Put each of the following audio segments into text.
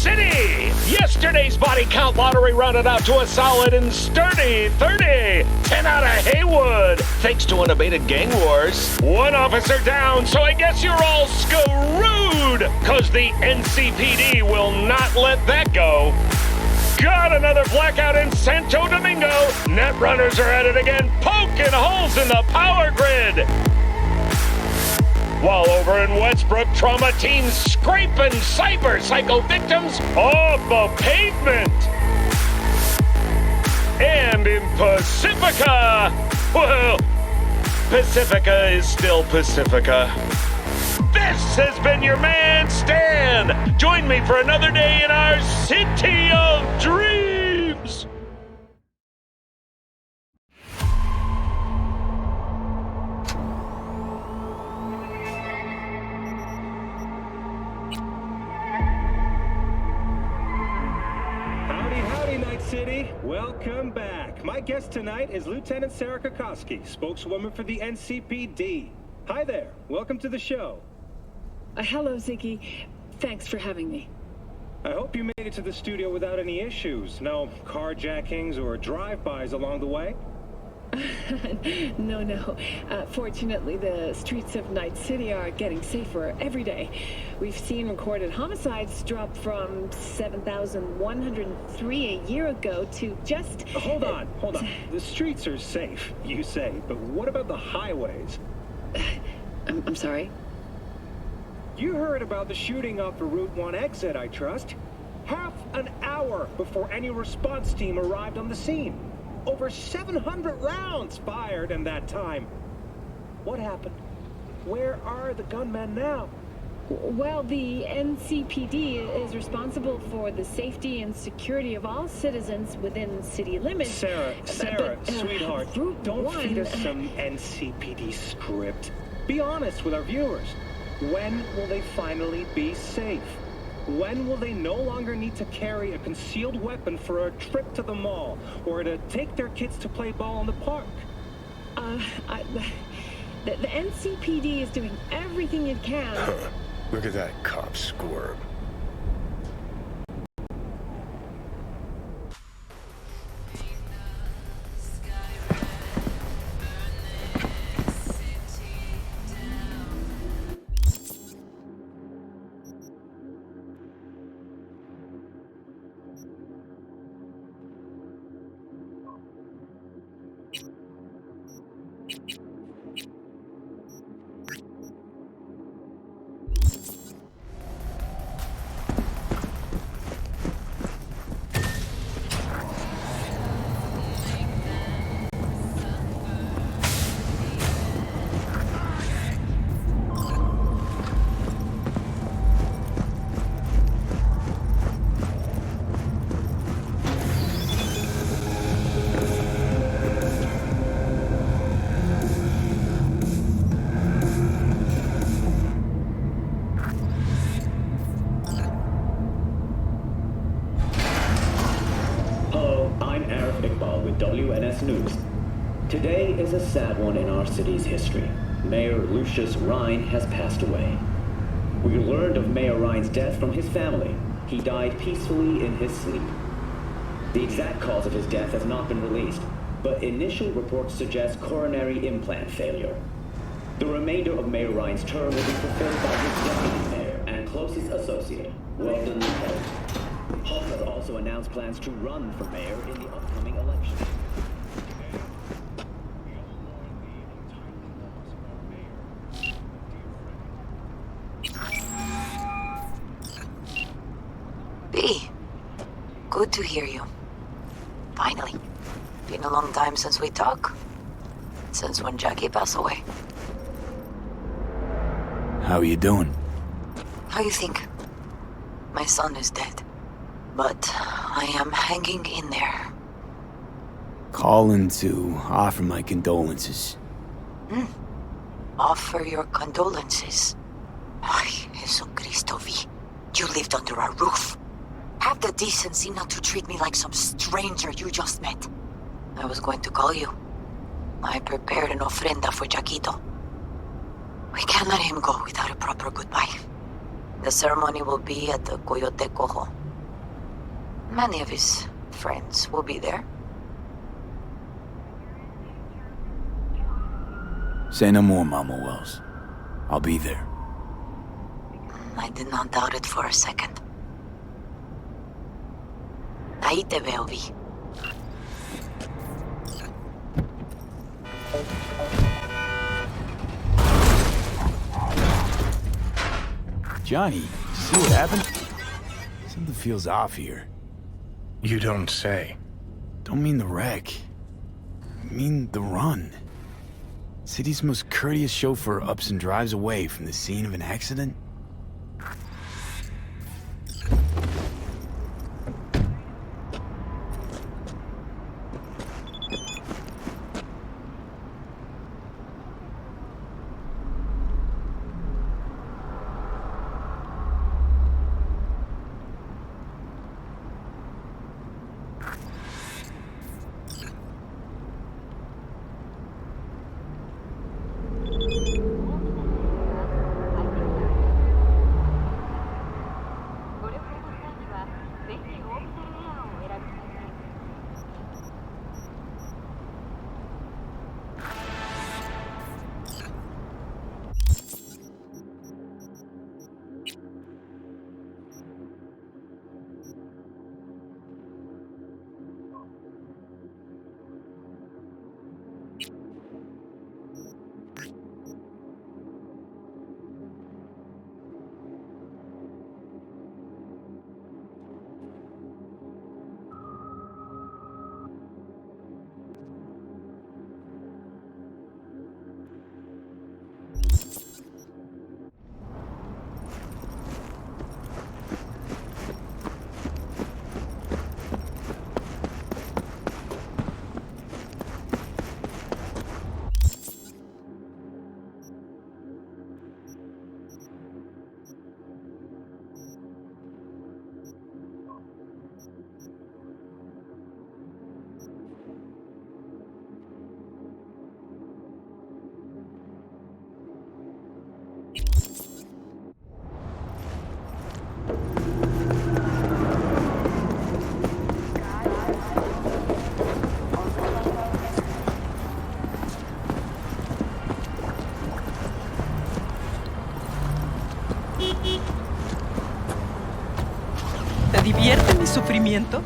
City! Yesterday's body count lottery rounded out to a solid and sturdy 30. 10 out of Haywood, thanks to unabated gang wars. One officer down, so I guess you're all screwed, cause the NCPD will not let that go. Got another blackout in Santo Domingo. Netrunners are at it again, poking holes in the power grid. While over in Westbrook, trauma teams scraping cyber psycho victims off the pavement. And in Pacifica, well, Pacifica is still Pacifica. This has been your man, Stan. Join me for another day in our City of Dreams. Howdy, Night City. Welcome back. My guest tonight is Lieutenant Sarah Kokoski, spokeswoman for the NCPD. Hi there. Welcome to the show. Hello, Ziggy. Thanks for having me. I hope you made it to the studio without any issues. No carjackings or drive-bys along the way? No. Fortunately, the streets of Night City are getting safer every day. We've seen recorded homicides drop from 7,103 a year ago to just... Hold on. The streets are safe, you say, but what about the highways? I'm sorry? You heard about the shooting off the Route 1 exit, I trust. Half an hour before any response team arrived on the scene. Over 700 rounds fired in that time. What happened? Where are the gunmen now? Well, the NCPD is responsible for the safety and security of all citizens within city limits. Sarah, sweetheart, don't feed us some NCPD script. Be honest with our viewers. When will they finally be safe? When will they no longer need to carry a concealed weapon for a trip to the mall or to take their kids to play ball in the park? The NCPD is doing everything it can. Look at that cop squirm. News. Today is a sad one in our city's history. Mayor Lucius Rhine has passed away. We learned of Mayor Rhine's death from his family. He died peacefully in his sleep. The exact cause of his death has not been released, but initial reports suggest coronary implant failure. The remainder of Mayor Rhine's term will be fulfilled by his deputy mayor and closest associate, Weldon Holt. Holt has also announced plans to run for mayor in the upcoming election. Good to hear you. Finally. Been a long time since we talked. Since when Jackie passed away. How you doing? How you think? My son is dead. But I am hanging in there. Calling to offer my condolences. Offer your condolences. Ay, Jesucristo V. You lived under our roof. Have the decency not to treat me like some stranger you just met. I was going to call you. I prepared an ofrenda for Jaquito. We can't let him go without a proper goodbye. The ceremony will be at the Coyote Cojo, Many of his friends will be there. Say no more, Mama Wells. I'll be there. I did not doubt it for a second. Ahí te veo, Vi. Johnny, see what happened? Something feels off here. You don't say. Don't mean the wreck. I mean the run. City's most courteous chauffeur ups and drives away from the scene of an accident? ¿Te divierte mi sufrimiento?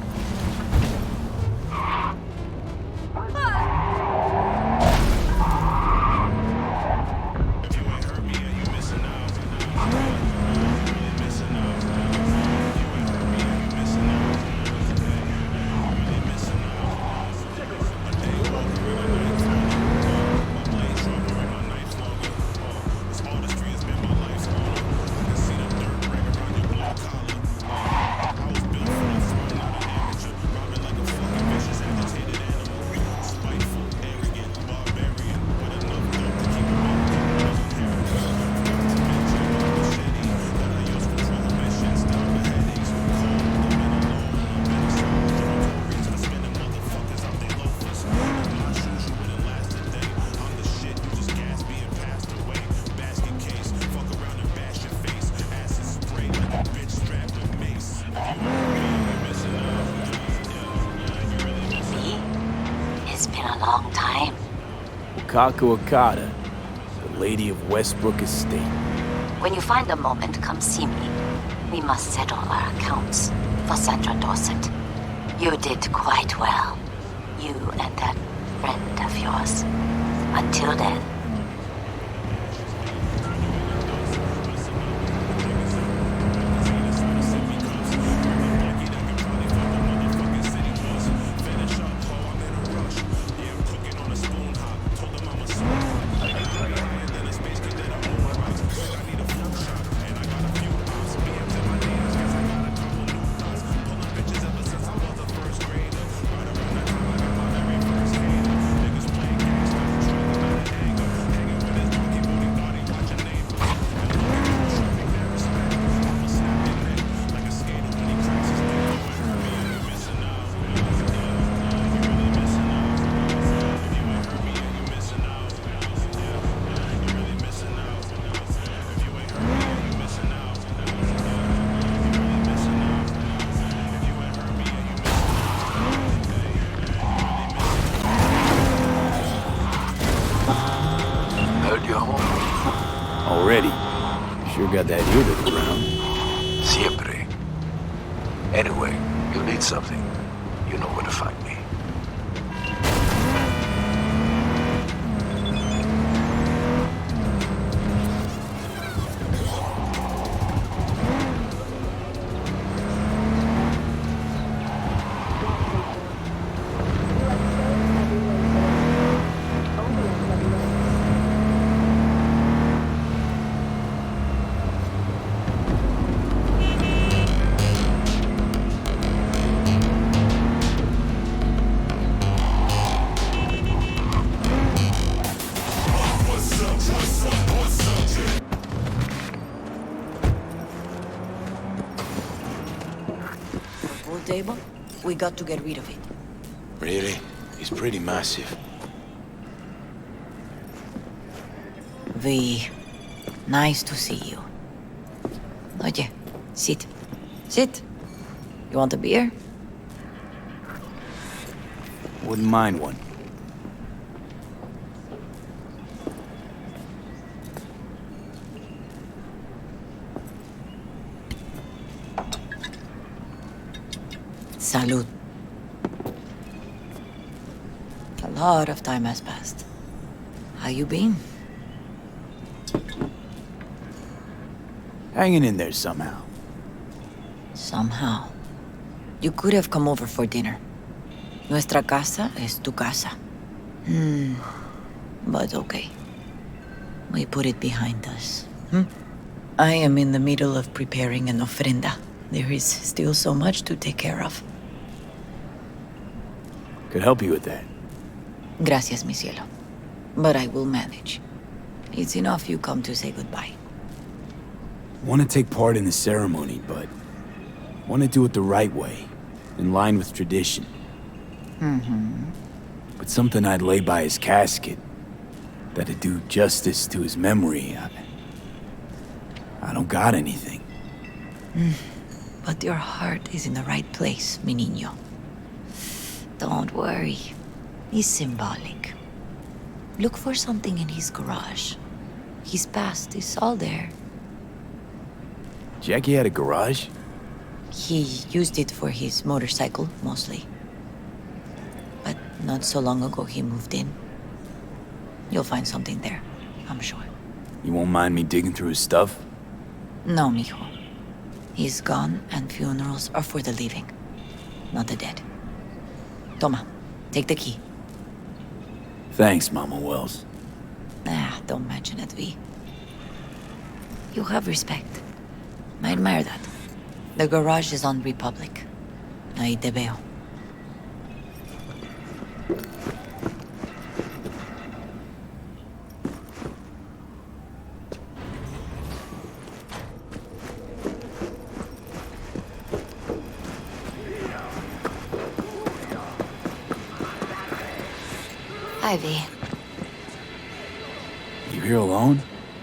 Kaku Okada, the Lady of Westbrook Estate. When you find a moment, come see me. We must settle our accounts for Sandra Dorset. You did quite well. You and that friend of yours. Until then. got that ear to the ground. Siempre. Anyway, you need something. You know where to find me. Table? We got to get rid of it. Really? He's pretty massive. V, nice to see you. Oye, sit. Sit. You want a beer? Wouldn't mind one. Salud. A lot of time has passed. How you been? Hanging in there somehow. Somehow. You could have come over for dinner. Nuestra casa es tu casa. But okay. We put it behind us. I am in the middle of preparing an ofrenda. There is still so much to take care of. Could help you with that. Gracias, mi cielo. But I will manage. It's enough you come to say goodbye. Want to take part in the ceremony, but want to do it the right way, in line with tradition. But something I'd lay by his casket, that'd do justice to his memory. I don't got anything. But your heart is in the right place, mi niño. Don't worry. It's symbolic. Look for something in his garage. His past is all there. Jackie had a garage? He used it for his motorcycle, mostly. But not so long ago he moved in. You'll find something there, I'm sure. You won't mind me digging through his stuff? No, mijo. He's gone and funerals are for the living, not the dead. Toma, take the key. Thanks, Mama Wells. Don't mention it, V. You have respect. I admire that. The garage is on Republic. Ahí te veo. Ivy. You here alone?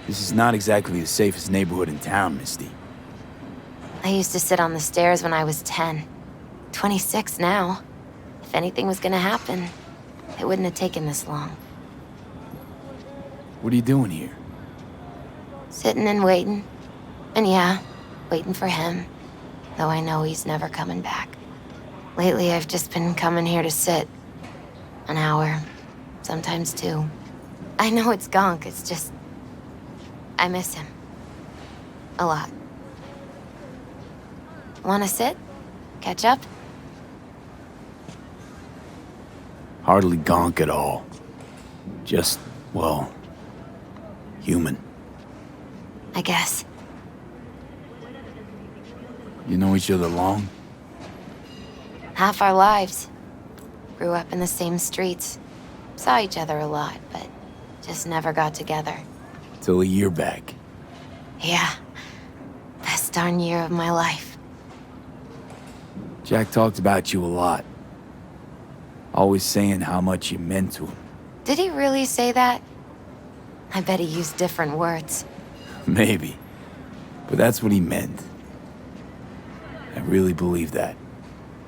This is not exactly the safest neighborhood in town, Misty. I used to sit on the stairs when I was 10. 26 now. If anything was gonna happen, it wouldn't have taken this long. What are you doing here? Sitting and waiting. And yeah, waiting for him. Though I know he's never coming back. Lately, I've just been coming here to sit. An hour. Sometimes 2. I know it's gonk, it's just... I miss him. A lot. Wanna sit? Catch up? Hardly gonk at all. Just, well, human. I guess. You know each other long? Half our lives. Grew up in the same streets. Saw each other a lot, but just never got together. Till a year back. Yeah. Best darn year of my life. Jack talked about you a lot. Always saying how much you meant to him. Did he really say that? I bet he used different words. Maybe. But that's what he meant. I really believe that.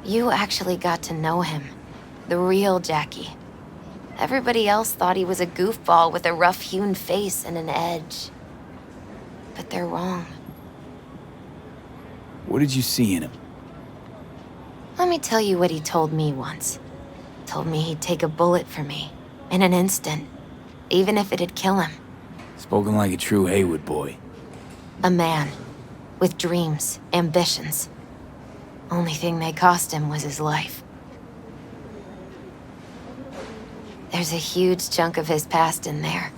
You actually got to know him. The real Jackie. Everybody else thought he was a goofball with a rough-hewn face and an edge. but they're wrong. What did you see in him? Let me tell you what he told me once. Told me he'd take a bullet for me, in an instant, even if it'd kill him. Spoken like a true Haywood boy. A man, with dreams, ambitions. Only thing they cost him was his life. There's a huge chunk of his past in there.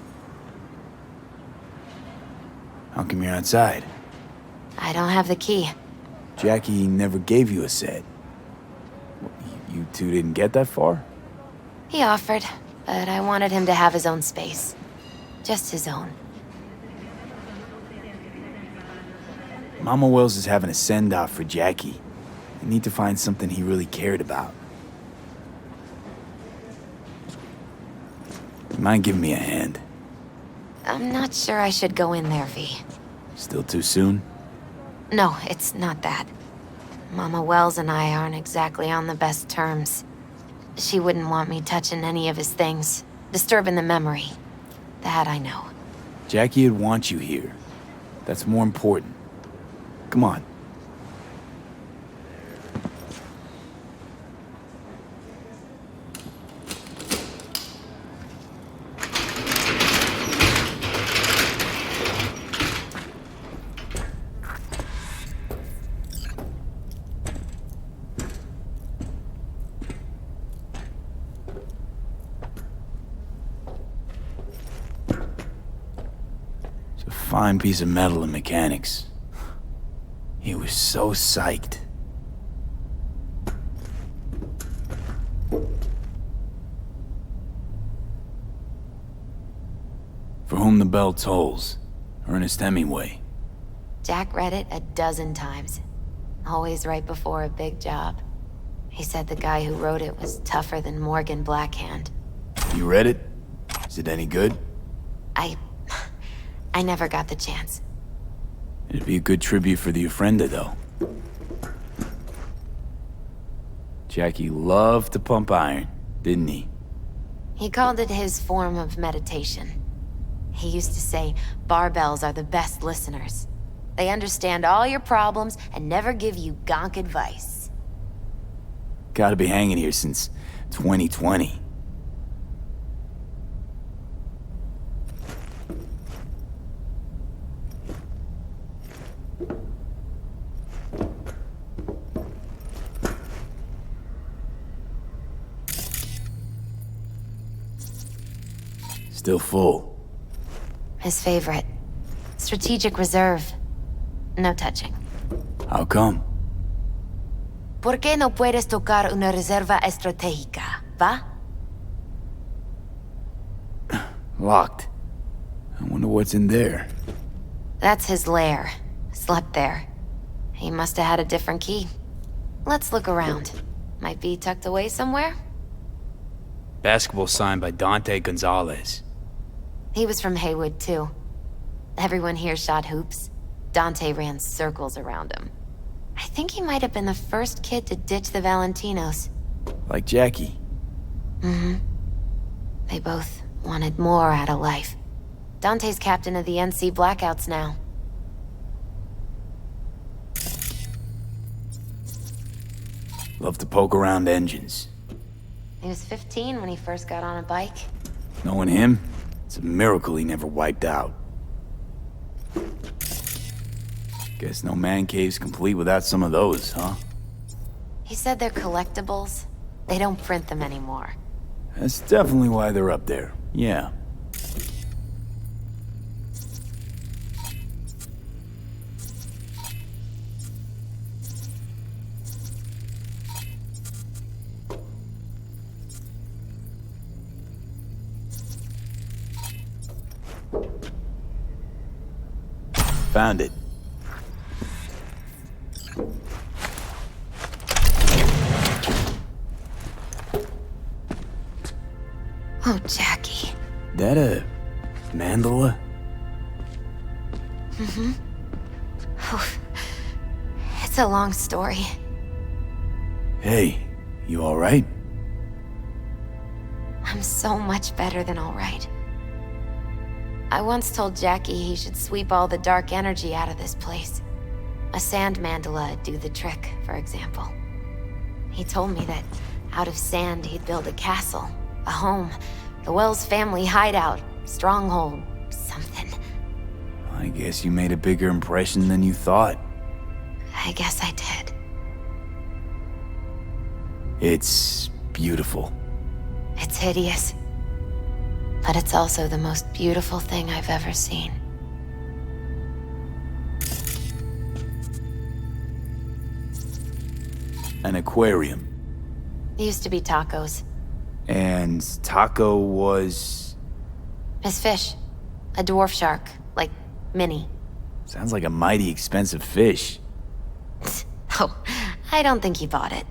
How come you're outside? I don't have the key. Jackie never gave you a set. You two didn't get that far? He offered, but I wanted him to have his own space. Just his own. Mama Wells is having a send-off for Jackie. I need to find something he really cared about. You mind giving me a hand? I'm not sure I should go in there, V. Still too soon? No, it's not that. Mama Wells and I aren't exactly on the best terms. She wouldn't want me touching any of his things, disturbing the memory. That I know. Jackie would want you here. That's more important. Come on. Fine piece of metal in mechanics. He was so psyched. For Whom the Bell Tolls, Ernest Hemingway. Jack read it a dozen times. Always right before a big job. He said the guy who wrote it was tougher than Morgan Blackhand. You read it? Is it any good? I never got the chance. It'd be a good tribute for the Ofrenda, though. Jackie loved to pump iron, didn't he? He called it his form of meditation. He used to say, barbells are the best listeners. They understand all your problems and never give you gonk advice. Gotta be hanging here since 2020. Still full. His favorite. Strategic reserve. No touching. How come? ¿Por qué no puedes tocar una reserva estratégica, va? Locked. I wonder what's in there. That's his lair. Slept there. He must have had a different key. Let's look around. Might be tucked away somewhere? Basketball signed by Dante Gonzalez. He was from Haywood, too. Everyone here shot hoops. Dante ran circles around him. I think he might have been the first kid to ditch the Valentinos. Like Jackie. Mm-hmm. They both wanted more out of life. Dante's captain of the NC Blackouts now. Love to poke around engines. He was 15 when he first got on a bike. Knowing him, it's a miracle he never wiped out. Guess no man cave's complete without some of those, huh? He said they're collectibles. They don't print them anymore. That's definitely why they're up there. Yeah. Found it. Oh, Jackie. That a mandala? Mm-hmm. Oh, it's a long story. Hey, you all right? I'm so much better than all right. I once told Jackie he should sweep all the dark energy out of this place. A sand mandala'd do the trick, for example. He told me that out of sand he'd build a castle, a home, the Wells family hideout, stronghold, something. I guess you made a bigger impression than you thought. I guess I did. It's beautiful. It's hideous. But it's also the most beautiful thing I've ever seen. An aquarium. Used to be tacos. And Taco was... His fish. A dwarf shark. Like, mini. Sounds like a mighty expensive fish. Oh, I don't think he bought it.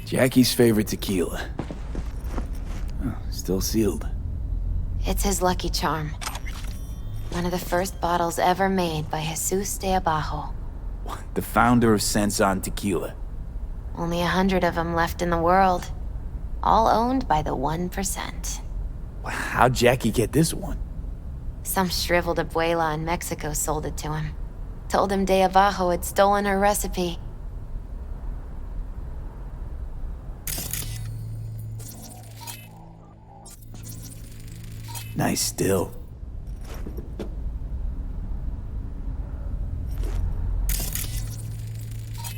Jackie's favorite tequila. Oh, still sealed. It's his lucky charm. One of the first bottles ever made by Jesus de Abajo. The founder of Sensan Tequila. Only 100 of them left in the world. All owned by the 1%. How'd Jackie get this one? Some shriveled abuela in Mexico sold it to him. Told him de Abajo had stolen her recipe. Nice still.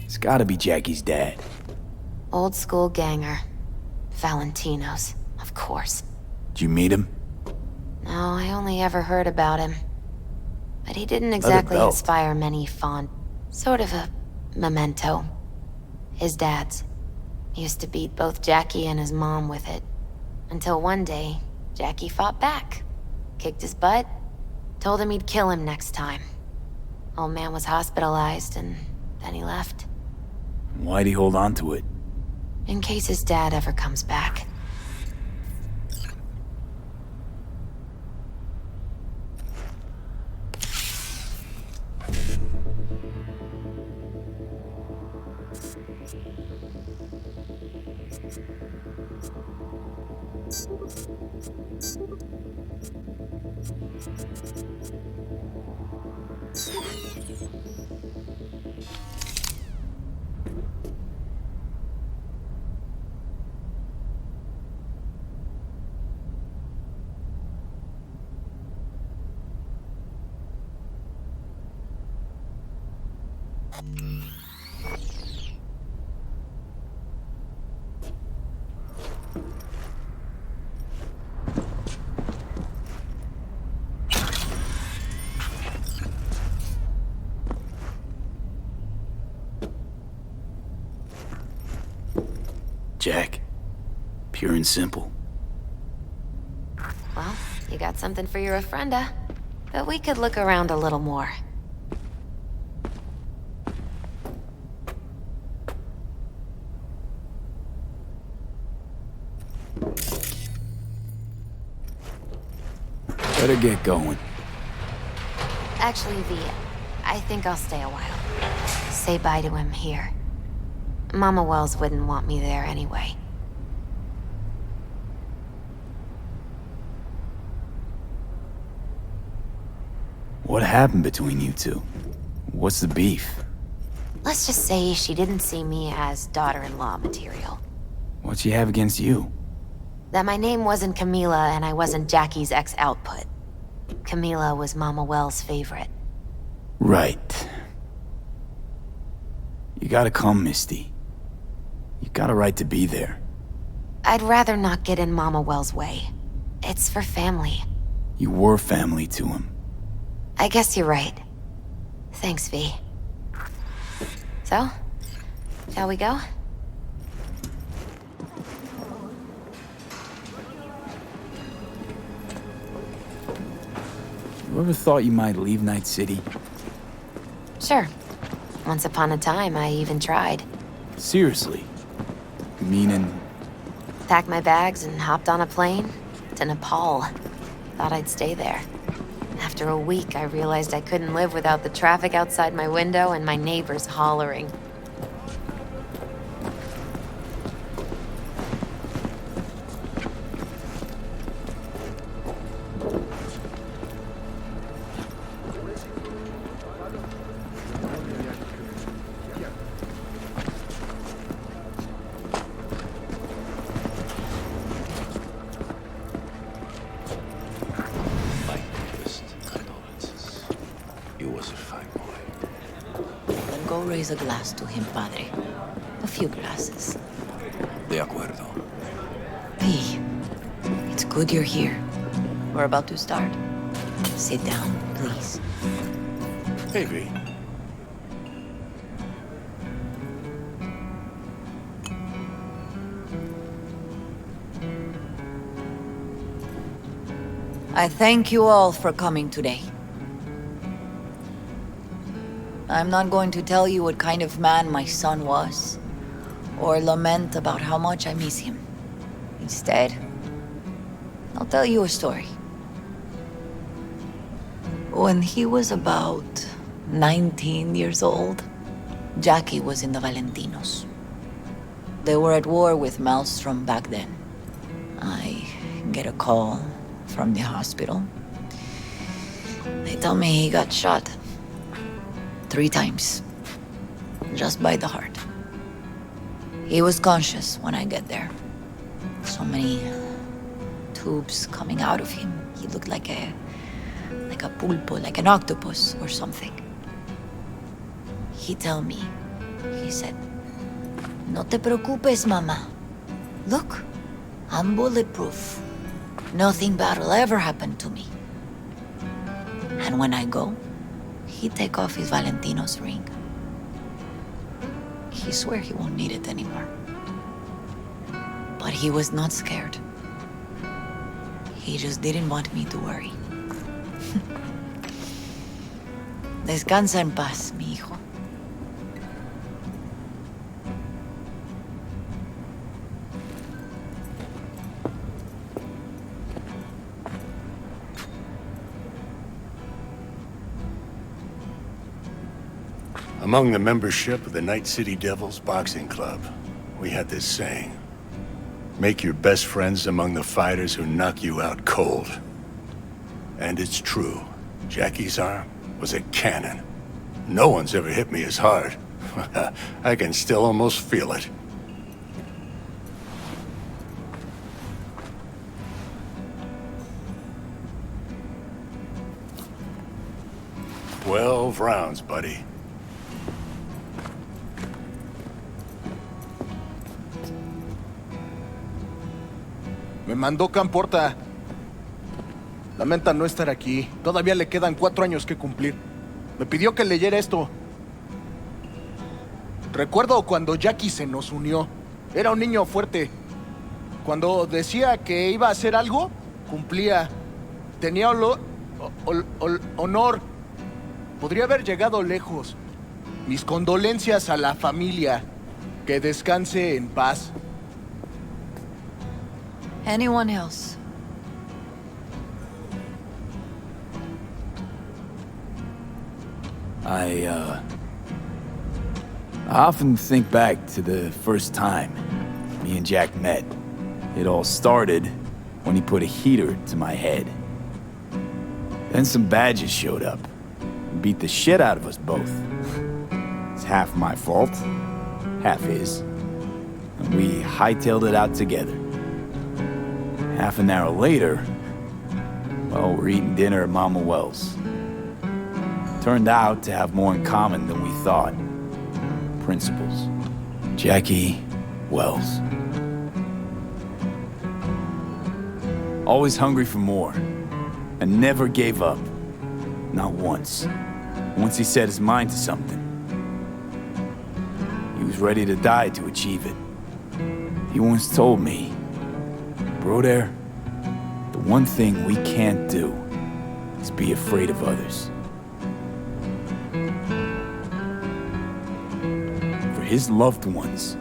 It's gotta be Jackie's dad. Old school ganger. Valentino's, of course. Did you meet him? No, I only ever heard about him. But he didn't exactly inspire many fond... Sort of a memento. His dad's. Used to beat both Jackie and his mom with it. Until one day, Jackie fought back. Kicked his butt. Told him he'd kill him next time. Old man was hospitalized and then he left. Why'd he hold on to it? In case his dad ever comes back. Jack. Pure and simple. Well, you got something for your ofrenda. But we could look around a little more. Better get going. Actually, V, I think I'll stay a while. Say bye to him here. Mama Wells wouldn't want me there anyway. What happened between you two? What's the beef? Let's just say she didn't see me as daughter-in-law material. What'd she have against you? That my name wasn't Camila and I wasn't Jackie's ex-output. Camila was Mama Wells' favorite. Right. You gotta come, Misty. You got a right to be there. I'd rather not get in Mama Wells' way. It's for family. You were family to him. I guess you're right. Thanks, V. So, shall we go? You ever thought you might leave Night City? Sure. Once upon a time, I even tried. Seriously? Meaning? Packed my bags and hopped on a plane to Nepal. Thought I'd stay there. After a week, I realized I couldn't live without the traffic outside my window and my neighbors hollering. raise a glass to him, padre. A few glasses. De acuerdo. V, it's good you're here. We're about to start. Sit down, please. Hey, V. I thank you all for coming today. I'm not going to tell you what kind of man my son was, or lament about how much I miss him. Instead, I'll tell you a story. When he was about 19 years old, Jackie was in the Valentinos. They were at war with Maelstrom back then. I get a call from the hospital. They tell me he got shot 3 times, just by the heart. He was conscious when I get there. So many tubes coming out of him. He looked like a pulpo, like an octopus or something. He tell me, he said, "No te preocupes, mama. Look, I'm bulletproof. Nothing bad will ever happen to me." And when I go, he take off his Valentino's ring. He swear he won't need it anymore. But he was not scared. He just didn't want me to worry. Descansa en paz, mi hijo. Among the membership of the Night City Devils Boxing Club, we had this saying: make your best friends among the fighters who knock you out cold. And it's true. Jackie's arm was a cannon. No one's ever hit me as hard. I can still almost feel it. "12 rounds, buddy." Me mandó Camporta. Lamenta no estar aquí. Todavía le quedan 4 años que cumplir. Me pidió que leyera esto. Recuerdo cuando Jackie se nos unió. Era un niño fuerte. Cuando decía que iba a hacer algo, cumplía. Tenía honor. Podría haber llegado lejos. Mis condolencias a la familia. Que descanse en paz. Anyone else? I often think back to the first time me and Jack met. It all started when he put a heater to my head. Then some badges showed up and beat the shit out of us both. It's half my fault, half his. And we hightailed it out together. Half an hour later, well, we're eating dinner at Mama Wells. Turned out to have more in common than we thought. Principles. Jackie Wells. Always hungry for more, and never gave up. Not once. Once he set his mind to something, he was ready to die to achieve it. He once told me, "Broder, the one thing we can't do is be afraid of others." For his loved ones,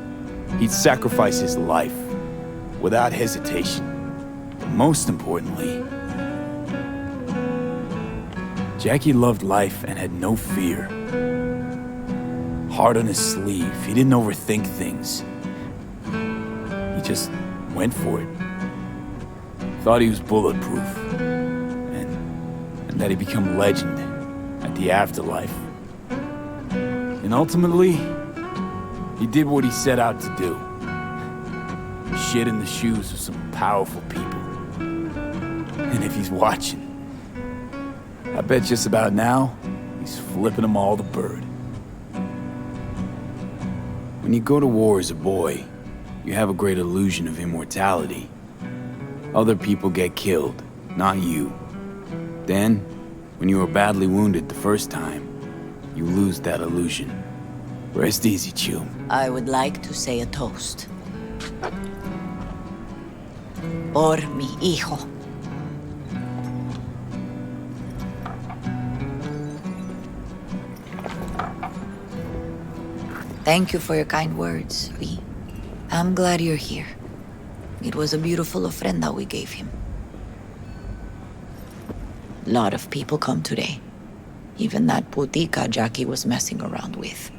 he'd sacrifice his life without hesitation. But most importantly, Jackie loved life and had no fear. Heart on his sleeve, he didn't overthink things. He just went for it. Thought he was bulletproof, and that he'd become legend at the afterlife. And ultimately, he did what he set out to do. Shit in the shoes of some powerful people. And if he's watching, I bet just about now, he's flipping them all the bird. When you go to war as a boy, you have a great illusion of immortality. Other people get killed, not you. Then, when you are badly wounded the first time, you lose that illusion. Rest easy, Chum. I would like to say a toast. Por mi hijo. Thank you for your kind words, V. I'm glad you're here. It was a beautiful ofrenda we gave him. A lot of people come today. Even that putica Jackie was messing around with.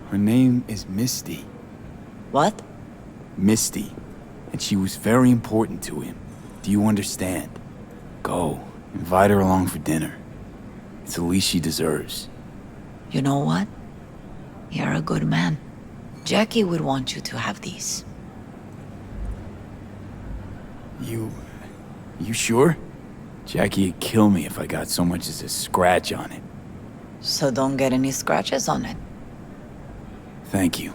Her name is Misty. What? Misty. And she was very important to him. Do you understand? Go. Invite her along for dinner. It's the least she deserves. You know what? You're a good man. Jackie would want you to have these. You sure? Jackie'd kill me if I got so much as a scratch on it. So don't get any scratches on it. Thank you.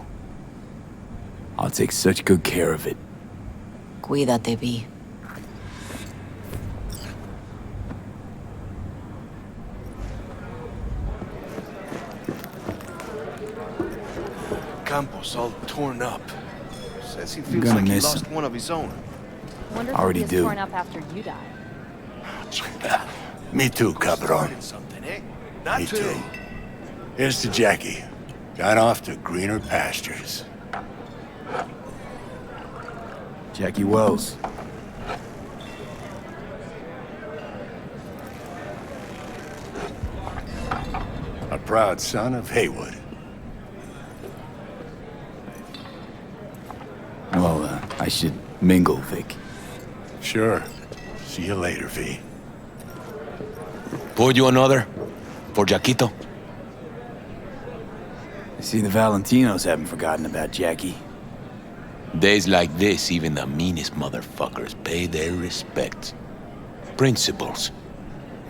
I'll take such good care of it. Cuídate, V. Campos all torn up. Says he I'm feels gonna like he miss lost him. one of his own. Wonder if Already he was do. torn up after you died. Me too, cabron. Something, eh? Not Me today. too. Here's to Jackie. Gone off to greener pastures. Jackie Wells. A proud son of Haywood. Well, I should mingle, Vic. Sure. See you later, V. Pour you another? For Jaquito? I see the Valentinos haven't forgotten about Jackie. Days like this, even the meanest motherfuckers pay their respects. Principles.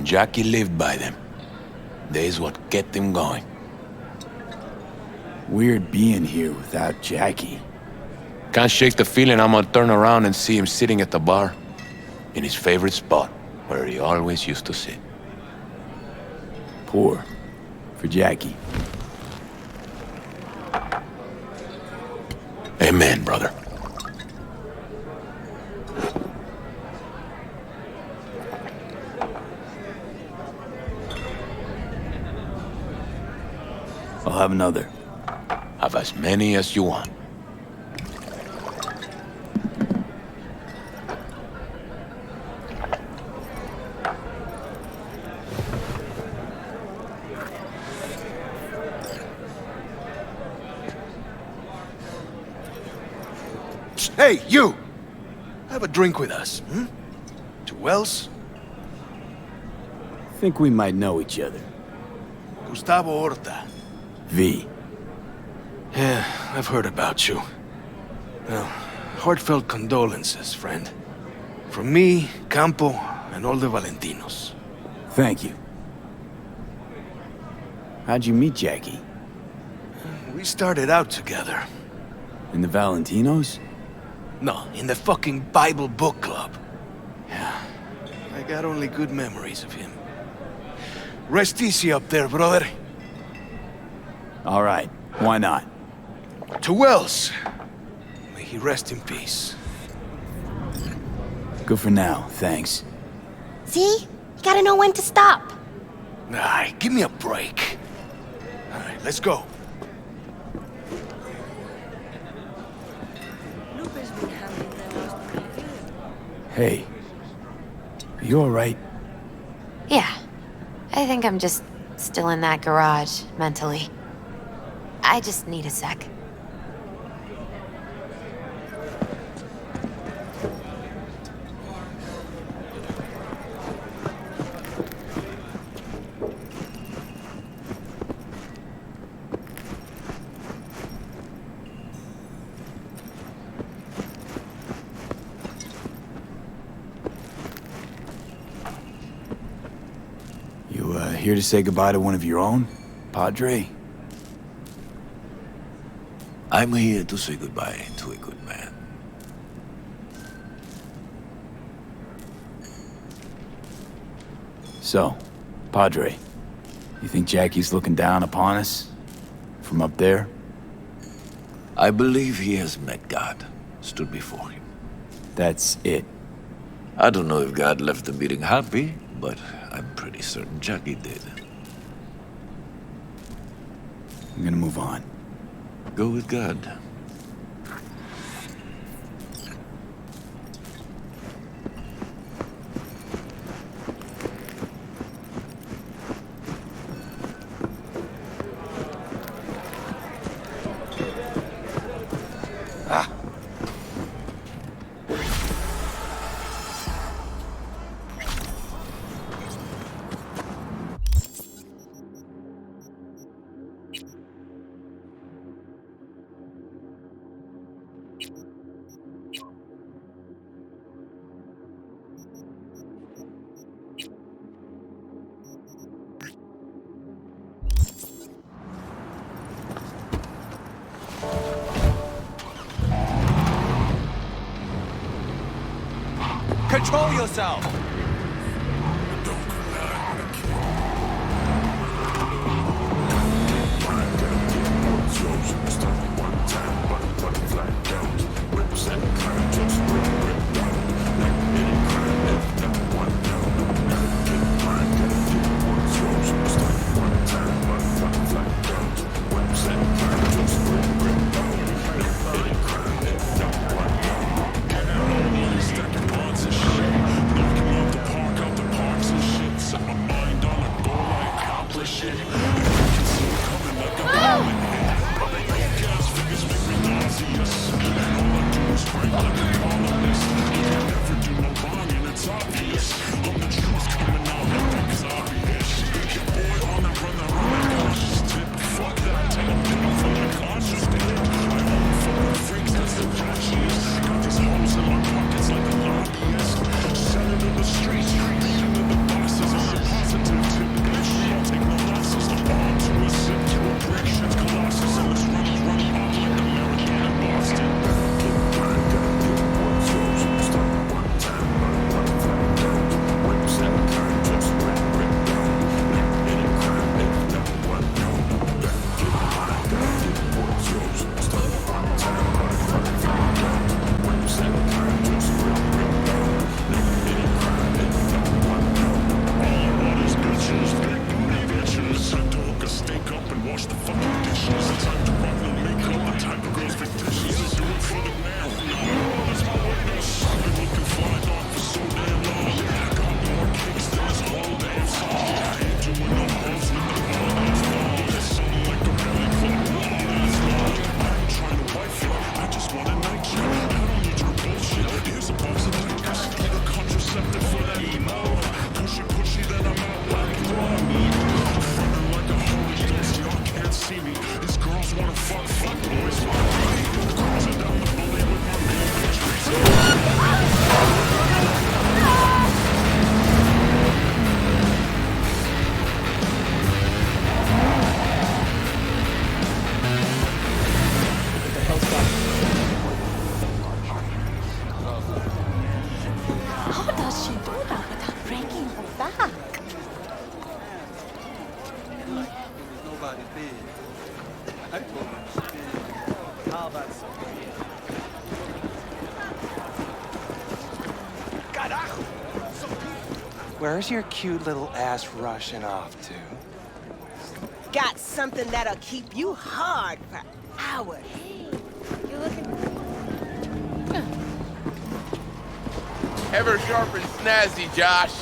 Jackie lived by them. They's what kept him going. Weird being here without Jackie. Can't shake the feeling I'm gonna turn around and see him sitting at the bar. In his favorite spot, where he always used to sit. Poor. For Jackie. Amen, brother. I'll have another. Have as many as you want. Hey, you! Have a drink with us, hmm? To Wells? Think we might know each other. Gustavo Horta. V. Yeah, I've heard about you. Well, heartfelt condolences, friend. From me, Campo, and all the Valentinos. Thank you. How'd you meet Jackie? We started out together. In the Valentinos? No, in the fucking Bible book club. Yeah, I got only good memories of him. Rest easy up there, brother. All right, why not? To Wells. May he rest in peace. Good for now, thanks. See? You gotta know when to stop. Nah, give me a break. All right, let's go. Hey. Are you all right? Yeah. I think I'm just still in that garage, mentally. I just need a sec. You, here to say goodbye to one of your own? Padre? I'm here to say goodbye to a good man. So, Padre, you think Jackie's looking down upon us? From up there? I believe he has met God, stood before him. That's it. I don't know if God left the meeting happy, but I'm pretty certain Jackie did. I'm gonna move on. Go with God. Control yourself! Where's your cute little ass rushing off to? Got something that'll keep you hard for hours. You looking? Ever sharp and snazzy, Josh.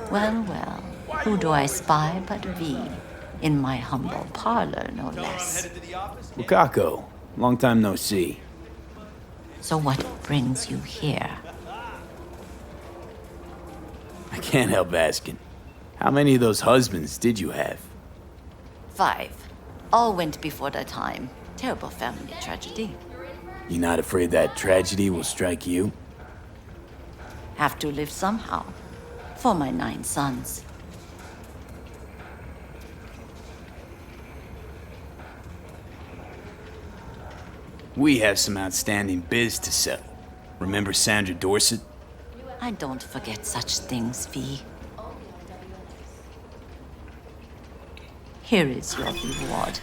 Well, well, who do I spy but V? In my humble parlor, no less. Lukaku, long time no see. So what brings you here? I can't help asking. How many of those husbands did you have? 5. All went before their time. Terrible family tragedy. You not afraid that tragedy will strike you? Have to live somehow. For my 9 sons. We have some outstanding biz to settle. Remember Sandra Dorset? I don't forget such things, V. Here is your reward.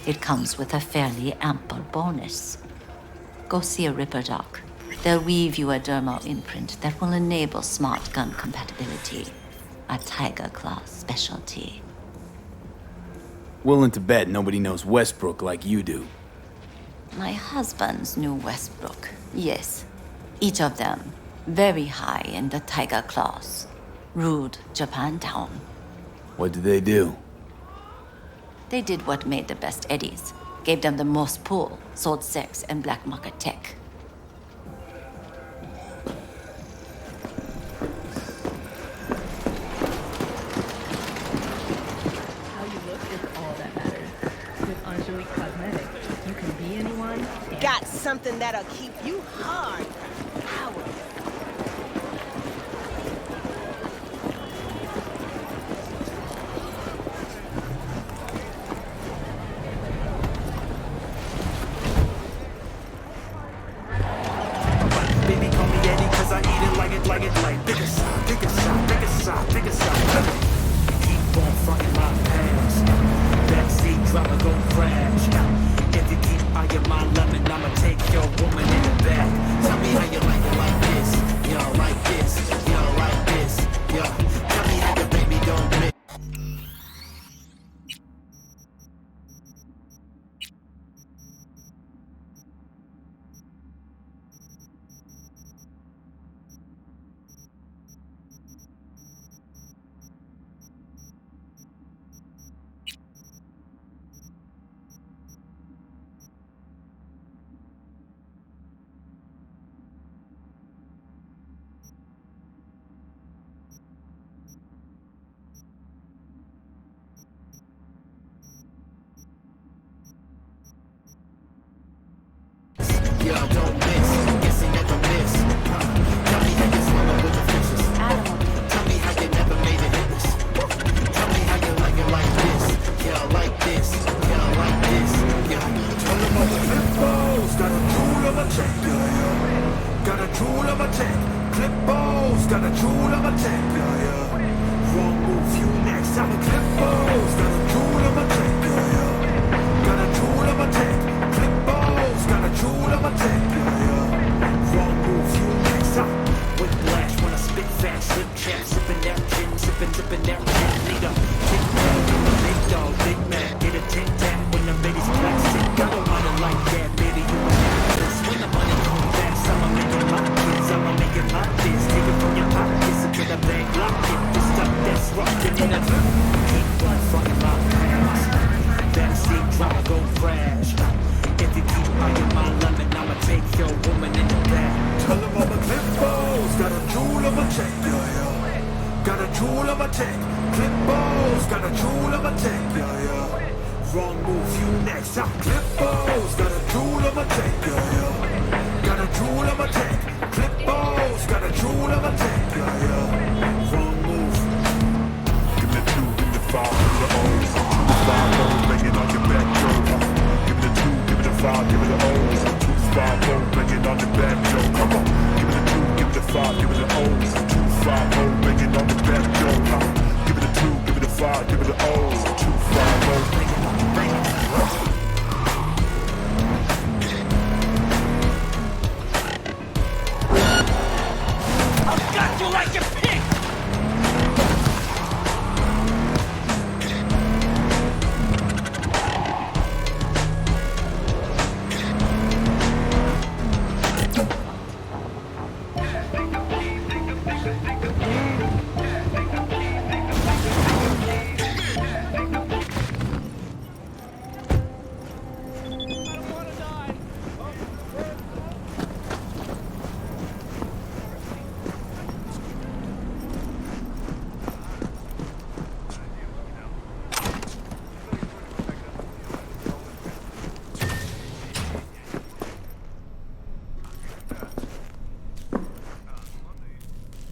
It comes with a fairly ample bonus. Go see a Ripper doc. They'll weave you a dermal imprint that will enable smart gun compatibility. A Tiger Claw specialty. Willing to bet nobody knows Westbrook like you do. My husbands knew Westbrook, yes. Each of them very high in the Tiger Claws. Ruled Japantown. What did they do? They did what made the best eddies. Gave them the most pull, sold sex and black market tech. How you look is all that matters. With Anjali Cosmetics, you can be anyone. Got something that'll keep you hard for hours. Baby, call me Eddie, cause I eat it like take a shot, take a shot, take a shot, take a shot. Keep on fronting my past. Backseat drama go crash. If you keep eyeing my lemon, I'ma take your woman in the back. Tell me how you like this, yo, like this, yo, like this, yo. Tell me how your baby don't miss. Yo, don't miss, guess you never miss. Tell me how you swallow with the fishes. Tell me how you never made it in this. Tell me how you like it like this. Yeah, like this. Yeah, like this. Yeah. Tell them all the clip-bows. Got a tool of a check. Got a tool of a check. Clip-bows. Got a tool of a check. Wrong move, you next. I'm a clip-bows. Got a tool of a check. Got a tool of a check. Clip-bows. Got a tool of a check. Wrong move, you next. Whiplash when I spit fast. Slip chat, sipping that gin, sipping that gin. Need a tic tac, big dog, big man. Get a tic tac when the baby's plastic. I don't want it like that, baby. You an actress. When the money comes fast, I'ma make it my kids. I'ma make it my biz. Take it from your pockets into the bank, lock it. The stuff that's rockin' in a keep on fucking my past. Backseat drama go crash. If you keep eyeing my lemon, I'ma take your woman in the back. Tell them I'm a clip-bows. Got a tool of a check. Got a tool of a check. Clip-bows. Got a tool of a check. Wrong move, you next. I'm clip-bows. Got a tool of a check. Got a tool of a check. Clip-bows. Got a tool of a check. Wrong move. Give me the 2, give me the 5, give me the O's. 2 to 5, O's, banging on your back, Joe. Give me the 2, give me the 5, give me the O's. 2 to 5, O's, banging on your back, Joe. Come on. Give me the 2, give me the 5, give me the O's. 2 to 5, O's, banging on your back, Joe. Give me the 2, give me the 5, give me the O's. 2 to 5, O's, banging on your back, Joe. I've got you like a pig!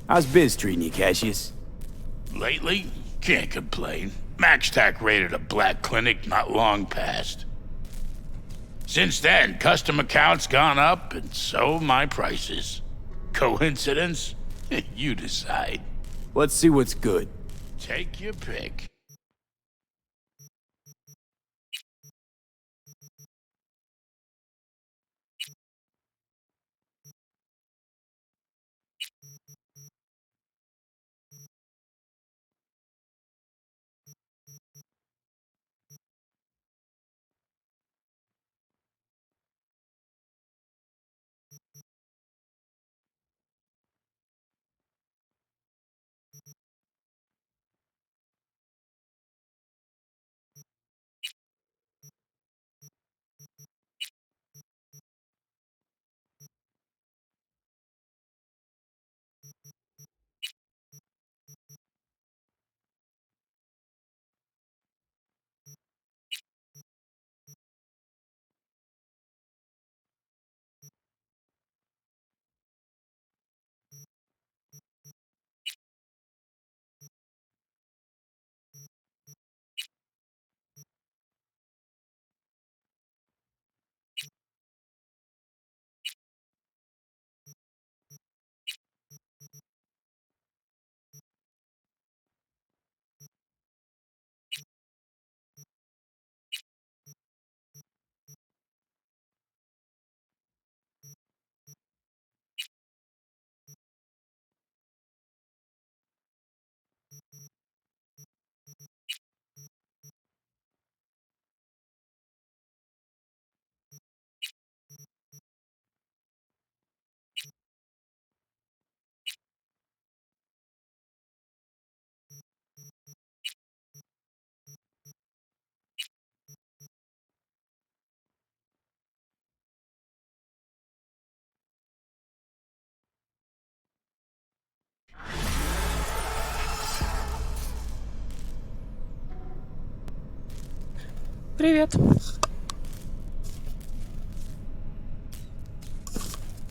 How's biz treating you, Cassius? Lately, can't complain. Max Tac raided a black clinic not long past. Since then, custom accounts gone up, and so my prices. Coincidence? You decide. Let's see what's good. Take your pick. Привет.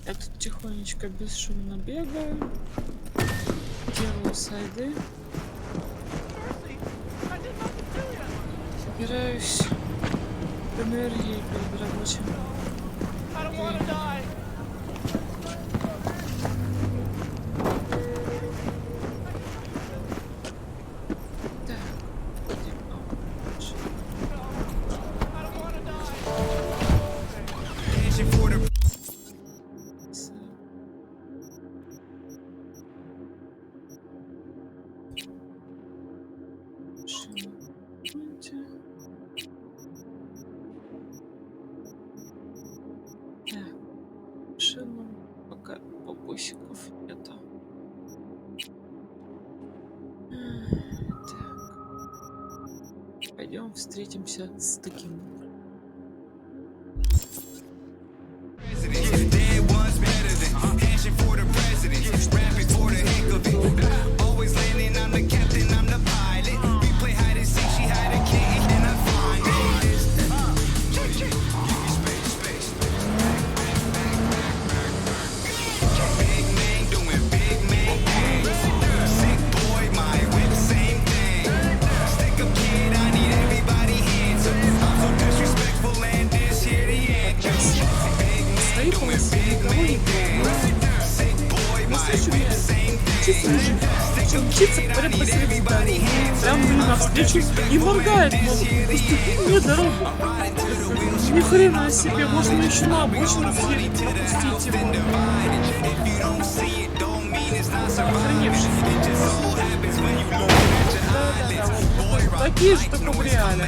Я тут тихонечко бесшумно бегаю, делаю сайды, собираюсь в энергии перед рабочим временем. Пока бабусиков нету. Так. Пойдем встретимся с таким. Учиться прям посреди дороги. Прям мне навстречу и моргает, мол, уступи мне дорогу. Ни хрена себе, можно еще на обочину съездить, пропустить его. Охреневший. Да-да-да. Такие же, только в реале.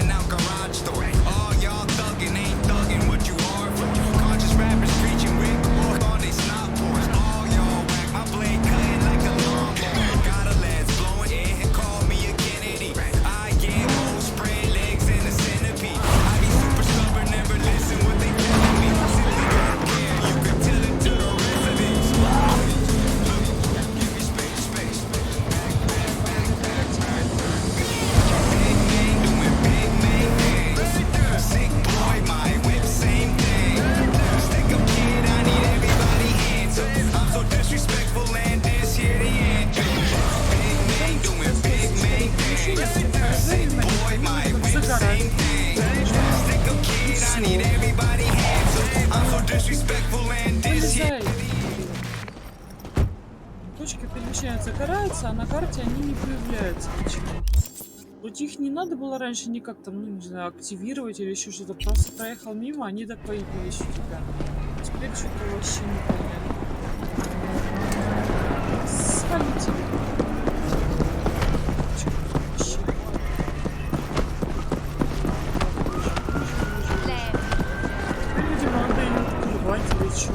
Загорать. Вылезай. Точки перемещаются, караются, а на карте они не появляются почему-то. Вот их не надо было раньше никак там, ну не знаю, активировать или еще что-то. Просто проехал мимо, они так появились у тебя. Теперь что-то вообще непонятно. Свалите. Видимо, надо ее открывать или что.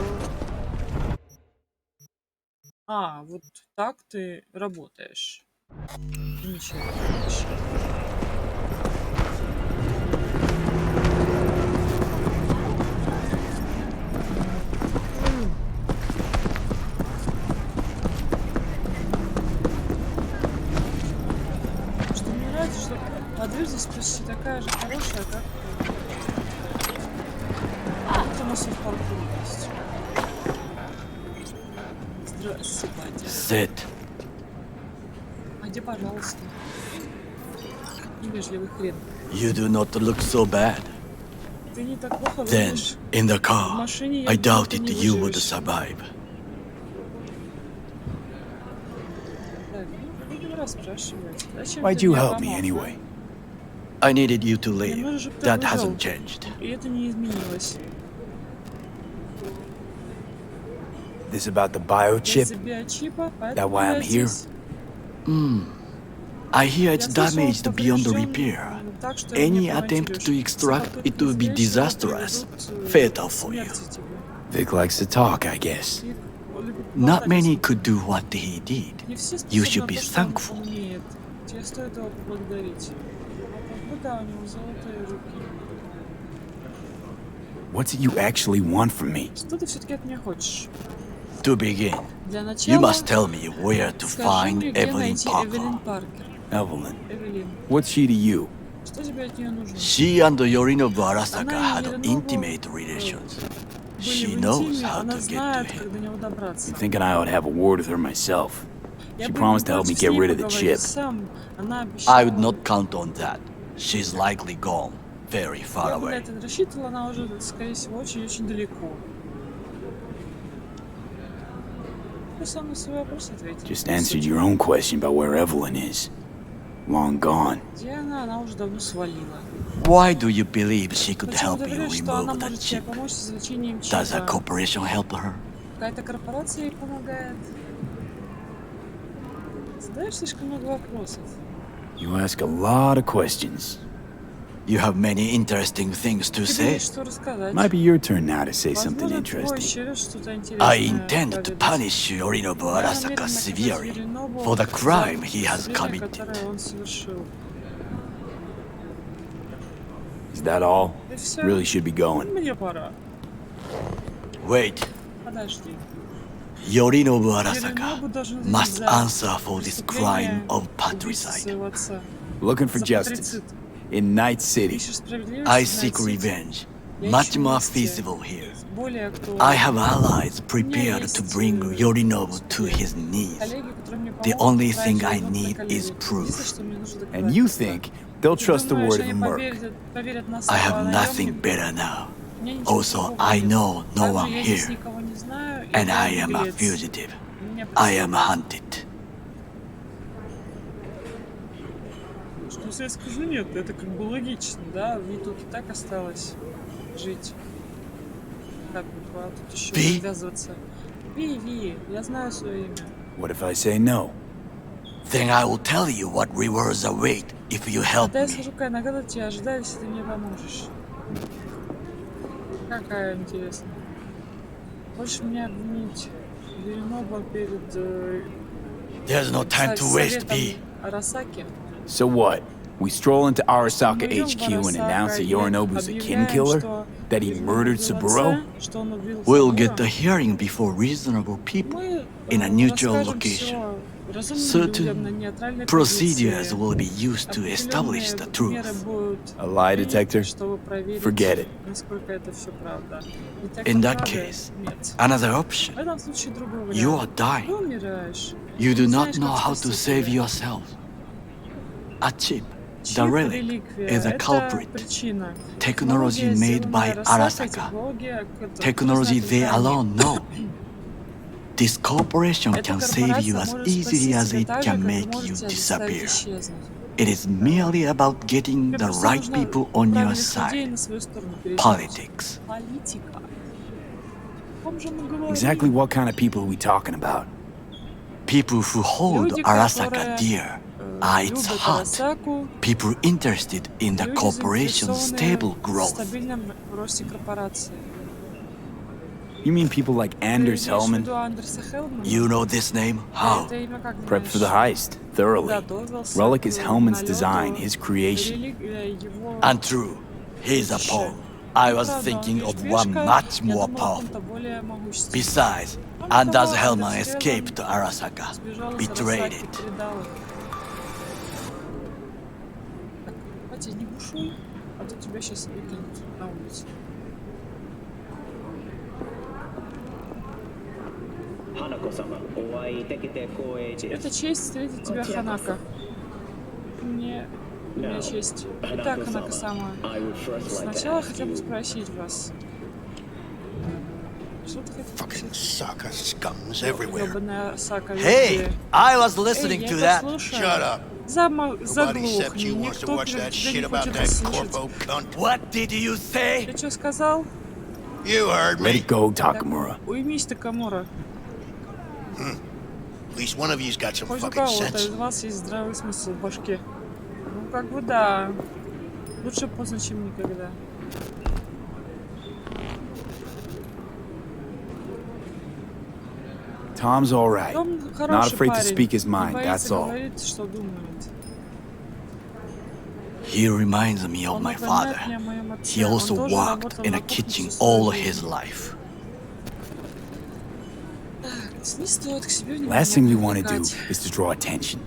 А, вот так ты работаешь. Ничего не делаешь. Что мне нравится, что дверь здесь почти такая же хорошая, как у нас в парку есть. Здравствуйте, батя. Sit. А где, пожалуйста? Невежливый хрен. You do not look so bad. Ты не так плохо Then, выглядишь. in the В car, машине я I думаю, ты doubted не you would выживешь. survive. Так, ну, будем расспрашивать. Зачем Why'd ты you мне help me помог, а? anyway? I needed you to Мне leave. нужно, чтобы ты That выжил. hasn't changed. И это не изменилось. This about the biochip? Из-за биочипа, That поэтому why я I'm here? здесь. I hear Я it's слышал, damaged beyond поврежден repair. так, что Any меня attempt помонтируешь. to extract Все it would be попытки сделать, disastrous. приведут, Fatal к for you. смерти тебе. Vic likes to talk, I guess. Вик любит Not поболтать, many если- could do what he did. Не все You способны should на be то, что он thankful. умеет. Тебе стоит его поблагодарить. Ну да, у него золотые руки. What's it you actually want from me? Что ты все-таки от меня хочешь? To begin, Для you начала, must tell me where to скажи find мне, где Evelyn найти Эвелин Parker. Паркер. Evelyn, Эвелин, what's she to you? что тебе от нее нужно? She and Yorinobu Arasaka Она и had Yorinobu, intimate relations. Были She в knows интиме, how она to get to знает, him. как до него добраться. I'm thinking I ought to have a word with her myself. Я She бы promised to не help me против с get ней rid of the поговорить chip. сам. Она обещала. I would not count on that. She's likely gone, very far Я бы на away. это рассчитывала, она уже, скорее всего, очень-очень далеко. Ты сам на свой вопрос ответил. Just answered your own question about where Evelyn is. Long gone. Где она уже давно свалила. Why do you believe she could Почему help ты you говоришь, что она remove that может тебе chip? помочь с извлечением Does a чипа? corporation help her? Какая-то корпорация ей помогает? Задаешь слишком много вопросов. You ask a lot of questions. You have many interesting things to Тебе say. есть что рассказать. Might be your turn now to say something Возможно, твой interesting. черед что-то интересное I intend to поведать. punish Yorinobu Я Arasaka намерен наказать severely Yorinobu for the за crime he has преступление, committed. которое он совершил. Is that all? И всё. Really should be going. Мне пора. Wait. Подожди. Yorinobu Yorinobu Arasaka должен must за answer for this crime преступление of убийства patricide. своего отца. Looking for За justice патрицид. in Night City. Ищешь справедливость I в seek Найт-Сити. revenge. Я Much ищу more мести. feasible here. Более актуально. I have allies У меня prepared есть, to bring Yorinobu to his knees. коллеги, которые мне The помогут only отправить thing I Yorinobu на need колени. is proof. Единственное, что мне нужно And you доказательства. think they'll Ты trust the думаешь, word of они a merc? поверят на I слово have nothing наемника? better now. У меня ничего Also, другого I нет. know no Также one я здесь here, никого не знаю, и and я I am a беглец. fugitive. Меня I am преследуют. hunted. Что я скажу, нет, это как бы логично, да? Ви тут и так осталось жить. Как бы, а тут еще Ви? связываться. Ви, я знаю свое имя. What if I say no? Then I will tell you what rewards await if you help Да я me. скажу, какая награда тебя ожидает, если ты мне поможешь. Какая интересная. Хочешь меня обвинить Yorinobu перед There's no time to waste, советом B. Арасаки? So what? We stroll into Arasaka Мы идем в HQ and announce that Арасака и Yorinobu's a kin объявляем, killer? что That he murdered убил Saburo? отца, что он убил We'll Сабуро. get the hearing before reasonable people Мы in a neutral расскажем location. всё разумным людям на Certain нейтральной procedures позиции. will be used to establish the Определенные меры truth. будут A lie приняты, detector? чтобы проверить, Forget it. насколько это все правда. Детектор In that правды? case, Нет. another В option. этом случае другой You вариант. are dying. Ты умираешь. You do Ты not знаешь, know как how to спасти save себя. yourself. A chip The relic is a culprit. Technology made by Arasaka. Technology they alone know. This corporation can save you as easily as it can make you disappear. It is merely about getting the right people on your side. Politics. Exactly what kind of people are we talking about? People who hold Arasaka dear are its heart. People interested in the corporation's stable growth. You mean people like Anders Hellman? You know this name? How? Prepped for the heist, thoroughly. Relic is Hellman's design, his creation. And true, he's a pawn. I was thinking of one much more powerful. Besides, Anders Hellman escaped to Arasaka, betrayed it. Это честь встретить тебя, Ханако. Мне честь. Итак, Ханако-сама, сначала хотел бы спросить вас. Что ты хотел спросить? Hey, I was listening to that. Shut up. Заглохни, никто тебя не хочет услышать. What did you say? Ты что сказал? You heard me. Let it go, Takamura. Уймись, Такамура. At least one of you's got some Хоть у fucking кого-то sense. из вас есть здравый смысл в башке. Ну, как бы да. Лучше поздно, чем никогда. Tom's all right. Том Not хороший afraid to парень. speak his Не mind, that's боится all. говорить, что думает. He reminds me of Он my напоминает father. мне о моем He отце. Он also тоже worked работал in на a кухне kitchen всю свою all жизнь. his life. Не стоит к себе Last thing we want to do привлекать. is to draw attention.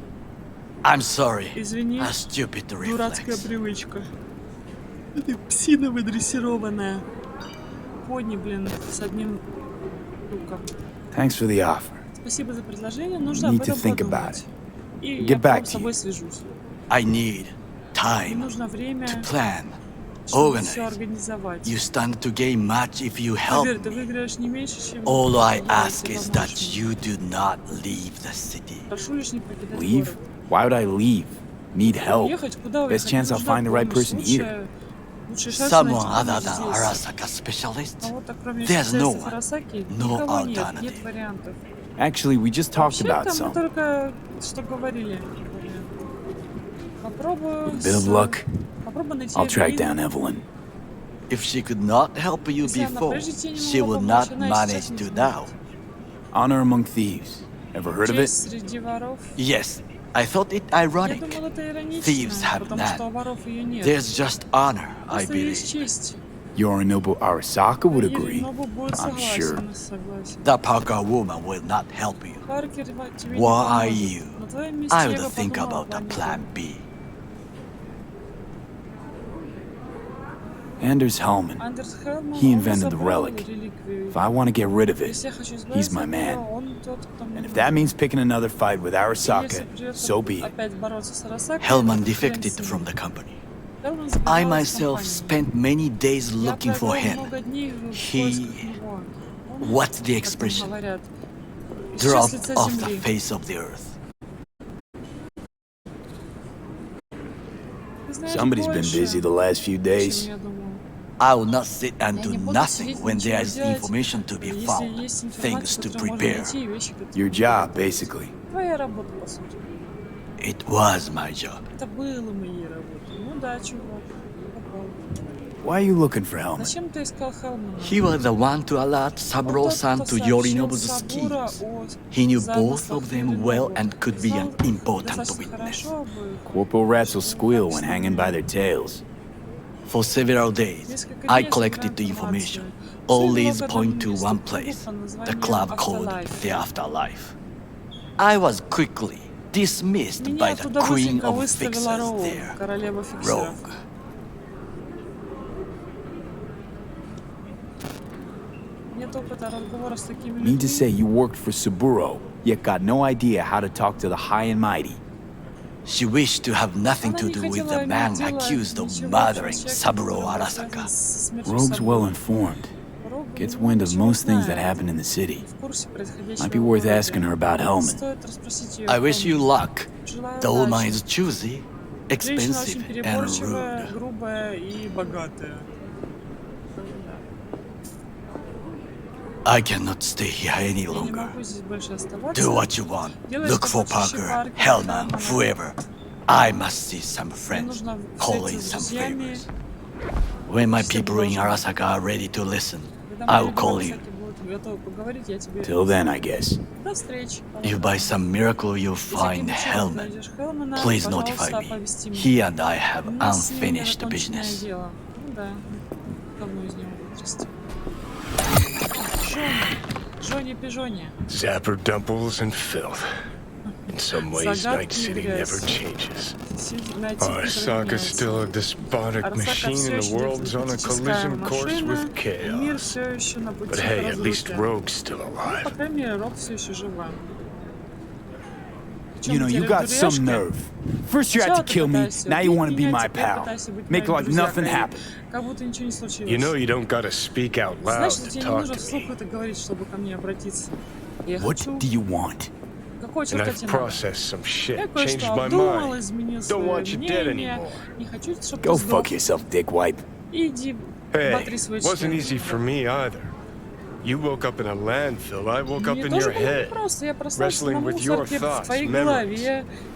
I'm sorry. Извини, A stupid дурацкая reflex. привычка. Ты псина выдрессированная. Пони, блин, с одним луком. Thanks for the offer. Спасибо за предложение, нужно Need об to этом think about подумать. it. И Get я back потом to с тобой свяжусь. I need Мне time нужно время, to plan, чтобы все organize. организовать. You stand to gain much if you help Поверь, ты me. выиграешь не меньше, чем... All I если ask ты is поможешь that мне. you do not leave the city. Прошу лишь не покидать Leave? город. Why would I leave? Need help. Уехать? Куда Best уехать? chance I'll Нужна find the right помощь. person here. Лучший шанс найти Someone other помощь than здесь. Arasaka specialist? Кого-то кроме There's no специалистов one. Арасаки No никого нет, alternative. нет вариантов. Actually, we just talked about Вообще-то мы some. только что говорили. Попробую... With a bit of luck, Попробую найти I'll track Эвелину. down Evelyn. If she could not help you Если она before, прежде тебе не she могла will помочь, not она и сейчас manage не to сможет. now. Honor among thieves. Ever heard of it? Честь среди воров. Yes, I thought it Я ironic. думал, это иронично, Thieves have потому что у none. воров ее нет. There's just honor, I Просто есть believe. честь. Yorinobu Arasaka would И agree. Нобу будет I'm sure. согласен. The Parker woman will not help you. Паркер тебе не What are поможет. you? На твоем месте I я would бы think подумала about a плане plan B. Anders Hellman. Андерс Хеллман, He он invented the разобрал relic. реликвию. If I want to get rid of it, Если я хочу he's избавиться my от man. нее, он тот, кто мне And if нужен. that means picking another fight with И если Arasaka, придется so be it. опять бороться с Арасакой, Hellman то хрен defected с ним. from the company. Хеллман I сбежал из myself компании. spent many days Я looking for провел him. много дней в He- поисках него. Он, What's the как там expression? говорят, исчез с Dropped лица off the земли. face of the earth. Ты знаешь Somebody's been больше, busy the last few чем days. я думал. I will not sit and Я do не буду nothing сидеть, when ничего there is делать, information to be если found, есть things информация, to которую можно prepare. найти, и вещи, которые Your job, basically. Твоя работа, по сути. It was my job. Это было моей работой. Ну да, чувак. Попал. Why are you looking for Hellman? Зачем ты искал Хеллмана? He was the one to alert Он Saburo-san тот, кто to сообщил Yorinobu's Сабура schemes. о He knew замыслах both of them Yorinobu. well and could be an Знал important достаточно witness. хорошо обоих. Corporal rats will squeal when hanging by their tails. For several days, Несколько I дней collected the собирал information. информацию. All Всё leads было к point одному to месту, one клубу place, под the названием club called Afterlife. the Afterlife. I was quickly dismissed by Меня the туда queen быстренько of выставила fixers Роу, there, королева фиксеров. Rogue. Нет опыта разговора с такими Mean to людьми. say you worked for Saburo, yet got no idea how to talk to the high and mighty. She wished to have nothing to do with the man accused of murdering Saburo Arasaka. Rogue's well informed. Gets wind of most things that happen in the city. Might be worth asking her about Hellman. I wish you luck. The woman is choosy, expensive, and rude. I cannot stay here any longer. Do what you want. Look for Parker, Hellman, whoever. I must see some friends. Call in some favors. When my people in Arasaka are ready to listen, I will call you. Till then, I guess. If by some miracle you find Hellman, please notify me. He and I have unfinished business. Джонни-Пижонни. Zapper dumples and filth. In some ways, Night City never changes. Arasaka's still a despotic machine and the world's on a collision course with chaos. But hey, at least Rogue's still alive. You know, you got some nerve. First you had to kill me, now you want to be my pal. Make like nothing happened. You know you don't gotta speak out loud to talk to me. What do you want? And I've processed some shit, changed my mind. Don't want you dead anymore. Go fuck yourself, dickwipe. Hey, wasn't easy for me either. You woke up in a landfill, I woke up in your head. Wrestling with your thoughts, memories.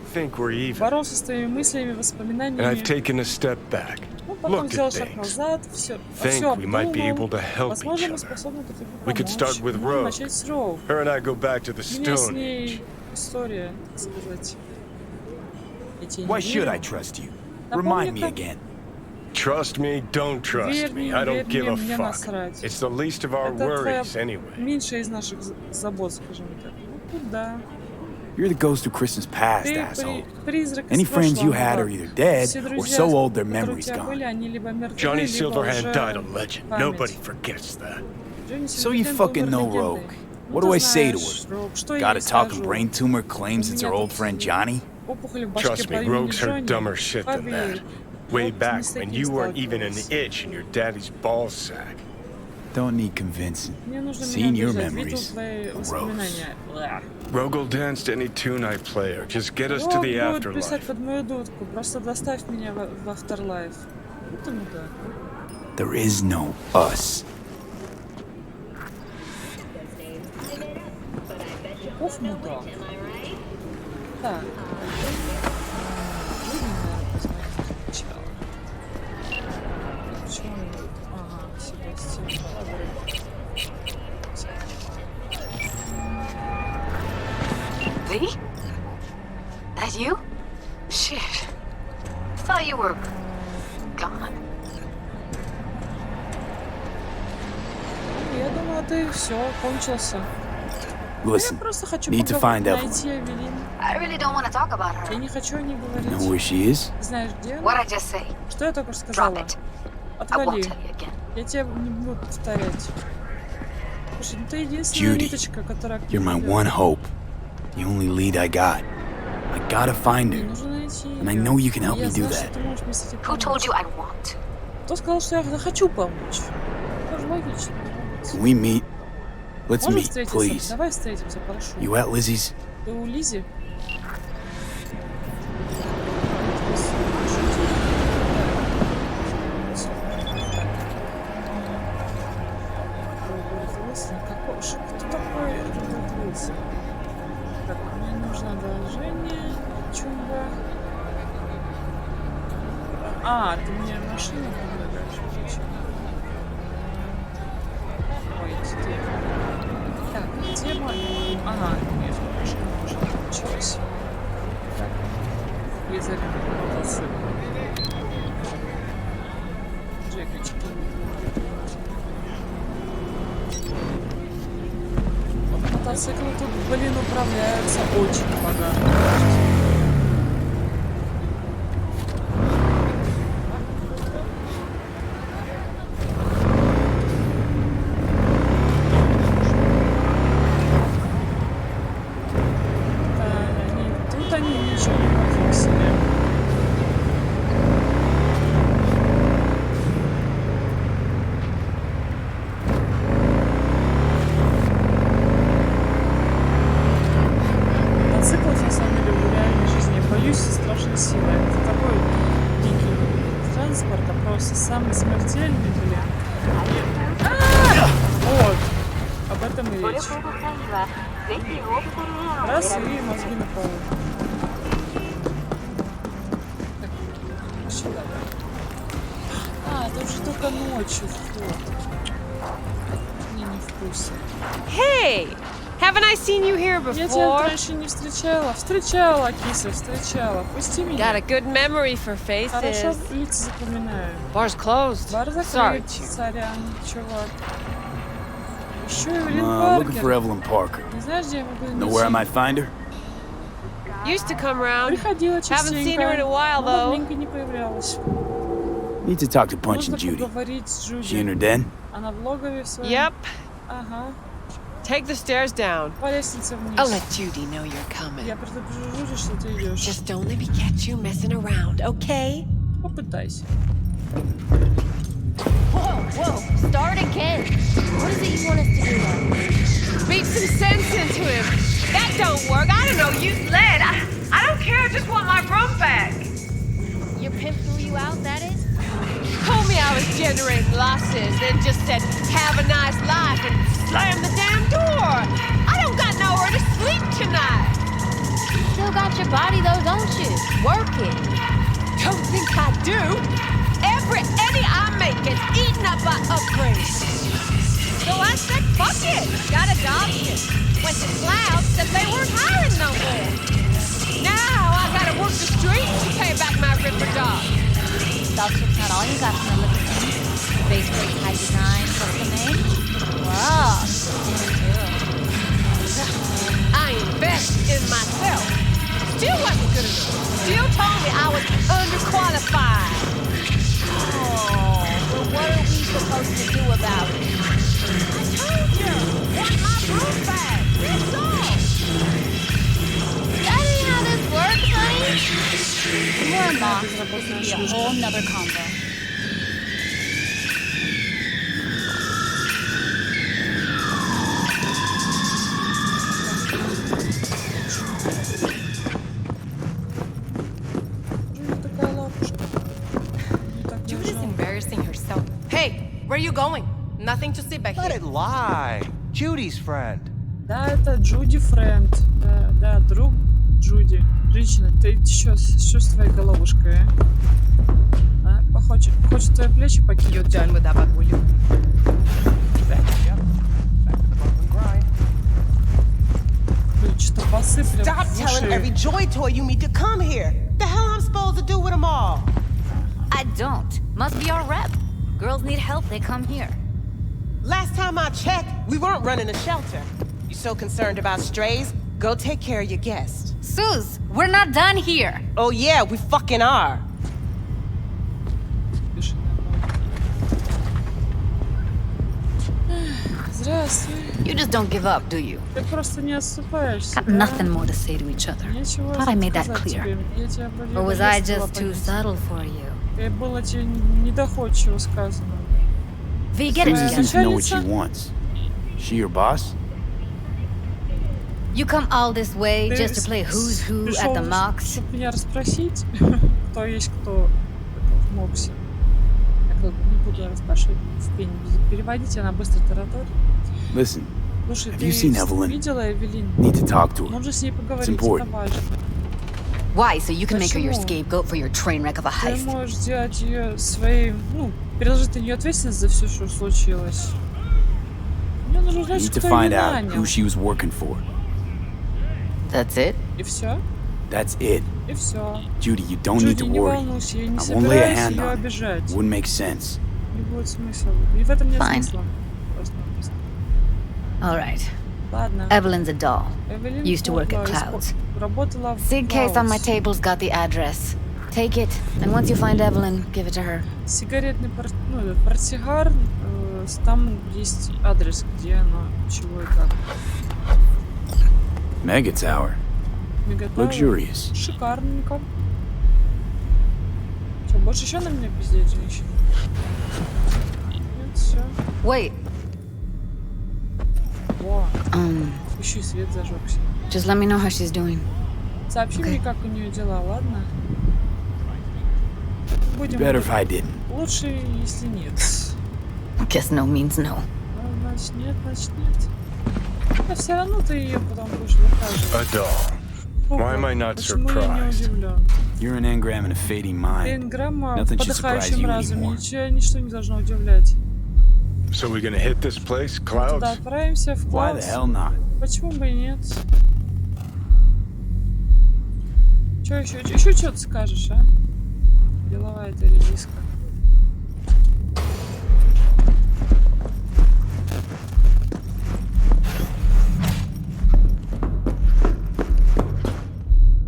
Think we're even. And I've taken a step back. Looked at things. Think we might be able to help each other. We could start with Rogue. Her and I go back to the Stone Age. Why should I trust you? Remind me again. Trust me, don't trust me. I don't give a fuck. It's the least of our worries anyway. You're the ghost of Christmas past, asshole. Any friends you had are either dead or so old their memory's gone. Johnny Silverhand died a legend. Nobody forgets that. So you fucking know Rogue. What do I say to her? Got a talking brain tumor claims it's her old friend Johnny? Trust me, Rogue's heard dumber shit than that. Way back when you weren't even an itch in your daddy's ballsack. Don't need convincing. Seeing your memories. Gross. Rogue will dance to any tune I play her. Just get us to the afterlife. There is no us. Так. Lee? That you? Shit. Thought you were gone. Я думала, ты все, кончился. Listen, need to find Evelyn. I really don't want to talk about her. Я не хочу о ней говорить. Know where she is? Знаешь где? What I just say? Что я только что сказала? Отвали. Я тебе не буду повторять. Слушай, ну ты единственная ниточка, которая... You're my one hope. The only lead I got. I gotta find her. And I know you can help me do that. Who told you I want? Кто сказал, что я хочу помочь? Это же логично. Can we meet? Let's Можем meet, встретиться? please. Давай встретимся, прошу. You at Lizzie's? Ты у Лизи? Кто такой Лизи? Так, мне нужно одолжение. Чумба. А, ты мне машину помогаешь. Ой, где? Так, где мой... Ага, нет, машина уже получилась. Так, вызови мотоцикл. Джекочки. Вот мотоциклы тут, блин, управляются очень погано. Тут они ничего не пофиксили. вопросы. Самый смертельный, блин. Вот. Об этом и речь. Раз и мозги на полу. Так, сюда. Это уже только ночью вход. Мне не вкусно. Hey! Haven't I seen you here before? Я тебя раньше не встречала. Встречала, киса, встречала. Пусти меня. Got a good memory for faces. Хорошо лица запоминаю. Bar's closed. Бар закрыт. Сорян, чувак. Еще Эвелин looking Паркер. for Evelyn Parker. Не знаешь, где я могу найти? Know where I might find her? Used to come around. Приходила частенько. Haven't seen her in a while, though. Давненько не появлялась. Need to talk to Punch and Нужно Judy. поговорить с Джуди. She in her den? Она в логове своем. Yep. Ага. Take the stairs down. По лестнице вниз. I'll let Judy know you're coming. Я предупрежу Джуди, что ты идешь. Just don't let me catch you messing around, okay? Попытайся. Whoa, start again. What is it you want us to do now? Beat some sense into him. That don't work. I don't know. Use lead. I don't care. I just want my room back. Your pimp threw you out, that is? Told me I was generating losses, then just said, have a nice life, and slammed the damn door. I don't got nowhere to sleep tonight. Still got your body though, don't you? Work it. Don't think I do. Every Eddie I make gets eaten up by upgrades. So I said, fuck it. Got adopted. Went to Cloud, said they weren't hiring no more. Now I gotta work the streets to pay back my ripper dog. Dog chips not all you got from the Libertines. Base plate, high design, what's the name? Wow. I invest in myself. Still wasn't good enough. Still told me I was underqualified. Oh, well what are we supposed to do about it? I told you, want my room back. That's all. That ain't how this works, honey. More mom. This would be a whole nother combo. Judy's embarrassing herself. Hey, where are you going? Nothing to see back here. Let it lie. Judy's friend. Да, это Джуди Френд. Да, друг Джуди. Женщина, ты что с твоей головушкой, а? Хочет твои плечи покинуть. You're done with that бабулю. Блин, что посыплет Stop в telling уши. every joy toy you meet to come here. The hell I'm supposed to do with them all? I don't. Must be our rep. Girls need help, they come here. Last time I checked, we weren't running a shelter. You so concerned about strays? Go take care of your guests. Suze, we're not done here. Oh yeah, we fucking are. Здравствуй. You just don't give up, do you? Ты просто не отступаешься. Got nothing more to say to each other. Нечего Thought I made that сказать clear. тебе. Я тебя более Or was I приветствовала, just too понятно. subtle for you? И было тебе недоходчиво сказано. V, get it Susie together. seems to know what she wants. She your boss? You come all this way Ты just to play who's who at пришел, the Mox? чтобы меня расспросить, кто есть кто в Моксе. Я как бы не буду расспрашивать в пене. Переводите, она быстро тараторит. Listen, Слушай, have ты you seen Evelyn? видела Эвелин? Need to talk to her. Нужно с ней It's поговорить, это important. важно. Why? So you can make her your Почему? scapegoat for your train wreck of a Ты heist? можешь сделать ее своей, переложить на нее ответственность за все, что случилось. Мне нужно You знать, need to кто find ее out нанял. who she was working for. That's it? И все, That's it. и все. Judy, you don't need Judy, to не worry. волнуйся, я не I won't lay a собираюсь hand ее on her. обижать. Wouldn't make sense. Не будет смысла. И в этом нет Fine. смысла. Просто-напросто. All right. Ладно. Evelyn's a doll. Эвелин Used to work at была Clouds. Работала в Sig case on my Clouds. table's got the address. Take it, and once you find Evelyn, give it to her. Сигаретный портсигар, там есть адрес, где оно, чего и как. Mega Tower. Мегатауэр. Luxurious. Шикарненько. Что, больше еще на меня пиздеть, женщина? Нет, все. Wait, Во, еще и свет зажегся. just let me know how she's doing. Сообщи мне, как у нее дела, ладно? будем... Better if I didn't. Лучше, если нет. Guess no means no. Значит нет, значит нет. А все равно ты ее потом будешь выхаживать. A doll. Why am I not Почему я не surprised? удивлен? You're an engram in a fading mind. Энграмма в Nothing should surprise подыхающем you разуме. anymore. Ничто не должно удивлять. So we're gonna hit this place, Мы Clouds? туда отправимся в Why the Клаус. hell not? Почему бы и нет? Чё еще что ты скажешь, а? Деловая ты редиска.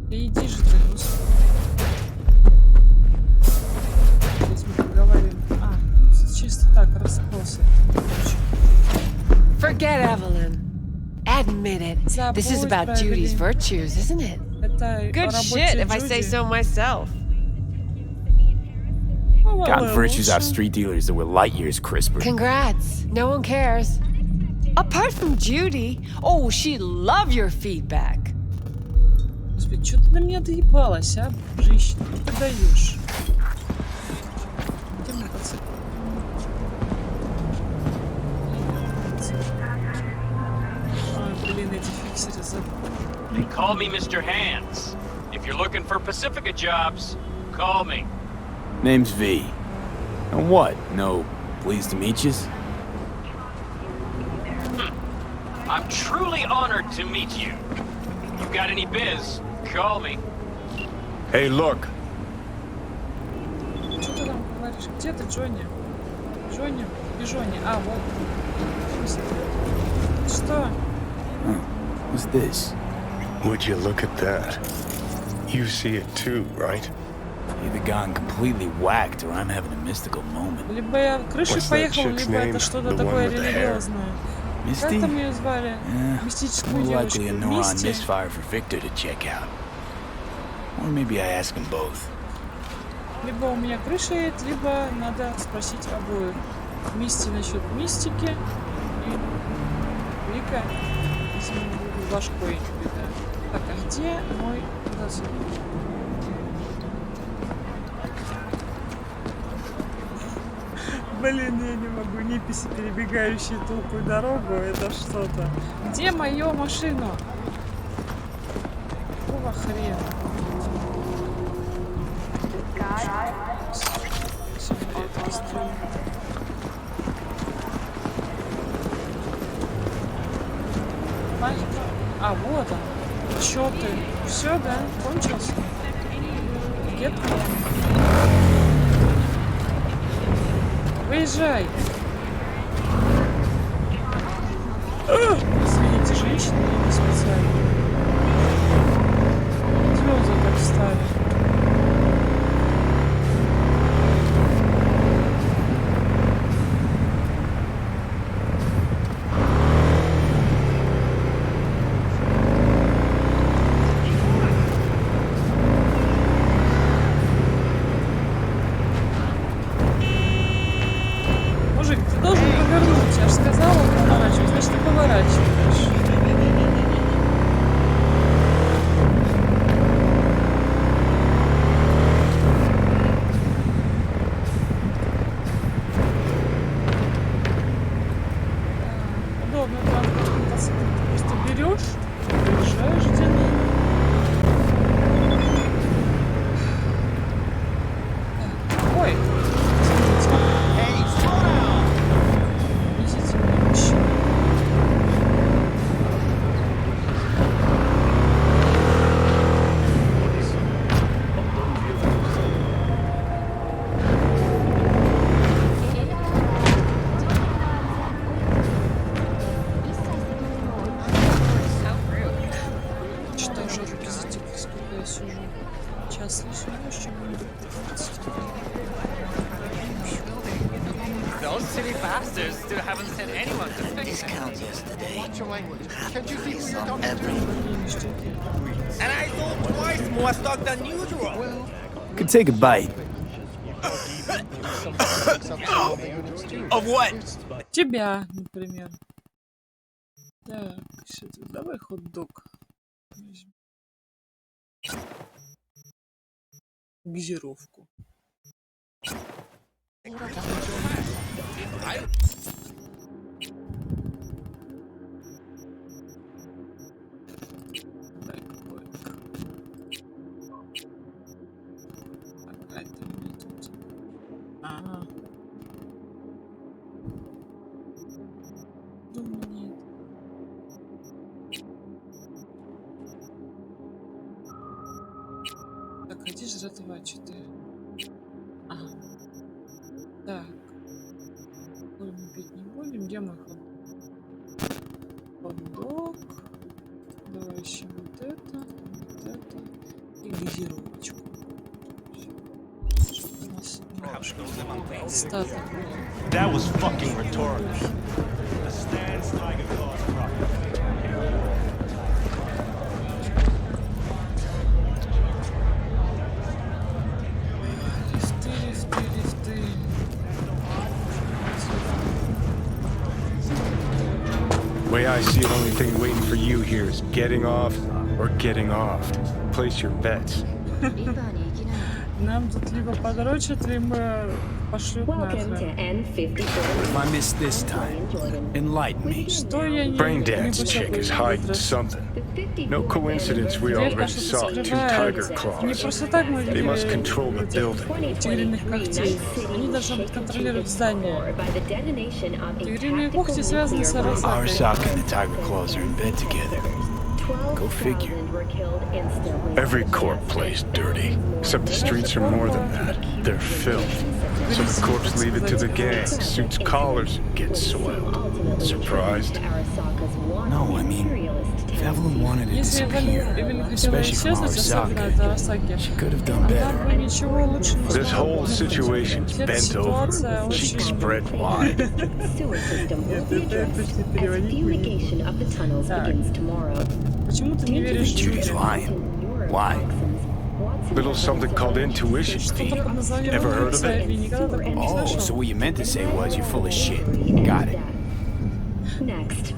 Да иди же ты, господи. Здесь мы поговорим. Чисто так, раскосы. Forget Evelyn. Admit it. This is about Judy's virtues, isn't it? Good shit, if I say so myself. Gotten virtues out of street dealers that were light years crisper. Congrats. No one cares. Apart from Judy, oh, she'd love your feedback. Господи, что ты на меня доебалась, а, женщина? Что ты даешь? Где мотоцикл? Ой, блин, эти фиксеры забыли. They call me Mr. Hands. If you're looking for Pacifica jobs, call me. Name's V. And what? No, pleased to meet yous? I'm truly honored to meet you. You got any biz, call me. Hey, look. Что ты там говоришь? Где ты, Джонни? Джонни-Пижонни. А, вот. Что? What's this? Would you look at that? You see it too, right? Either gone completely whacked or I'm having a mystical moment. Либо я крышей поехал, либо это что-то такое религиозное. Как там ее звали? Мистическую девочку. Likely a neuron misfire for Victor to check out. Or maybe I ask them both. Либо у меня крыша едет, либо надо спросить обоих. Мисти насчет мистики и Вика, если не буду башкой беда. Так, а где мой мотоцикл? Блин, я не могу, неписи, перебегающие толпой дорогу, это что-то. Где мою машину? Какого хрена? А, вот он. Чё ты? Все, да? Кончился? Где ты? Выезжай! Извините, женщины, я не специально. Звезды так встали. Мужик, ты должен повернуть. Я же сказала поворачивать, значит ты поворачиваешь. Удобно, транспортный мотоцикл. Ты просто берешь, приезжаешь где надо. Ой! Что же руки затекли, сколько я сижу? Час с лишним, еще будет 15. Those silly bastards still haven't sent anyone to fix Discount yesterday. Watch your language. Can't you see who you're talking to? And I sold twice more stock than usual. Could take a bite. Of what? Тебя, например. Так, давай хот-дог. Газировку. Так, где жратва 4? Ага. Так. Мы пить не будем. Где мой хот-дог? Давай еще вот это и газировочку. That was fucking rhetorical. A Stan's Tiger Claws product. Way I see it, only thing waiting for you here is getting off or getting offed. Place your bets. Нам тут либо подрочат, либо пошлют нахрен. If I miss this time, enlighten me. Что я не... Braindance chick is hiding something. No coincidence we already saw 2 tiger Не claws. просто так мы They must видели control the building. тигриных когтей. Они должны контролировать здание. Тигриные когти связаны с Арасакой. Arasaka and the tiger claws are in bed together. Go figure. Every corp plays dirty, except the streets are more than that. They're filth. So the corps leave it to the gang, suits collars, and get soiled. Surprised? No, I mean, if Evelyn wanted to Если disappear, Эвелин хотела especially from исчезнуть, особенно от Arasaka, Арасаки, she could have done она бы better. ничего лучше не This смогла whole situation's Эта bent over, ситуация cheeks очень... spread wide. Нет, это точно переводить мы не будем. Так. Почему ты не веришь Judy's Джуди? lying. Why? Little something called intuition, V. Что-то под названием Ever heard of интуиция, it? я никогда такого не Oh, so слышал. what you meant to say was you're full of shit. Got it. Next,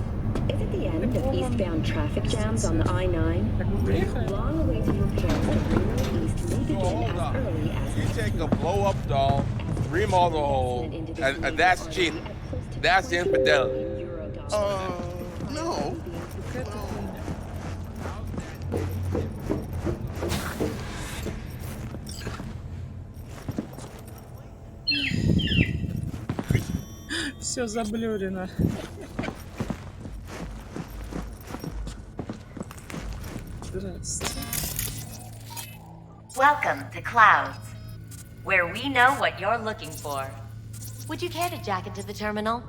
is it the end of eastbound traffic jams on the I-9? Так, мы приехали? Long-awaited repairs to Greenway East may begin as early as You take a blow-up doll, remodel the hole, and that's cheating. That's infidelity. No. Все заблюрено. Здрасте. Welcome to Clouds, where we know what you're looking for. Would you care to jack into the terminal?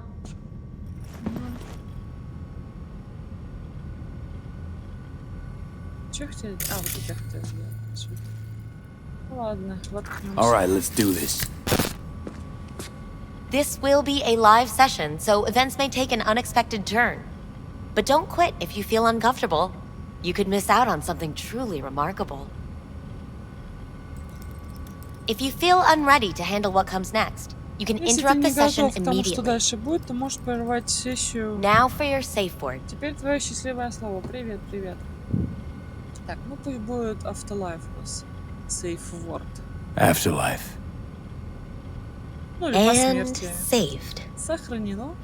Чё хотели? А, вот это хотели сделать. Ну ладно, воткнемся. All right, let's do this. This will be a live session, so events may take an unexpected turn. But don't quit if you feel uncomfortable. You could miss out on something truly remarkable. If you feel unready to handle what comes next, you can Если ты interrupt не the session готов к тому, что immediately. дальше будет, то можешь прервать сессию. Now for your safe word. Теперь твое счастливое слово. Привет, привет. Так, ну пусть будет Afterlife у нас. Safe word. Afterlife. Ну или And посмертие. saved. Сохранено.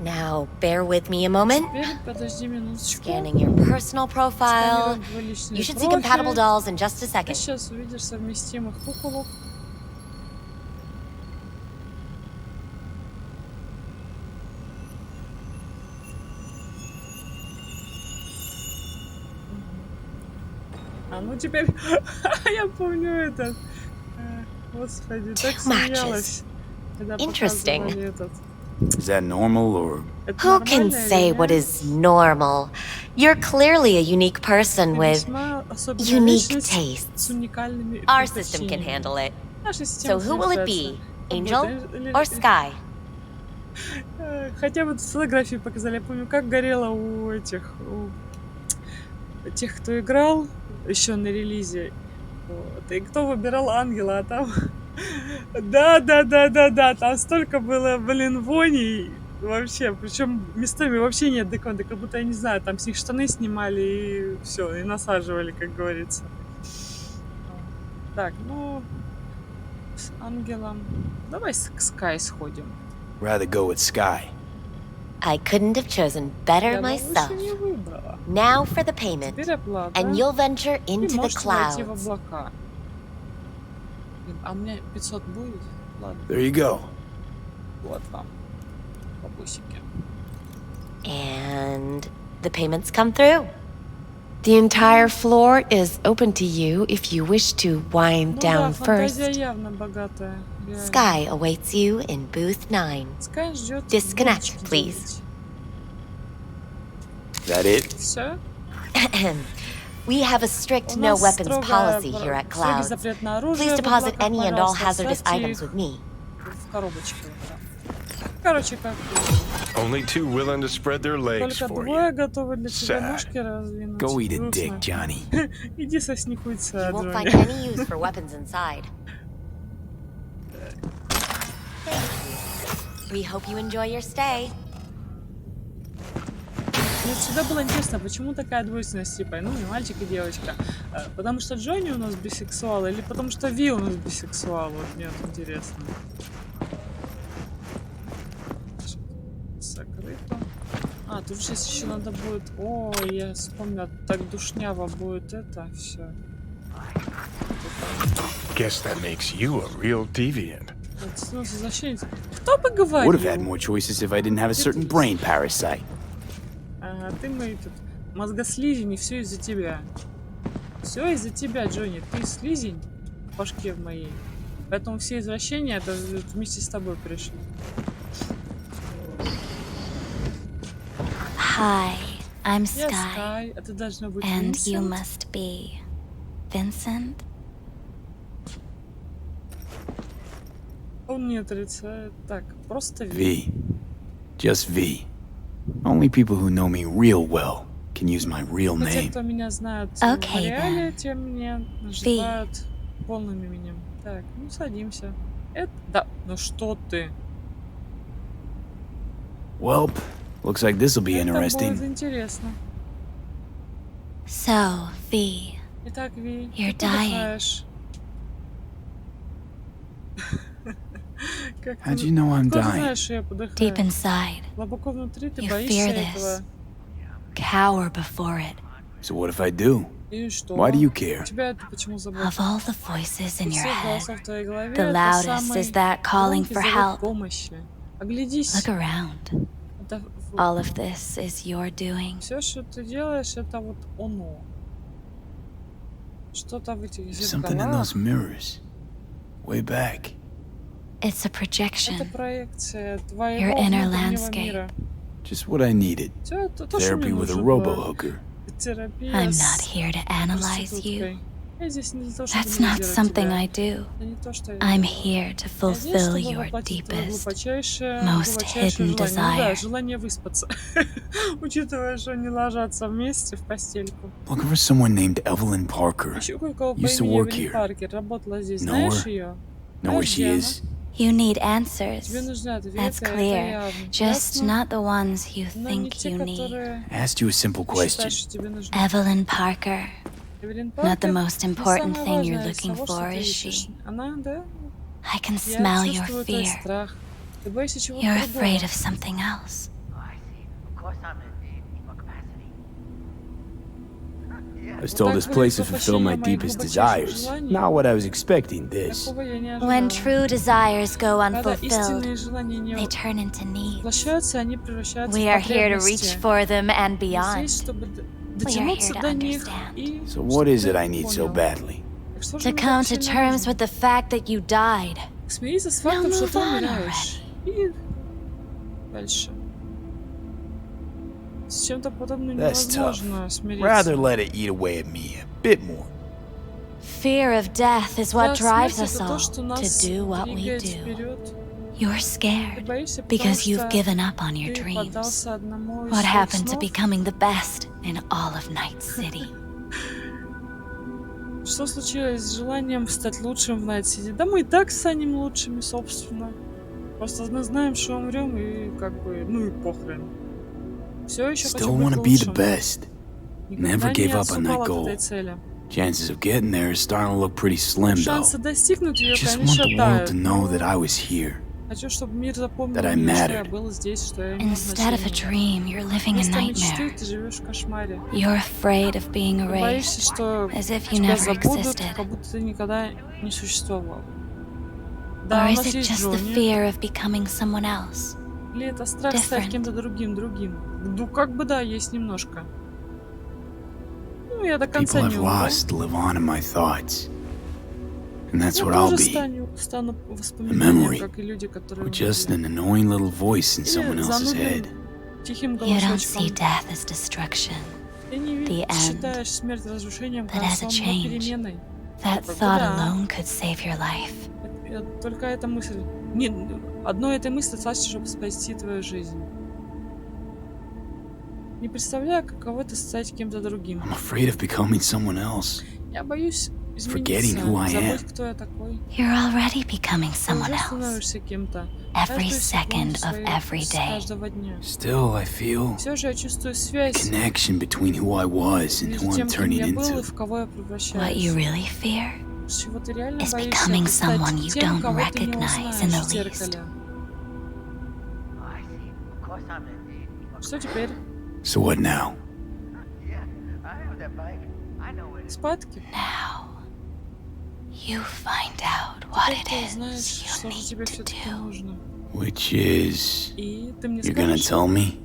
Now, bear with me a moment. Теперь подожди минуточку. Scanning your personal profile. Сканировать твой личный You should see compatible профиль. dolls in just a Ты second. сейчас увидишь совместимых куколок. А ну теперь я помню этот. Господи, так смеялась, когда Interesting. показывали этот. Is that normal or? Это Who can нормально say или what нет? is normal? You're clearly a unique person Ты with весьма особенная unique личность tastes. с уникальными Our system can предпочтениями. handle it. Наша So система who will it be? Angel Или- or Sky? Хотя вот фотографии показали, я помню, как горело у этих, у тех, кто играл еще на релизе. Вот. И кто выбирал ангела, а там... Да, там столько было, блин, воней вообще. Причем местами вообще неадекватно, как будто, я не знаю, там с них штаны снимали и все, и насаживали, как говорится. Так, ну... С ангелом. Давай к Скай сходим. Rather go with Sky. I couldn't have chosen better myself. Now for the payment, and you'll venture into the clouds. А у меня 500 будет? Ладно. There you go. Вот вам. Бабусики. And the payments come through. The entire floor is open to you if you wish to wind down first. Sky awaits you in booth 9. Disconnect, please. That it? Все? We have a strict no weapons policy here at Clouds. Please deposit any and all hazardous items with me. Короче, как... Only two willing to spread their legs Только for двое you. готовы для тебя ножки раздвинуть. Go eat a dick, Johnny. Иди сосни хуйца, You won't Джонни. find any use for weapons inside. We hope you enjoy your stay. Мне всегда было интересно, почему такая двойственность, типа, ну, и мальчик, и девочка. Потому что Джонни у нас бисексуал, или потому что Ви у нас бисексуал? Вот мне вот интересно. Закрыто. А, тут сейчас еще надо будет... О, я вспомнил, так душняво будет это все. Guess that makes you a real deviant. Кто бы говорил? Would have had more choices if I didn't have a certain brain parasite. Ага, ты мой тут мозгослизень, и все из-за тебя. Все из-за тебя, Джонни. Ты слизень в башке в моей. Поэтому все извращения это вместе с тобой пришли. Hi, I'm Sky. Sky, а ты должна быть and Vincent. you must be Vincent. Он не отрицает. Так, просто V. Just V. Only people who know me real well can use my real Но те, name. кто меня знают в Okay, реале, then. те меня называют полным именем. Так, ну садимся. Это... Да, ну что ты? Welp, looks like this'll be Это interesting. будет интересно. So, V, Итак, Ви, You're ты подыхаешь. Как How'd ты- you know I'm откуда dying? знаешь, что я подыхаю? deep inside, Глубоко внутри ты you боишься fear этого. this, cower before it. So what if I do? И что? Why do you care? Тебя это почему заботит? Of all the voices in Из your всех head, голосов в твоей голове the это loudest самый is that calling громкий for зовет help. помощи. Оглядись. Look around. Это All of this is your doing. все, что ты делаешь, это вот оно. Что-то в этих Something in зеркалах. those mirrors. Way back. It's a Это projection. проекция Your твоего inner внутреннего landscape. мира. Just what I needed. Всё это то, что мне Therapy with a нужно robo-hooker. было. Терапия I'm с not here to analyze you. проституткой. Я здесь не для того, чтобы That's not анализировать something тебя. I do. Это не то, что я I'm делаю. here to Я здесь, fulfill чтобы your воплотить твое deepest, глубочайшее most hidden желание. Ну да, desire. желание выспаться. Учитывая, что они ложатся вместе в постельку. Looking for someone named Evelyn Parker. Еще кое-кого по Used to имени work Эвелин here. Паркер работала здесь. Know Знаешь her? ее? Know where she is? You need answers. Тебе нужны ответы, That's это clear. явно. Just Ясно? not the ones you Но не think те, you need. которые I asked you a simple ты считаешь, question. что тебе нужны. Evelyn Parker. Эвелин Not the Паркер most не important самое thing you're важное из looking того, что for, ты is ищешь. she? Она, да? I can Я smell your чувствую твой fear. страх. Ты боишься чего-то You're другого. afraid of something else. I was told this place would fulfill my deepest desires. Not what I was expecting, this. Такого я не When ожидала. true desires go Когда unfulfilled, истинные желания не they turn into needs. воплощаются, они превращаются We в are here to reach потребности. for them and Мы beyond. здесь, чтобы We are дотянуться here to до них understand. и So what is чтобы it ты I need so понял. badly? Так что же To мне come вообще to не terms нужно? with the fact that you died. Смириться с фактом, Now что ты move on умираешь. И дальше. С чем-то подобным That's tough. невозможно смириться. Rather let it eat away at me a bit more. Fear of death is what Страх drives смерти us — это то, all что to нас do what we двигает do. вперед. You're Ты scared боишься, потому because you've что given up on your ты dreams. поддался одному из What своих happened to снов. becoming the best in all of Night City? Что случилось с желанием стать лучшим в Найт-Сити? Да мы и так станем лучшими, собственно. Просто мы знаем, что умрем, и как бы, ну и похрен. Все еще хочу Still быть want to be the лучшим. best. Никогда Never не gave up on отступал that от goal. этой цели. Chances of getting there is starting to look pretty slim, though. Шансы достигнуть ее, Just want конечно, the world тают. to know that I was here. Хочу, чтобы мир запомнил, That I что я mattered. был здесь, что я имел Instead of a значение. dream, you're living a Вместо мечты nightmare. ты живешь в кошмаре. You're afraid of being Ты боишься, erased, что as if you тебя never забудут, existed. как будто ты никогда не существовал. Or Да, у is нас it есть just the Джонни. fear of becoming someone else? Или это страх стать Different. кем-то другим? Ну, как бы да, есть немножко. Ну, я до конца People не I've умру. lost live on in my thoughts. And that's Я what I'll тоже be. стану A воспоминанием, memory. как и люди, которые Or just умерли. an annoying little voice in someone Или else's head. занудным тихим You don't see голосочком. death as destruction, Ты не the end, считаешь смерть разрушением, but as a концом, но change. переменой. That Как бы thought да. alone could save your life. Только эта мысль. Одной этой мысли достаточно, чтобы спасти твою жизнь. Не представляю, каково это стать кем-то другим. I'm afraid of becoming someone else. Я боюсь Forgetting измениться, who I am. забыть, кто я такой. You're already becoming Ты someone уже else. становишься кем-то. Every Каждую секунду second of своей- every с day. каждого дня. Still, I feel Все же я чувствую связь connection between who I was and между who I'm тем, кем turning я был и into. в кого я What you превращаюсь. really fear Чего ты реально is боишься, becoming это стать someone you тем, don't кого ты не recognize in узнаешь the в зеркале. Что теперь? So what now? Спадки? now. You find out what Теперь it ты is узнаешь, you что же тебе need to все-таки do. нужно. Which is... И ты мне You're gonna скажешь, tell me?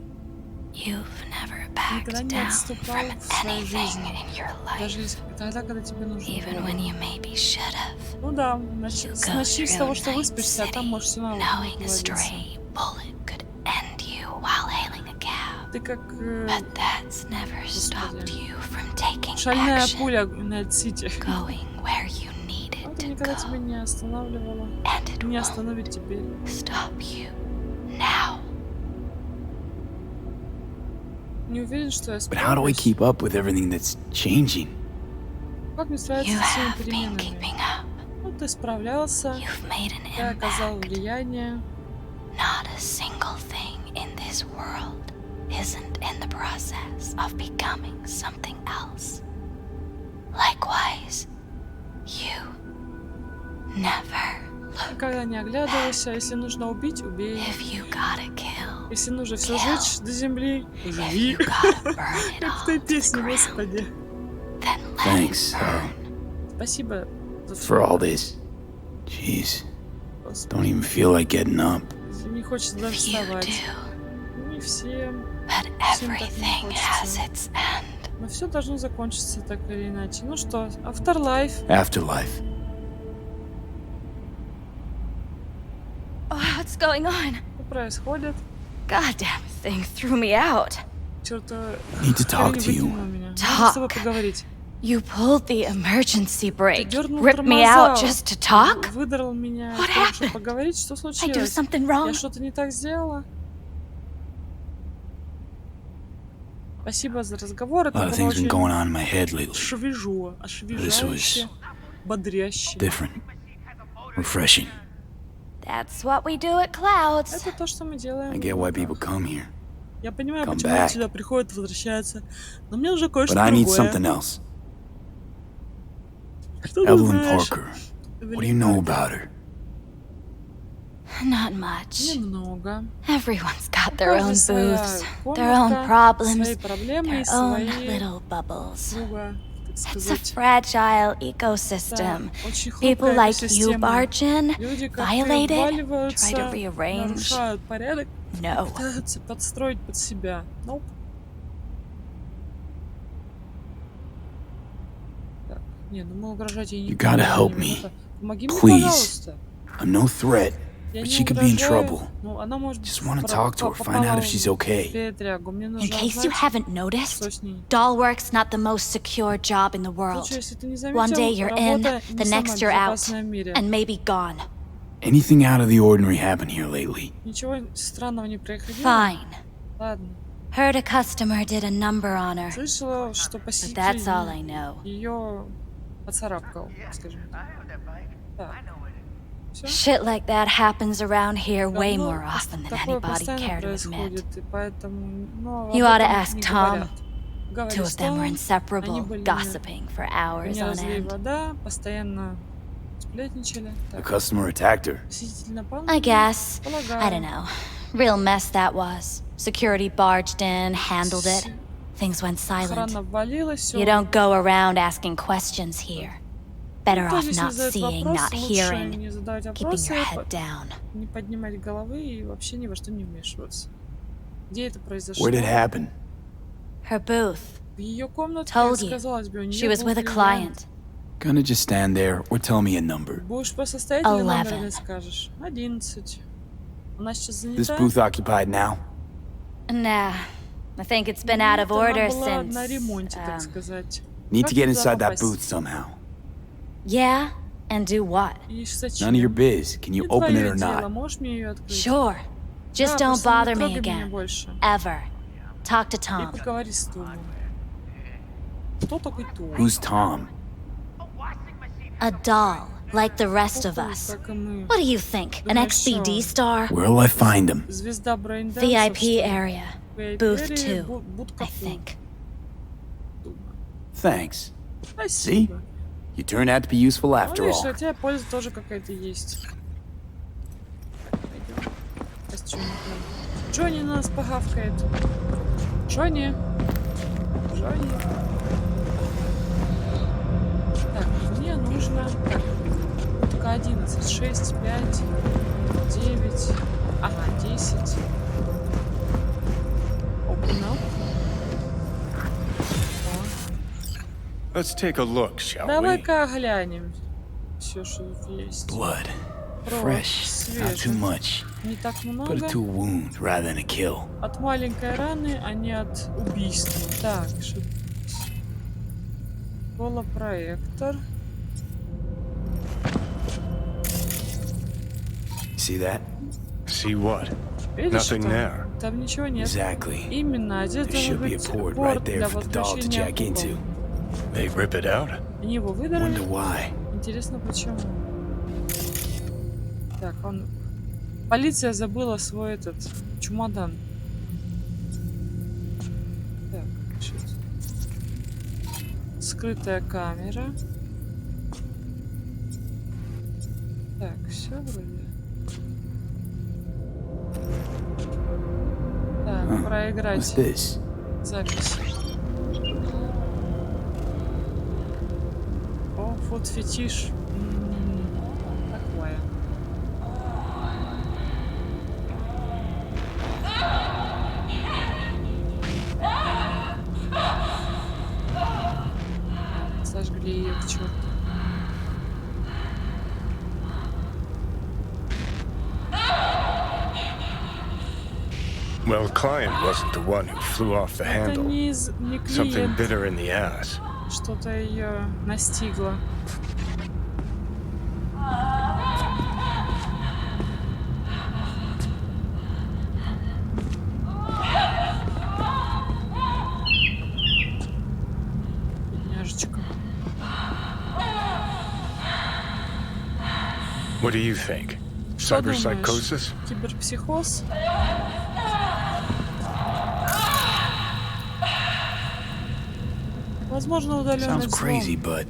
You've never никогда backed не down отступал from в своей anything жизни. in your life, Даже тогда, когда тебе нужно even было. when you maybe should have. Ну да, You go начни с того, что through выспишься, а там можешь все равно knowing a ловиться. stray bullet could end you while hailing a cab. Ты как But that's never stopped you from taking шальная action, пуля на Найт-Сити. going where you needed Это to никогда тебя go. не останавливало. Не остановит теперь. Stop you now. Не уверен, что я But how do I справлюсь. keep up with everything that's changing? Как мне справиться You со всеми have been переменами? keeping up. Ну, ты справлялся, Made an ты оказал impact. влияние. Not a single thing in this world isn't in the process of becoming something else. Likewise, you never Никогда не оглядывайся. Если нужно убить, убей. If you gotta kill, Если нужно все сжечь до земли, живи. you gotta burn it Как в all той to the песне, ground. господи. Thanks Спасибо за for all this. Jeez. Don't even feel like getting up. Не хочется даже вставать. Не всем. But Всем так не everything has хочется. its end. Но все должно закончиться так или иначе. Ну что, Afterlife. Afterlife. What's going on? Что происходит? Goddamn thing threw me out. Чёртова Need to talk to you. выкинула меня. Надо с тобой Talk. поговорить. You pulled the emergency brake, Дёрнул ripped me тормоза, out just to talk? выдрал меня, What чтобы happened? поговорить, что I do случилось? something wrong? Я что-то не так сделала? Спасибо за разговор. A Это lot of было things been очень going on in my head lately. освежающе, бодряще. Different. Refreshing. That's what we do at Clouds. Это то, что мы делаем. I get why people come here. Я понимаю, Come почему они back. сюда приходят, возвращаются. Но мне уже But кое-что I need другое. something else. Что ты Evelyn знаешь? Parker. What do you know about her? Not much. Немного. Everyone's got У their own каждой своя booths, their own комнатка, problems, свои проблемы и their own свои little bubbles. друга, так It's a сказать. fragile ecosystem. Да, очень People хрупкая like you экосистема. barge in, Люди, как violate ты, it, вваливаются, try to rearrange. нарушают порядок, No. пытаются подстроить под себя. Nope. Так, не, ну мы угрожать ей не You gotta help будем. me. Это- Помоги мне, Please. пожалуйста. I'm no threat, Я but не she could be in угрожаю. trouble. Ну, она может Just wanna talk to her, find out if she's okay. передрягу. Мне In нужно case you узнать, haven't noticed, что с ней. doll work's not the most secure job in the В world. случае, если ты не One day заметил, you're in, работа the не next самая you're out, безопасная в мире. and maybe gone. Anything out of the ordinary happened here lately? Ничего странного не происходило? Fine. Ладно. Heard a customer did a number on her, Слышала, что but посетитель that's all I know. ее поцарапкал, скажем. Так. Всё? Shit like that happens around here way Давно more often than такое anybody постоянно cared to admit. происходит, и поэтому, ну, об You ought to этом ask не Tom. говорят. говори, Two of them were что inseparable, они были gossiping for hours не on разлей end. вода, постоянно сплетничали. A customer attacked her. Посетитель напал. I guess. Полагаю. I don't know. Real mess that was. Security barged in, handled it. Things went silent. Охрана обвалилась, You don't go around asking questions here. Better off not seeing, not hearing, не задавать keeping вопросы, your head down. не поднимать головы и вообще ни во что не вмешиваться. Где это произошло? Where did it happen? Her booth. В ее комнатке, Told you. казалось бы, у нее She was был with a клиент. client. Gonna just stand there or tell me a number. Будешь просто стоять или номер 11. не скажешь? 11. Она сейчас This занята? booth occupied now? Nah. I think it's been out of order Она была since. на ремонте, так сказать. Need Как to get туда inside that попасть? booth somehow. Yeah? And do what? И зачем? None of your biz. Can you Не open it твое or дело, not? можешь мне ее открыть? Sure. Just Да, don't просто не bother me трогай меня again. больше. Ever. Talk to И Tom. поговори с Томом. Кто такой Том? Who's Tom? A doll, like the rest of us. Как и мы. What do you think? An XBD star? Where'll I find him? Звезда брейнденсов, VIP что ли? area. VIP Booth area, 2, будка I Фу. think. Thanks. See? Спасибо. You turned out to be useful Ну, after видишь, all. у тебя польза тоже какая-то есть. Пойдем. Костюм. Джонни на нас погавкает. Джонни. Джонни. Так, мне нужно... Так, будка 11, 6, 5, 9... Ага, 10. Open up. Let's take a look, shall we? Давай-ка глянем. Все, что тут есть. Blood. Кровь Fresh. Not too свежая. much. Не так Put много. it to a wound rather than a kill. От маленькой раны, а не от убийства. Так, что... Голопроектор. See that? See what? Видишь, Nothing там? there. Там ничего нет. Exactly. Именно, здесь There должен should be a быть port порт right there для for the dog to подключения jack into. авто. They rip it out? Они его Wonder выдрали. why. Интересно, почему? Так, он... Полиция забыла свой этот чемодан. Так, что это? Скрытая камера. Так, все вроде. Так, Huh. What's проиграть this? запись. О, фуд-фетиш. Такое. Сожгли ее к черту. Well, client wasn't the one who flew off the Это handle. не Something клиент. bit her in the ass. Что-то ее настигло. Бедняжечка. What do you think? Что думаешь? Cyberpsychosis? Киберпсихоз? Возможно, удаленный Sounds crazy, взлом. but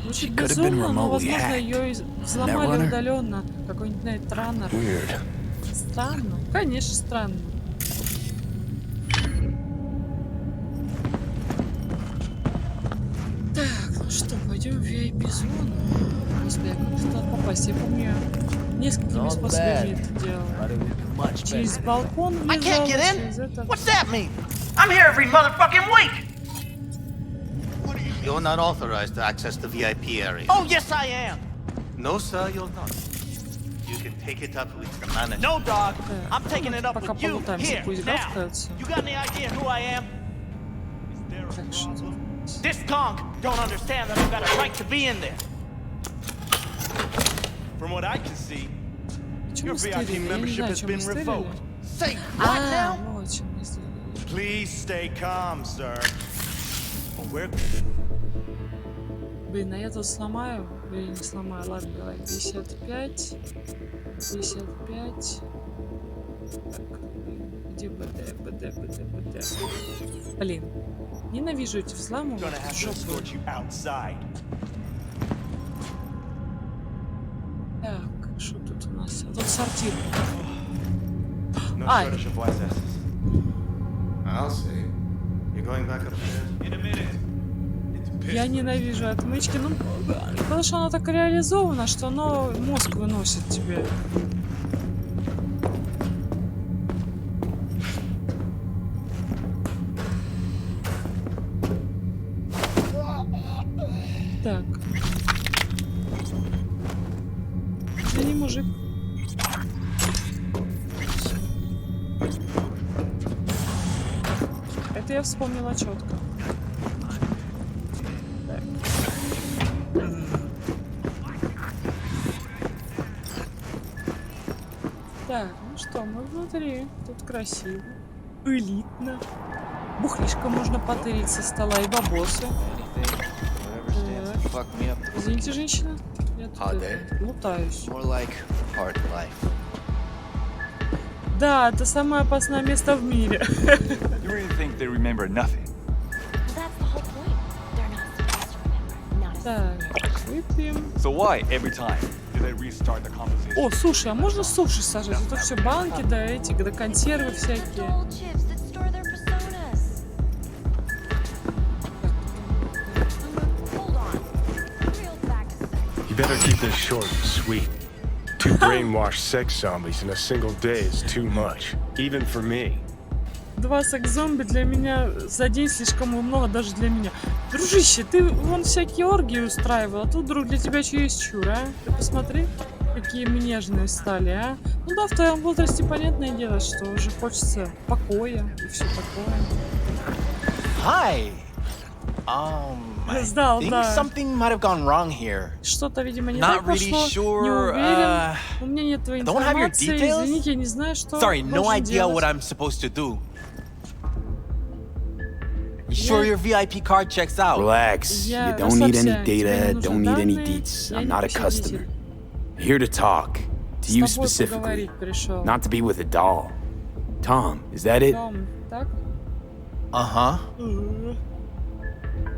Звучит she could have been безумно, но, remotely возможно, hacked. ее взломали Netrunner? удаленно. Какой-нибудь нейтранер. Weird. Странно. Конечно, странно. Так, ну что, пойдем в VIP-зону. Господи, я как туда попасть? Я помню, несколькими способами это делал. Через балкон I can't get in? через это... What's that mean? I'm here every motherfucking week! You're not authorized to access the VIP area. Oh, yes, I am! No, sir, you're not. You can take it up with the manager. No, dog. I'm taking it up Пока with you полутаемся, here, пусть now. гавкаются. You got any idea who I am? Так, что тут? This conk don't understand that I've got a right to be in there. From what I can see, Почему your мы VIP стреляли? Я не membership знаю, has чем мы been стреляли. revoked. Say what now? Вот чем мы стреляли. Please stay calm, sir. We're... Блин, а я тут сломаю? Или не сломаю? Ладно, давай. 55. 55. Так, БД. Блин, ненавижу эти взламывания. Так, что тут у нас? Тут сортир. Ай! Я ненавижу отмычки, ну, потому что оно так реализовано, что оно мозг выносит тебе. Так. Извини, мужик. Это я вспомнила четко. Так, ну что, мы внутри. Тут красиво. Элитно. Бухлишко можно потырить со стола и бабосы. Извините, женщина. Я тут лутаюсь. Да, это самое опасное место в мире. Так, выпьем. О, слушай, а можно суши сажать? Это все банки, да, эти, да, консервы всякие. You better keep this short and sweet. 2 brainwashed sex zombies in a single day is too much, even for me. 2 секс-зомби для меня за день слишком много даже для меня. Дружище, ты вон всякие оргии устраивал, а тут вдруг для тебя чересчур, а? Ты посмотри, какие мы нежные стали, а? Ну да, в твоем возрасте понятное дело, что уже хочется покоя и все такое. Hi. Сдал, да. Something might have gone wrong here. Что-то, видимо, не так пошло. Не уверен. У меня нет твоей информации. Извините, я не знаю, что Sorry, no idea делать. what I'm supposed to do. You sure your VIP card checks out? Relax. You don't need any data, don't need any deets. I'm not a customer. Here to talk. To you specifically. Not to be with a doll. Tom, is that it? Uh-huh.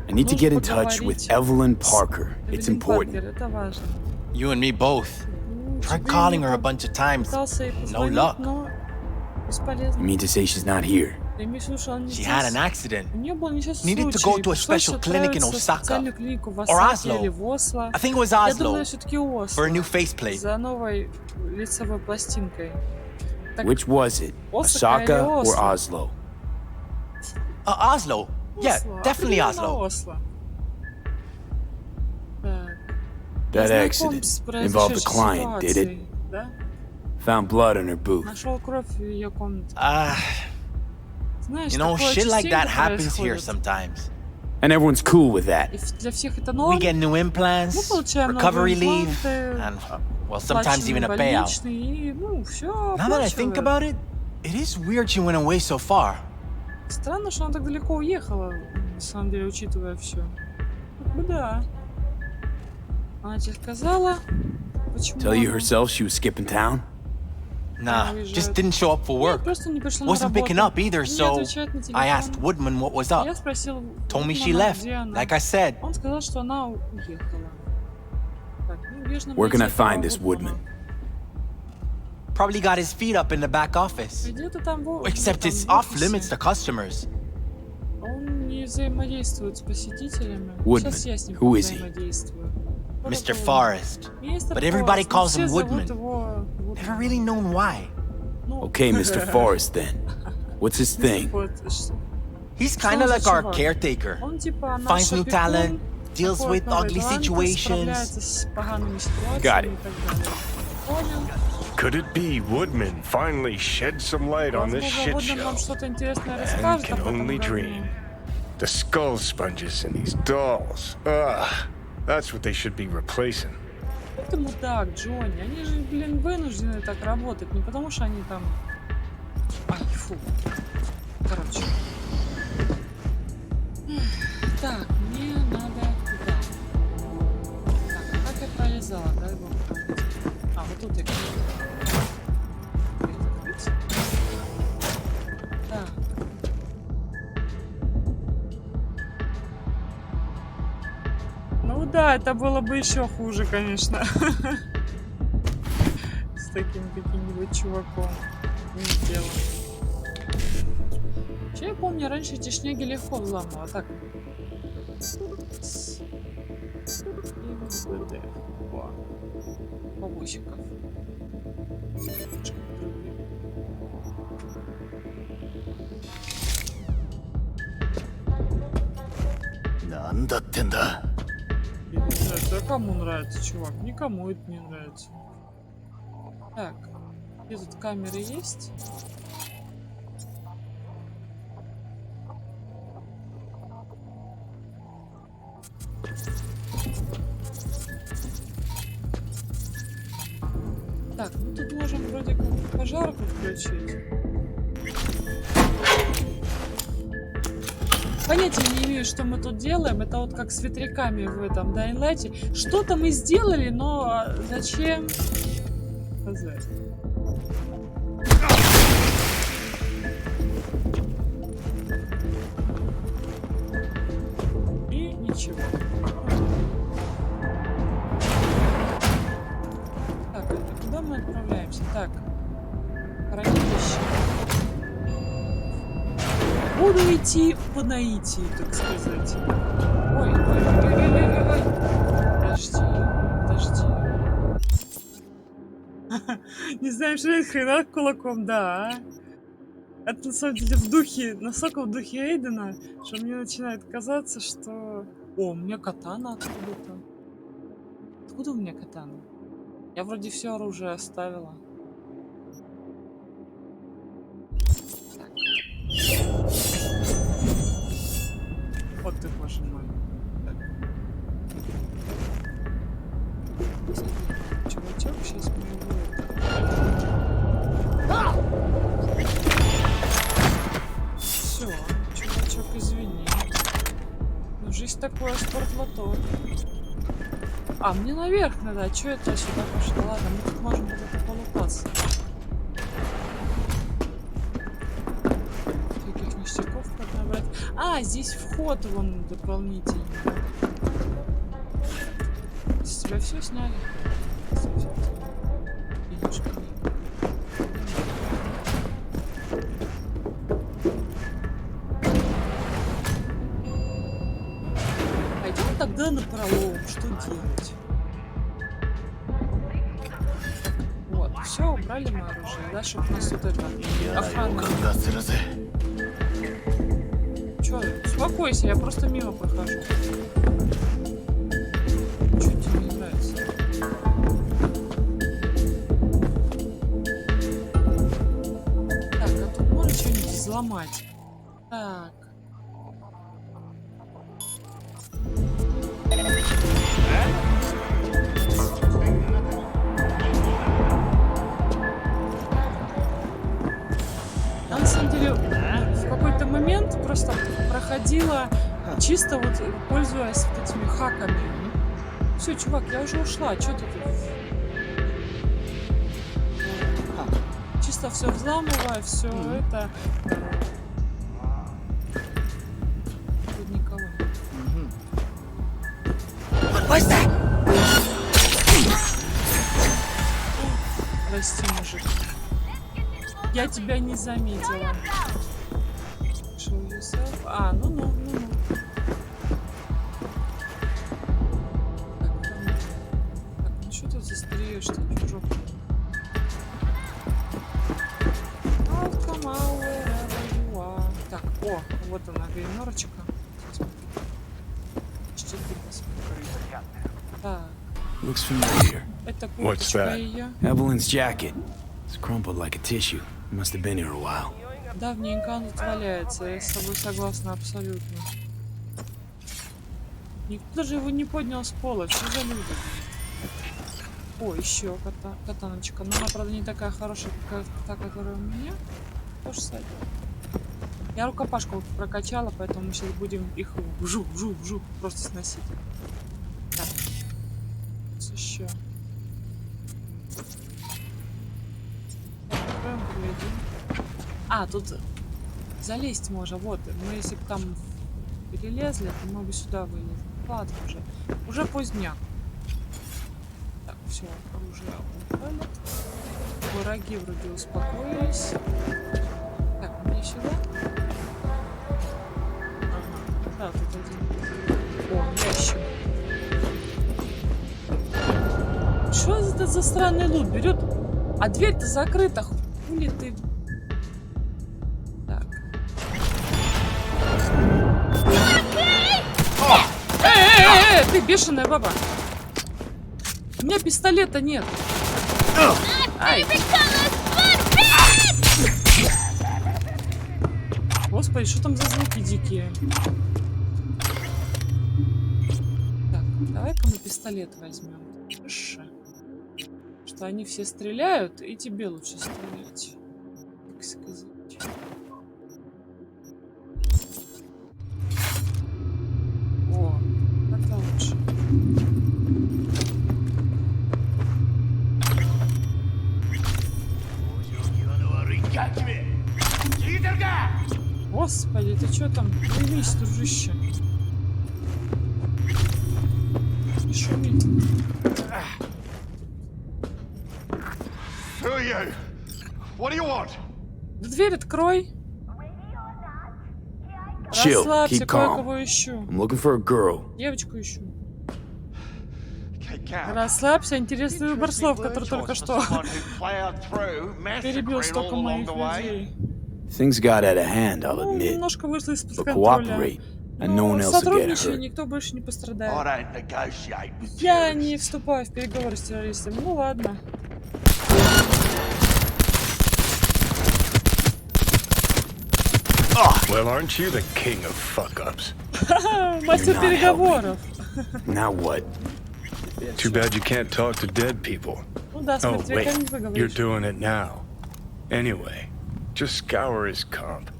I need to get in touch with Evelyn Parker. It's important. You and me both. Tried calling her a bunch of times. No luck. You mean to say she's not here? She had an accident. Needed to go to a special clinic in Osaka. Or Oslo. I think it was Oslo. For a new faceplate. Which was it? Osaka or Oslo? Oslo. Yeah, definitely Oslo. That accident involved a client, did it? Found blood on her boot. You know, shit like that happens here sometimes. And everyone's cool with that. We get new implants, recovery leave, and, well, sometimes even a payout. Now that I think about it, it is weird she went away so far. Странно, что она так далеко уехала, на самом деле, учитывая все. Да. Она тебе сказала, почему... Tell you herself she was skipping town? Nah, just didn't show up for work. Wasn't picking up either, so I asked Woodman what was up. Told me she left, like I said. Он сказал, что она уехала. Where can I find this Woodman? Probably got his feet up in the back office. Except it's off limits to customers. Он не взаимодействует с посетителями. Woodman, who is he? Mr. Forrest. But everybody calls him Woodman. Never really known why. Okay, Mr. Forrest then. What's his thing? He's kinda like our caretaker. Finds new talent, deals with ugly situations. Got it. Could it be Woodman finally shed some light on this shit show? Man can only dream. The skull sponges in these dolls. Ugh, that's what they should be replacing. Ты мудак, Джонни. Они же, блин, вынуждены так работать. Не потому что они там... Ай, фу. Короче. Так, мне надо туда. Так, а как я пролезала? Дай бог память. А, вот тут я... Да, это было бы еще хуже, конечно. С таким каким-нибудь чуваком. Не сделано. Вообще, я помню, раньше эти шнеги легко взламывала. Так. МВД. Побойщиков. Нандаттенда. Не нравится. А кому нравится, чувак? Никому это не нравится. Так. Где тут камеры есть? Так, ну тут можем вроде как пожарку включить. Понятия не имею, что мы тут делаем. Это вот как с ветряками в этом Dying Light. Что-то мы сделали, но зачем? Хз. И ничего. Так, это куда мы отправляемся? Так. Хранилище. Буду идти по наитию, так сказать. Ой. Подожди. Не знаем, что это хрена кулаком, да. Это на самом деле в духе, настолько в духе Эйдена, что мне начинает казаться, что... О, у меня катана откуда-то. Откуда у меня катана? Я вроде все оружие оставила. Так. Вот ты, боже мой. Так. Чувачок, сейчас мы его... Все, чувачок, извини. Ну, жизнь такое, спортлото. А, мне наверх надо. А что это сюда пошло? Ладно, мы тут можем куда-то полупаться. Таких ништяков как набрать. А, здесь вход вон дополнительный. С тебя все сняли? Пойдем тогда на пролом. Что делать? Вот, все, убрали мы оружие, да, чтобы у нас вот это охрана. Чё, успокойся, я просто мимо прохожу. Чё тебе не нравится? Так, а тут можно что-нибудь взломать? Так. Я, на самом деле, в какой-то момент просто проходила чисто вот пользуясь вот этими хаками. Все, чувак, я уже ушла, что ты тут? Чисто все взламывая, все это. Тут никого. Прости, мужик. Я тебя не заметила. Show yourself. А, ну. Так, ну что ты застреешь, что чужок? Так, о, вот она, гримерочка. Что ты посмотри? Так. Looks familiar. Это курточка ее. Evelyn's jacket. It's crumpled like a tissue. Must have been here a while. Давненько он тут валяется, я с тобой согласна абсолютно. Никто же его не поднял с пола, что за люди? О, еще катаночка. Но она, правда, не такая хорошая, как та, которая у меня. Тоже сайт. Я рукопашку прокачала, поэтому мы сейчас будем их вжух просто сносить. Так. Еще. А, тут залезть можно. Вот, мы если бы там перелезли, то мы бы сюда вылезли. Ладно уже. Уже поздняк. Так, все, оружие убрали. Враги вроде успокоились. Так, мне сюда. Ага, да, тут один. О, ящик. Что это за странный лут? Берет. А дверь-то закрыта. Хули ты. Так. Ты бешеная баба. У меня пистолета нет. Ай. Господи, что там за звуки дикие? Так, давай-ка мы пистолет возьмем. Что они все стреляют, и тебе лучше стрелять. Так сказать. О, это лучше. Господи, ты что там? Вернись, дружище. Не шуми. Да дверь открой. Расслабься, кое-кого ищу. I'm looking for a girl. Девочку ищу. Расслабься, интересный выбор слов, который только что перебил столько моих людей. Things got out of hand, I'll admit. Немножко вышло из-под But контроля. cooperate, and no one else will get Сотрудничай, hurt. никто больше не пострадает. Я не вступаю в переговоры с террористами. Ну ладно. Well, aren't you the king of fuck-ups? Мастер переговоров. Now what? Too bad you can't talk to dead people. Ну да, с Oh, wait. мертвяками поговоришь. You're doing it now. Anyway, just scour his comp.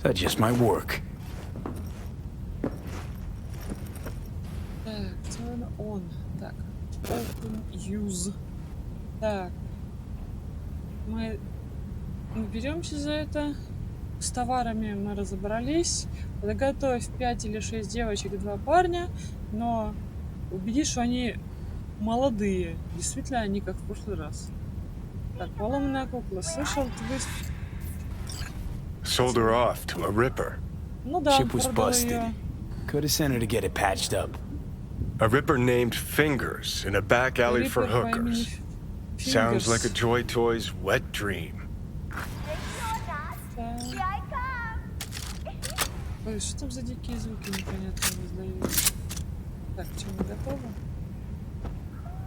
That's just my work. Так, turn on. Так, open use. Так. Мы беремся за это. С товарами мы разобрались. Подготовь 5 или 6 девочек и 2 парня, но убедись, что они молодые. Действительно, они как в прошлый раз. Так, поломанная кукла. Слышал, ты Sold her off to a ripper. Ну да, Ship was продал busted. ее. Could have sent her to get it patched up. A ripper named Fingers in a back alley for Риппер по имени hookers. Sounds Fingers. like a Joy Toy's wet dream. Ой, что там за дикие звуки непонятные раздаются? Так, что, мы готовы?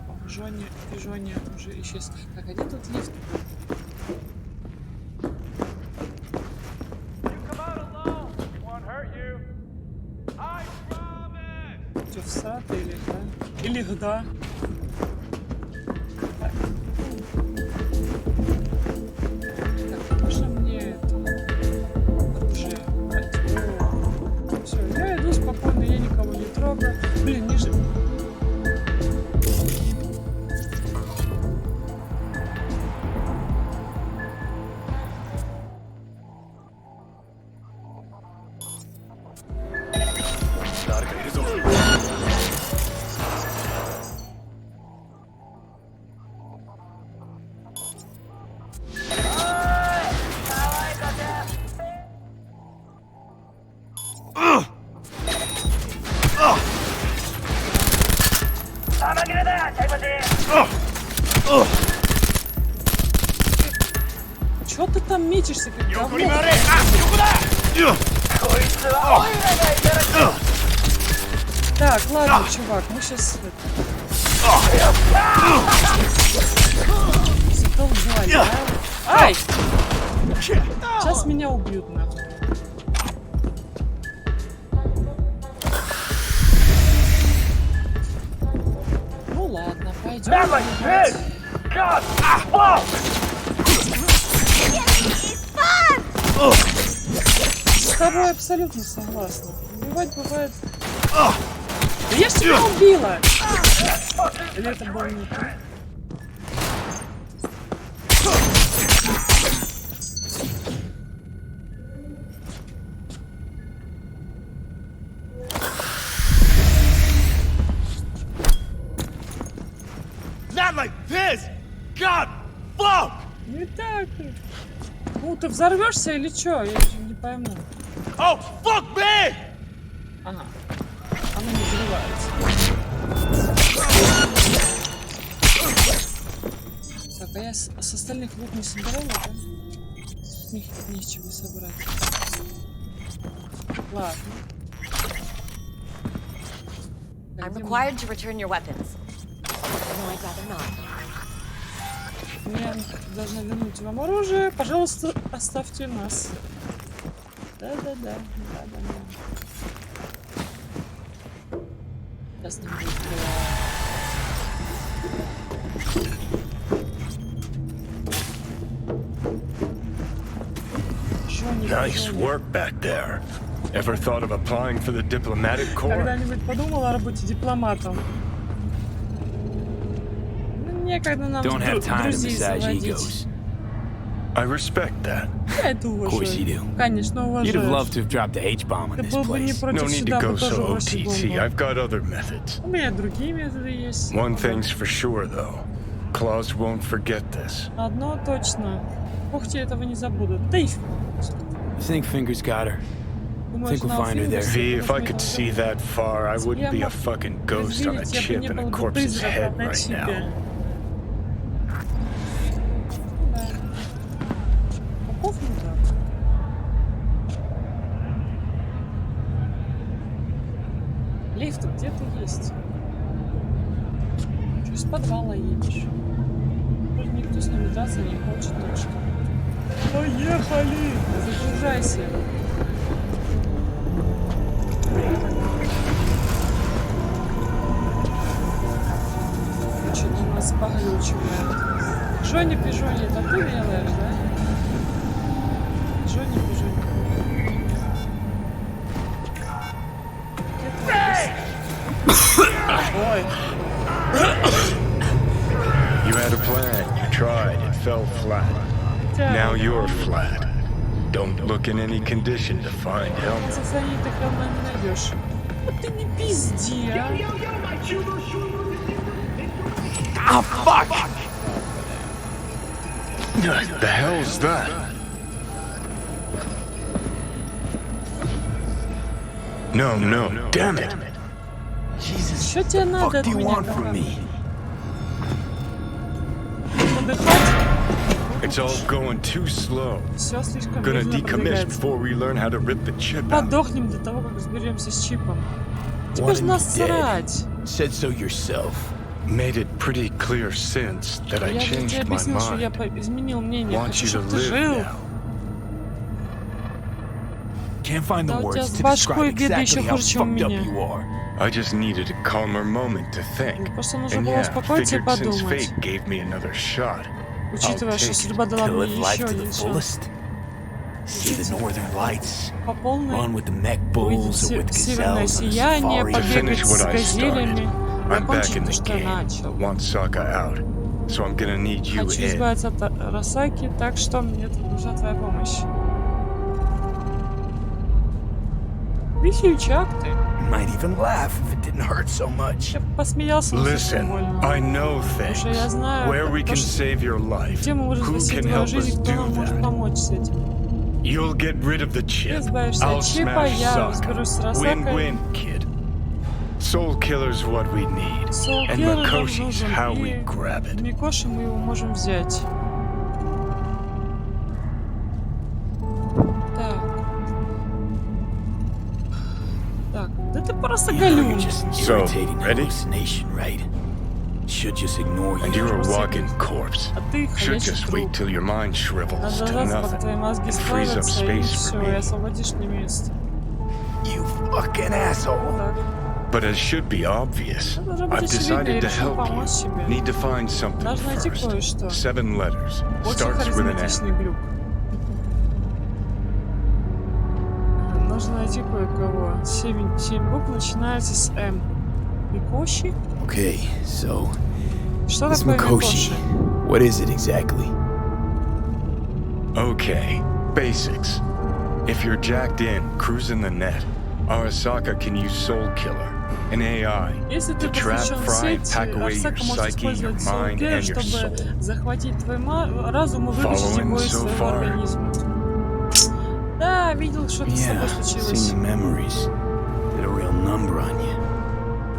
О, Джонни-Пижонни уже исчез. Так, а где тут лифт? Что, всратый или да? Или да? Так, можно мне это оружие брать? Все, я иду спокойно, я никого не трогаю. Блин, ниже. Чё ты там мечешься, как говно? Так, ладно, чувак, мы сейчас... Задолбали, а? Ай! Сейчас меня убьют, нахуй. Ну ладно, пойдем. С тобой абсолютно согласна. Убивать бывает... Да я ж тебя убила! Или это был не ты? this! God, fuck! Не так. Ну, ты взорвешься или что? Я не пойму. Oh, fuck me! Ага. Она не взрывается. Так, а я с остальных лук не собирала, да? С них не с чего собрать. Ладно. I'm required to return your weapons. No, I'd rather not. Я должна вернуть вам оружие. Пожалуйста, оставьте нас. Да-да-да. Сейчас нам будет Nice work back there. Ever thought of applying for the diplomatic corps? Когда-нибудь подумал о работе дипломатом? Некогда нам друзей заводить. I respect that. Я это уважаю. Of course you do. Конечно, уважаю. You'd have loved to have dropped the H-bomb on this place. No need to go so OTT. I've got other methods. У меня другие методы есть. One thing's for sure, though. Claus won't forget this. Одно точно. Когти этого не забудут. Да и You think Fingers got her? Think we'll find her there? V, if I could see that far, I wouldn't be a fucking ghost on a chip in a corpse's head right now. Лифт где-то есть. Из подвала едешь. Вроде никто с нами драться не хочет точно. Поехали! Загружайся. Что-то у нас поглючивает. Джонни-Пижонни, это ты делаешь, да? Джонни-Пижонни. Ой. You had a plan, you tried, it fell flat. Now you're flat. Don't look in any condition to find help. Состояние ты говна не найдешь. Вот ты не пизди, а. Ah, fuck! The hell's that? No, damn it! Jesus, что тебе надо от меня? It's all going too slow. Gonna decommission before we learn how to rip the chip out. Подохнем до того, как разберемся с чипом. Тебе же насрать. Said so yourself. Made it pretty clear since that I changed my mind. Что я изменил мнение. Want Хочу, you to чтобы ты live жил. now. Can't find the Да у тебя words с to башкой describe беды exactly еще how хуже, чем у fucked up меня. you are. I just needed a calmer moment to think. Просто нужно And было yeah, успокоиться и figured since подумать. fate gave me another shot. Учитывая, что судьба дала мне еще один шанс. See the northern lights. По полной Run with the mech bulls or with северное gazelles on a сияние, safari. побегать с газелями. I'm back Закончить in то, the что я game. начал. Want Sokka out, so I'm gonna need you Хочу in. избавиться от Арасаки, так что мне тут нужна твоя помощь. Весельчак ты. Might even laugh if it didn't hurt so much. Я посмеялся, но слишком Listen, больно. I know Потому что я things. знаю, Where we can save your life. где мы можем Who спасти can твою help us жизнь, кто do нам может that? помочь с этим. You'll get rid of the Ты chip. избавишься I'll от чипа, smash я Sokka. разберусь с Арасакой. Win-win, kid. Soul Killer's what we need. Soul And Killer нам Makoshi's нужен, how we и grab it. Микоши мы его можем взять. Так, да ты просто галюн. So, ready? Right? Should just ignore you. And you're a walking corpse. А ты Should ходячий just труп. wait till your mind shrivels Надо to дождаться, пока nothing твои мозги and frees up сплавятся, и space for все, и me. освободишь мне место. You fucking asshole. But it should be obvious. I've decided to help you. Need to find something Должна найти first. кое-что. 7 letters. Очень Starts with an харизматичный M. глюк. Нужно найти кое-кого. 7 букв начинается с М. Микоши? Okay, so Что this такое Mikoshi, Микоши? what is it exactly? Okay, basics. If you're jacked in, cruising the net, Arasaka can use Soul Killer, an AI, to trap, fry, pack away your psyche, your mind, and your soul. Захватить твой разум и вытащить его из своего организма. Да, видел, что с тобой случилось.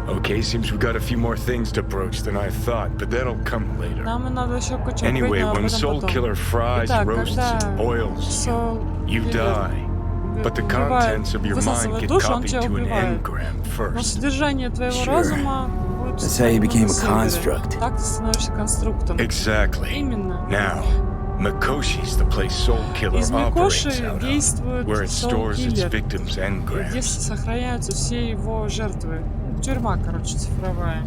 Okay, seems we've got a few more things to broach than I thought, but that'll come later. Anyway, when Soul Killer fries, roasts, and boils you die. But the contents of your mind get copied to an engram first. Но содержание твоего разума будет That's how you became a construct. Так ты становишься конструктом. Exactly. Именно. Now, Mikoshi's the place Soul Killer operates out of, where it stores its victims' engrams. Где сохраняются все его жертвы. Тюрьма, короче, цифровая.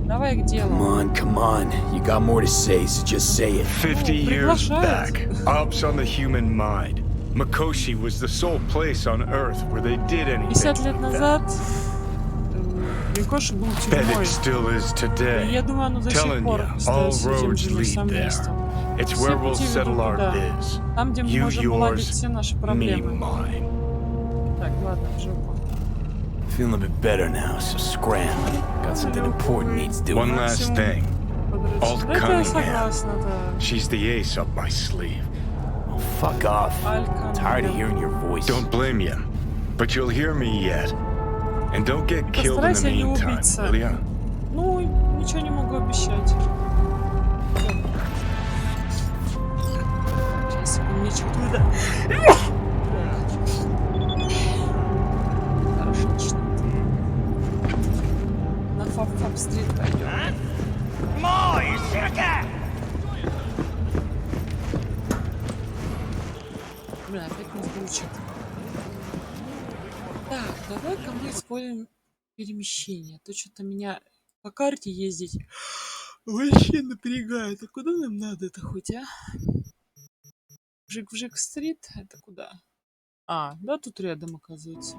Давай к делу. Come on. You got more to say, so just say it. 50 years back, ops on the human mind. Mikoshi was the sole place on Earth where they did anything. 50 лет назад Микоши был тюрьмой. It still is today. Я думаю, оно до сих пор остается этим же самым местом. It's where we'll settle our biz. Там, где мы можем уладить все наши проблемы. Так, ладно, в жопу. Feeling a bit better now, so scram. Got something important needs doing. One last thing. Alt Cunningham. She's the ace up my sleeve. Oh, fuck off. I'm tired of hearing your voice. Don't blame you, but you'll hear me yet. And don't get killed in the meantime, will ya? Ну, ничего не могу обещать. Сейчас, секундочку, туда. На Фап-Фап-стрит пойдем. Мой, сирка! Бля, опять нас глючит. Так, давай-ка мы используем перемещение. То что-то меня по карте ездить вообще напрягает. А куда нам надо-то хоть, а? Вжик-вжик-стрит? Это куда? А, да, тут рядом, оказывается.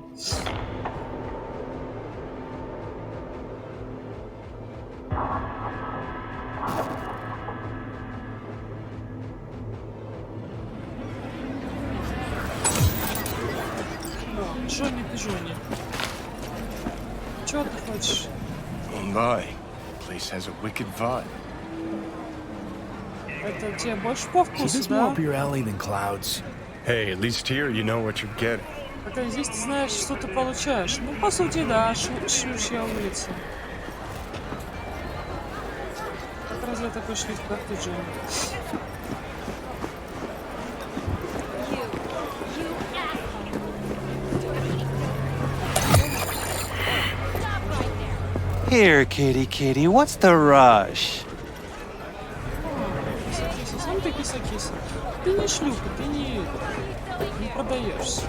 Джонни-Пижонни. Чего ты хочешь? Oh my, place has a wicked vibe. Это тебе больше по вкусу, this more up your alley than Clouds? Hey, at least here you know what you're getting. Это здесь ты знаешь, что ты получаешь. Ну, по сути, да, шучья улица. Как разве такой шрифт, как ты, Джонни? Here, kitty, kitty, what's the rush? Сам ты киса-киса. Ты не шлюха, ты не продаешься.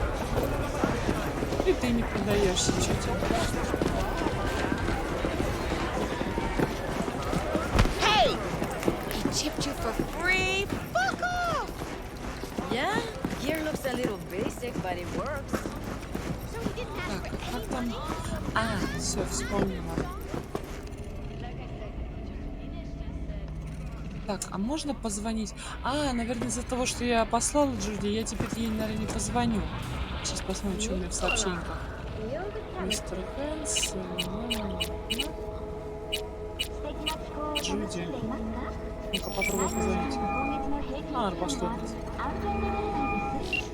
И ты не продаешься, что тебе? Hey! He chipped you for free? Fuck off! Yeah? Gear looks a little basic, but it works. Так, как там? А, все, вспомнила. Так, а можно позвонить? А, наверное, из-за того, что я послала Джуди, я теперь ей, наверное, не позвоню. Сейчас посмотрим, что у меня в сообщениях. Мистер Хэнс. Джуди. Ну-ка, попробуй позвонить. А, пошло.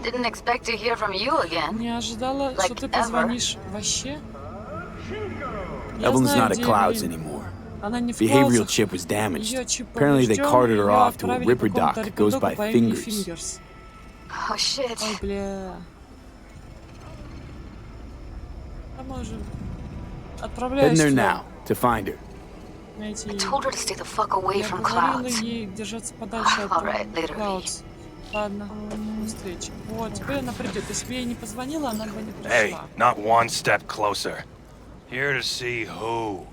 Didn't expect to hear from you again. Не ожидала, что ты позвонишь вообще. Evelyn's not at Clouds anymore. Behavioral chip was damaged. Apparently they carted her off to a Ripper dock that goes by Fingers. Oh shit. Ой, бля. Heading there now to find her. I told her to stay the fuck away from Clouds. All right, later. Clouds. Ладно, до встречи. Вот, теперь она придет. Если бы я не позвонила, она бы не пришла. Hey, not one step closer. Here to see who?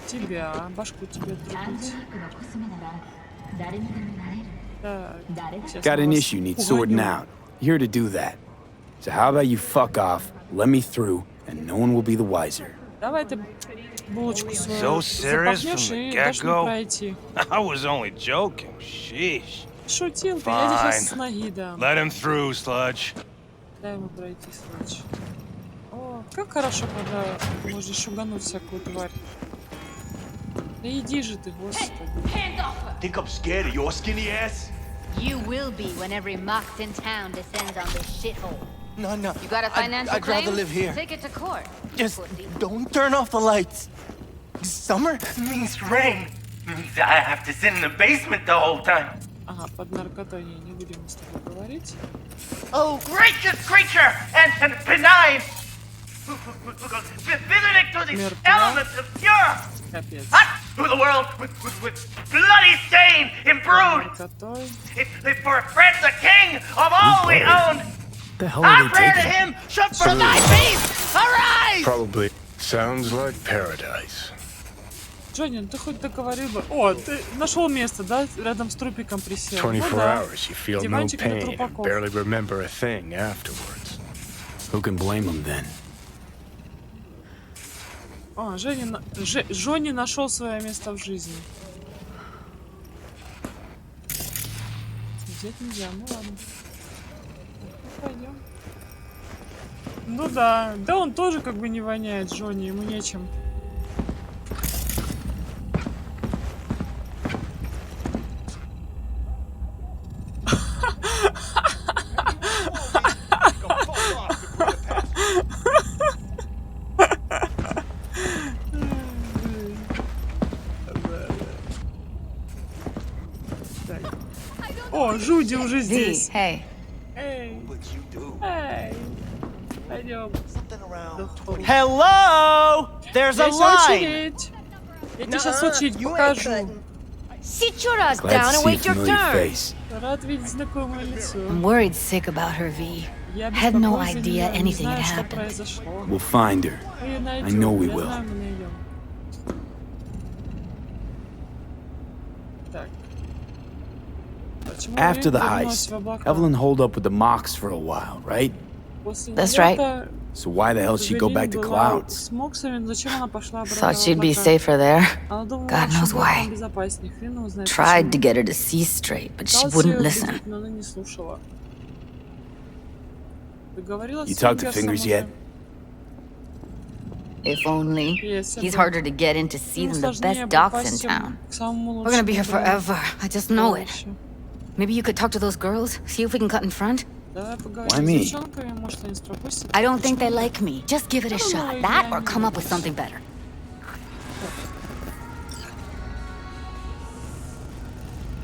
Тебя, башку тебе отрубить. Got an issue needs sorting out. Here to do that. So how about you fuck off, let me through, and no one will be the wiser. Давай ты булочку свою So serious from запахнешь the и дашь мне get-go? пройти. I was only joking. Sheesh. Шутил ты, я тебя сейчас с ноги дам. Let him through, Sludge. Дай ему пройти, сволочь. О, как хорошо, когда можешь шугануть всякую тварь. Да иди же ты, господи. Think I'm scared of your skinny ass? You will be when every mocked in town descends on this shithole. No. You got a financial I'd rather claim? live here. Take it to court. Just don't turn off the lights. Summer means rain. Means I have to sit in the basement the whole time. Ага, под наркотой не будем с тобой говорить. Oh, gracious creature and benign. Visiting to the elements of pure. Hot to the world with bloody stain imbrued. For a friend, the king of all we own. The hell I are pray they to taking? him, should for thy peace arise. Probably sounds like paradise. Джонни, ну ты хоть договорил бы. О, ты нашел место, да? Рядом с трупиком присел. 24 Ну, да. hours, you feel no Диванчик для pain and трупаков. barely remember a thing afterwards. Who can blame him then? А, Джонни нашел свое место в жизни. Взять нельзя, ну ладно. Пойдем. Ну да, да он тоже как бы не воняет, Джонни, ему нечем. О, Жуди уже здесь. Hey. Эй. Эй. Пойдем. Hello! There's a Здесь line! очередь. Я тебе сейчас очередь покажу. Sit your ass Glad down to and see a wait your familiar turn. face. Рад видеть знакомое лицо. I'm worried sick about her, V. Я Had no беспокоюсь за idea неё, не anything знаю, had что happened. произошло. We'll find her. Мы её найдём, I know we я will. знаю, мы найдём. Так. Почему After the Рин heist, вернулась в облака? Evelyn holed up with the Mox for a while, right? После That's right. налёта So why the hell she'd go back to Эвелин была Clouds? с Моксами, зачем она пошла обратно Thought в she'd be облака? safer there. Она думала, God что knows будет why. там безопаснее. Хрен его знает Tried to почему. get her to see straight, but she Пытался wouldn't её listen. убедить, но она не слушала. Договорилась You с talked to Фингерсом Fingers уже. yet? If only. Yes, He's but- harder to get in to see Ему than the сложнее best docs in попасть town. к самому We're gonna be here лучшему бренду. forever. I just know it. Ещё. Maybe you could talk to those girls, see if we can cut in front? Давай Why поговорим с me? девчонками, может, они нас пропустят. I don't think they like me. Just give it a shot. That or come up with something better.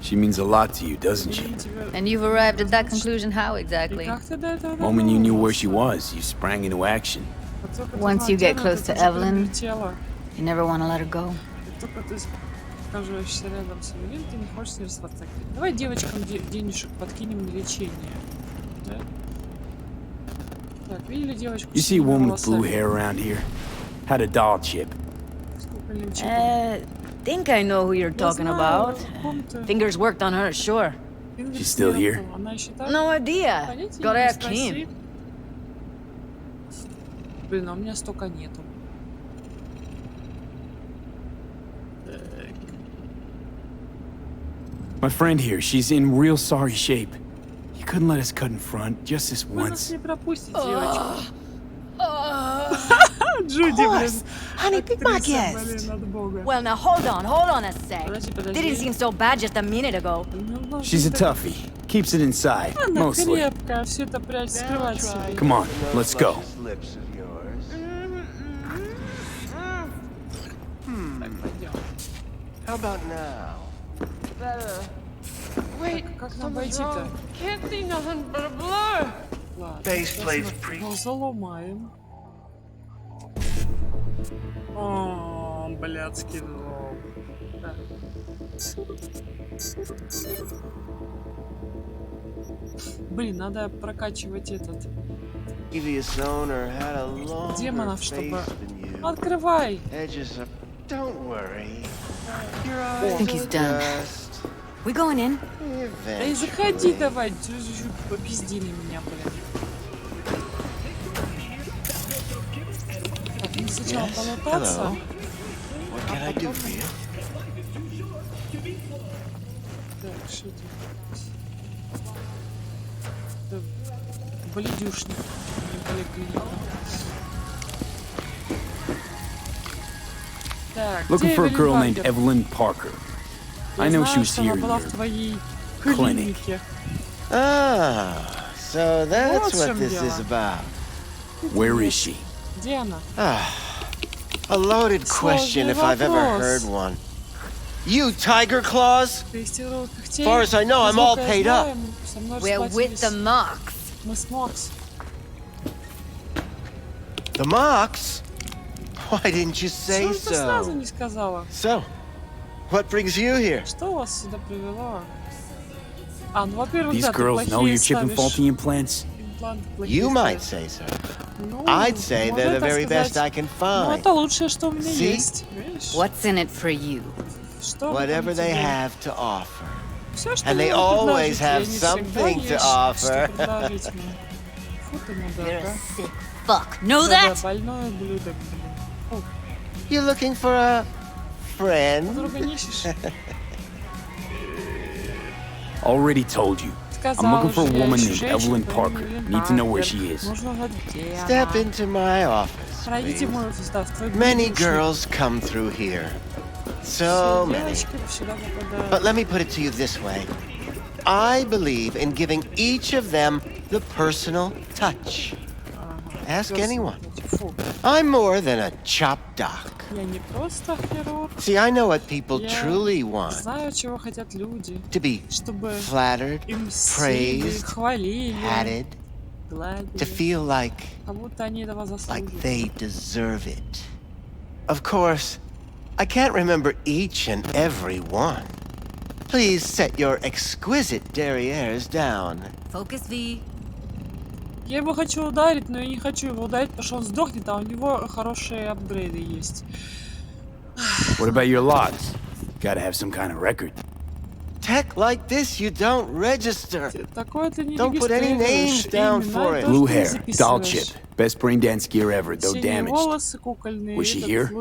She means a lot to you, doesn't she? And you've arrived at that conclusion how exactly? Как ты до этого Moment you додумалась? knew where she was, you sprang into action. Вот только ты Once you get смотрела, close ты to уже Evelyn, прилетела. You never want to let her go. И только ты оказываешься рядом с Эвелин, ты не хочешь с ней расстаться. Давай девочкам денежек подкинем на лечение. Да? Так, видели девочку You с see a синими woman with blue волосами? hair around here? Had a doll chip. Сколько лимчиков? Think I know who you're talking знаю, about. в ком-то. Fingers worked on her, sure. Фингерс She's still не here? работала. Она еще так? No idea. Понятия Gotta не ask спроси. him. Блин, а у меня столько нету. My friend here, she's in real sorry shape. You couldn't let us cut in front, just this Вы нас once. не пропустите, девочку. Джуди, блин. Honey, pick my Актриса, guest. блин, от бога. Well, now hold on a sec. Подожди. Didn't seem so bad just a minute ago. Ну, She's a так- toughie. Keeps it inside, Она mostly. крепкая, все это прячет, скрывать себе. Come on, let's go. Lips of yours. Так, пойдем. How about now? Как нам обойти-то? Ладно, Base сейчас plates мы pre- его заломаем. О, блядский лом. Так. Блин, надо прокачивать этот Previous owner had a longer демонов, face чтобы... than you. Открывай! Edges are... Don't worry. Your I eyes think he's will done. adjust We going in? Да и заходи давай, попизди на меня, блин. Так, мне сначала полутаться. Hello. What can I do for you? Так, что тут? Болидюшник. Looking for a girl named Evelyn Parker. I know she was here in your clinic. Ah, so that's what this is about. Where is she? A loaded question if I've ever heard one. You Tiger Claws? As far as I know, I'm all paid up. We're with the Mox. The Mox? Why didn't you say so? So, what brings you here? These girls know you're chipping faulty implants? You might say so. I'd say they're the very best I can find. See? What's in it for you? Whatever they have to offer. And they always have something to offer. You're a sick fuck. Know that? You looking for a friend? Already told you. I'm looking for a woman named Evelyn Parker. Need to know where she is. Step into my office, please. Many girls come through here. So many. But let me put it to you this way. I believe in giving each of them the personal touch. Ask anyone. I'm more than a chop doc. See, I know what people truly want. To be flattered, praised, patted, to feel like they deserve it. Of course, I can't remember each and every one. Please set your exquisite derrieres down. Focus, V. Я его хочу ударить, но я не хочу его ударить, потому что он сдохнет, а у него хорошие апгрейды есть. What about your logs? Gotta have some kind of record. Tech like this you don't register. Don't put any names down for it. Blue hair, doll chip. Best brain dance gear ever, though damaged. Was she here?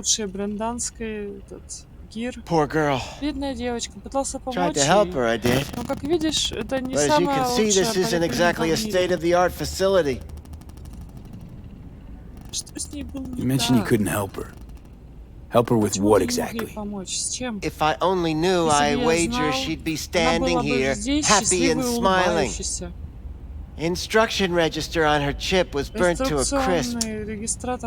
Poor girl. Бедная девочка, пытался помочь Tried to help her, I did. Но, как видишь, это не But as you can see, this isn't exactly a state-of-the-art facility. Что с ней было не You mentioned you couldn't help her. Help her with what exactly? If I only knew, I wager she'd be standing here, happy and smiling. Instruction register on her chip was burnt to a crisp.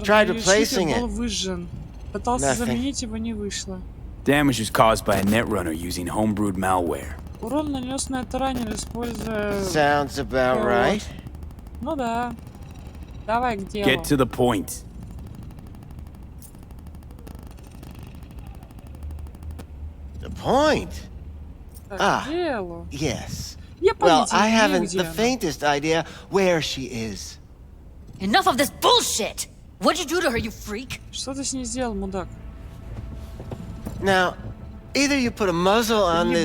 Tried replacing it. Пытался заменить его, не вышло. Damage was caused by a netrunner using homebrewed malware. Урон нанес на это раннер, используя... Sounds about right. Ну да. Давай к делу. Get to the point. The point? К делу. Yes. Well, I haven't the faintest idea where she is. Enough of this bullshit! What'd you do to her, you freak? Что ты с ней сделал, мудак? Now, either you put a muzzle on this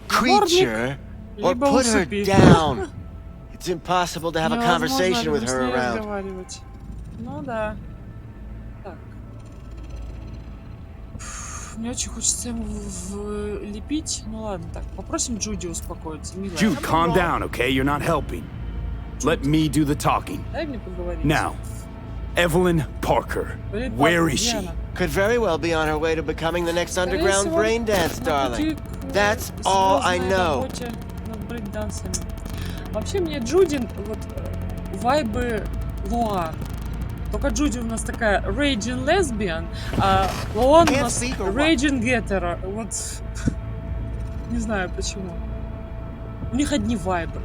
creature or put her down. It's impossible to have a conversation with her around. Ну да. Так. Мне очень хочется ему влепить. Ну ладно, так. Попросим Джуди успокоиться. Jude, calm down, okay? You're not helping. Let me do the talking. Дай мне поговорить. Now, Evelyn Parker. Where is she? Could very well be on her way to becoming the next underground brain dance darling. That's all I know. Вообще мне Джуди, вот, вайбы Луан. Только Джуди у нас такая raging lesbian, а Луан у нас raging hetero. Вот, не знаю почему. У них одни вайбы.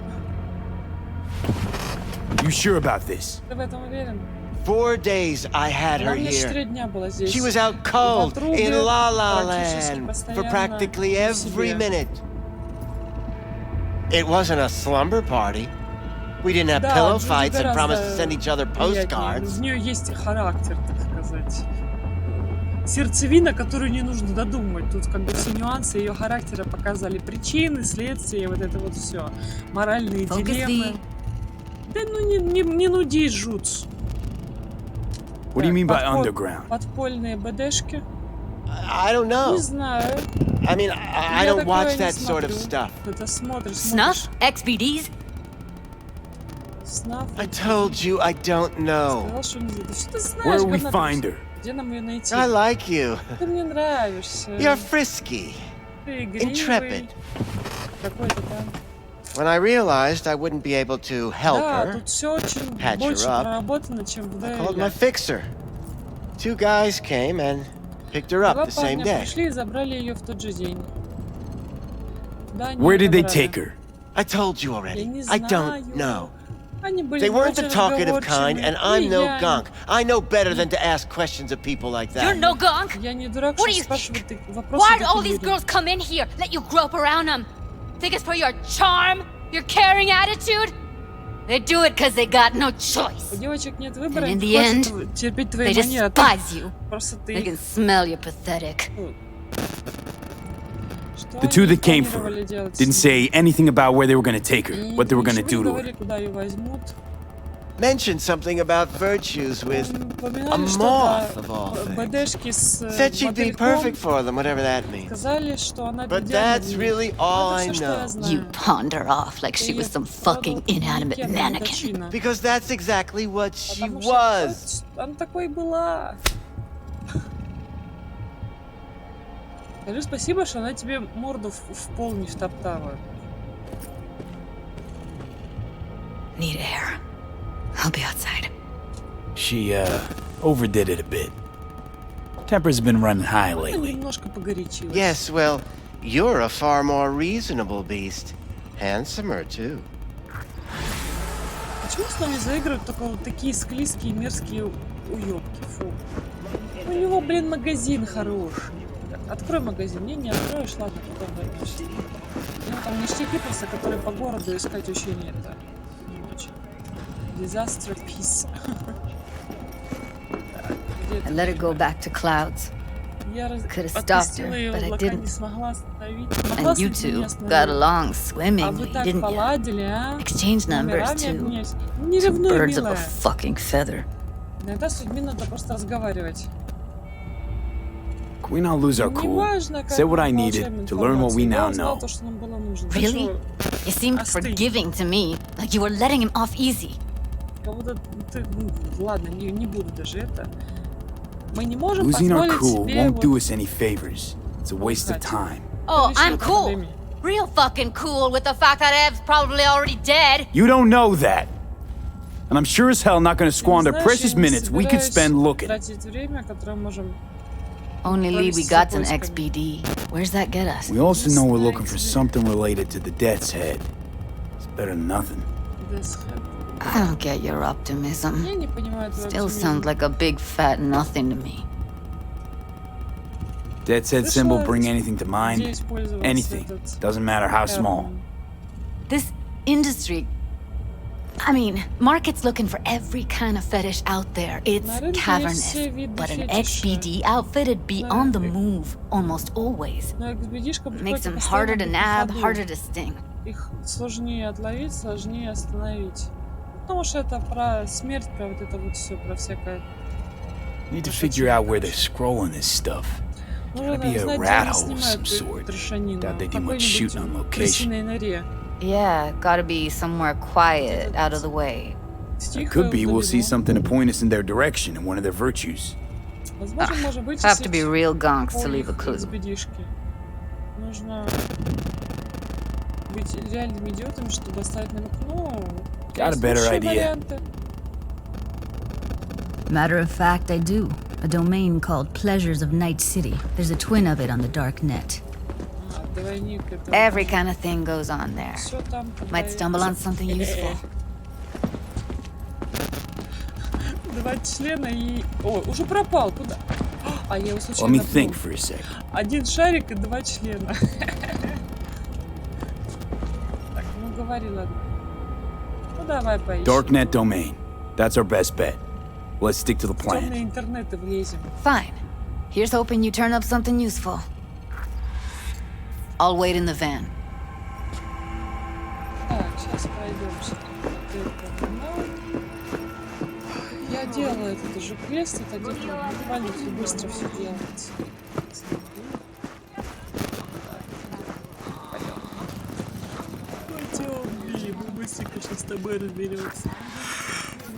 You sure about this? Ты в этом уверен? 4 days I had her here. She was out cold in La La Land for practically every minute. It wasn't a slumber party. We didn't have pillow fights and promised to send each other postcards. У нее есть характер, так сказать. Сердцевина, которую не нужно додумывать. Тут как бы все нюансы ее характера показали. Причины, следствия, вот это вот все. Моральные дилеммы. Да ну не нуди, жуть. What do you mean by underground? Подпольные БДшки. I don't know. Не знаю. I mean, I don't watch that sort of stuff. Это смотришь. Snuff? XBDs? I told you I don't know. Where do we find her? I like you. Ты мне нравишься. You're frisky. Ты игривый. Intrepid. Какой-то там. When I realized I wouldn't be able to help Да, her, тут все очень patch больше her up, проработано, чем в I called my Дейле. fixer. 2 guys came and picked her up Два the same парня day. пришли и забрали ее в тот же день. Да, они Where did they забрали. take her? I told you Я already. не I знаю. don't know. Они были They weren't the очень talkative kind, разговорчивые. and I'm no Я- gunk. I know better than to ask questions of people like that. You're no gunk. Я не дурак, What do чтобы you спрашивать вопросы Why do all такие these люди. girls come in here, let you grope around them? Think it's for your charm, your caring attitude? They do it because they got no choice. У девочек нет выбора, And in они the end, хотят терпеть твои they манеры. despise you. Просто ты They can smell you're pathetic. The two that came for her didn't say anything about where they were going to take her, what they were going to do to her. Куда ее возьмут. Mentioned something about virtues with a Упоминали moth of что-то all things. БДшки с Said she'd be мотыльком. perfect for them, whatever that means. Сказали, что она But идеальна that's для них. really all Это I всё, что я know. знаю. You pawned her off like she was some fucking inanimate mannequin. Because that's exactly what she Потому что was. она такой была. Скажи спасибо, что она тебе морду в пол не втоптала. Need air. I'll be outside. She, overdid it a bit. Temper's been running high Она lately. немножко погорячилась. Yes, well, you're a far more reasonable beast. Handsomer, too. Почему с нами заигрывают только вот такие склизкие, мерзкие уёбки? Фу. У него, блин, магазин хороший. Открой магазин. Не откроешь, ладно, потом вернешься. У него там ништяки просто, которые по городу искать вообще нет. Не очень. Disaster piece. I let her go back to Clouds. Я Could have stopped her, отпустила ее, but I облака не didn't. смогла остановить. Могла And you с ним two не остановить. got along А swimmingly, вы так didn't you? поладили, а? Exchanged numbers Номерами too. обменялись. Не Two ревнуй, birds of a милая. fucking feather. Иногда с людьми надо просто разговаривать. Can we not lose our Не cool? важно, как Said what I мы needed получаем to learn what we информацию. now Я узнал know. то, что нам было нужно. Really? Ты You seemed Остынь. forgiving to me, like you were letting him off easy. что, как будто ты... ладно, не буду даже это. Мы не можем Losing our позволить cool себе won't вот... do us any favors. It's a waste of time. Oh, Решила I'm cool. проблеме. Real fucking cool with the fact that Ev's probably already dead. You don't know that. And I'm sure as hell not going to squander Знаешь, precious я не minutes we could собираюсь spend looking. тратить время, которое можем... Only lead we Провести got's an поисками. XBD. Where's that get us? We also know we're looking for something related to the death's head. It's better than nothing. I don't get your optimism. Я не понимаю твой Still оптимизм. sounds like a big fat nothing to me. Death's head symbol bring anything to mind? Где использовался Anything. этот Doesn't matter how small. This industry, I mean, market's looking for every kind of fetish out there. It's На рынке cavernous, есть все виды but an фетиша. XBD outfit'd be on the move almost always. Но экспедишкам Makes приходится them harder to постоянно быть nab, на ходу. harder to sting. Их сложнее отловить, сложнее остановить. Потому что это про смерть, про вот это вот все, про всякое. Need to figure out where they're scrolling this stuff. Нужно Gotta be a знать, где rat они hole of снимают some sort. трешанину. Doubt they do much Какой-нибудь shooting on location. крысиной норе. Yeah, gotta be somewhere quiet, out of the way. It could be we'll see something to point us in their direction and one of their virtues. Возможно, может быть, Have to be real gonks to leave a clue. экспедишки. Нужно быть реальными идиотами, чтобы оставить намек. Ну, Got a есть better лучшие idea. варианты. Matter of fact, I do. A domain called Pleasures of Night City. There's a twin of it on the dark net. Двойник это... Every kind of thing goes on there. Всё там Might stumble on something useful. Два члена и... О, уже пропал. Куда? А я его Let случайно me открыл. think for a sec. Один шарик и два члена. Так, ну говори, ладно. Ну давай поищем. Darknet domain. That's our best bet. Let's stick to the В plan. темные интернеты влезем. Fine. Here's hoping you turn up something useful. I'll wait in the van. Так, сейчас пройдемся. Я делала этот уже квест, это где-то буквально быстро все делать. Пойдем, блин, мы быстренько сейчас тобой разберется.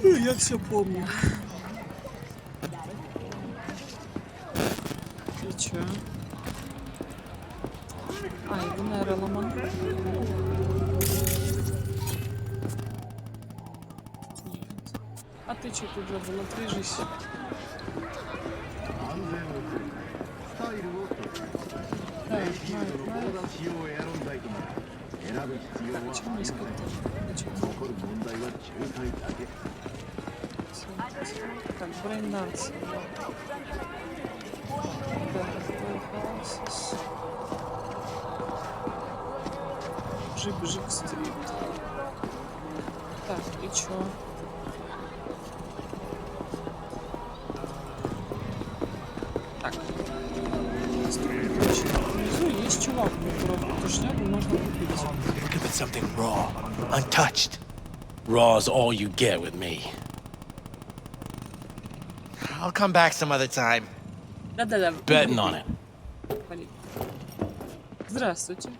Я все помню. И чё? А, его, наверное, ломан. Нет. А ты что тут забыл? Отвяжись. Почему искать-то? Так, брейнданс. Жик-жик стрит. Так, и чё? Так. Внизу есть чувак, которого эту шнягу можно купить. Could be something raw, untouched. Raw's all you get with me. I'll come back some other time. Да-да-да. Betting on it. Здравствуйте.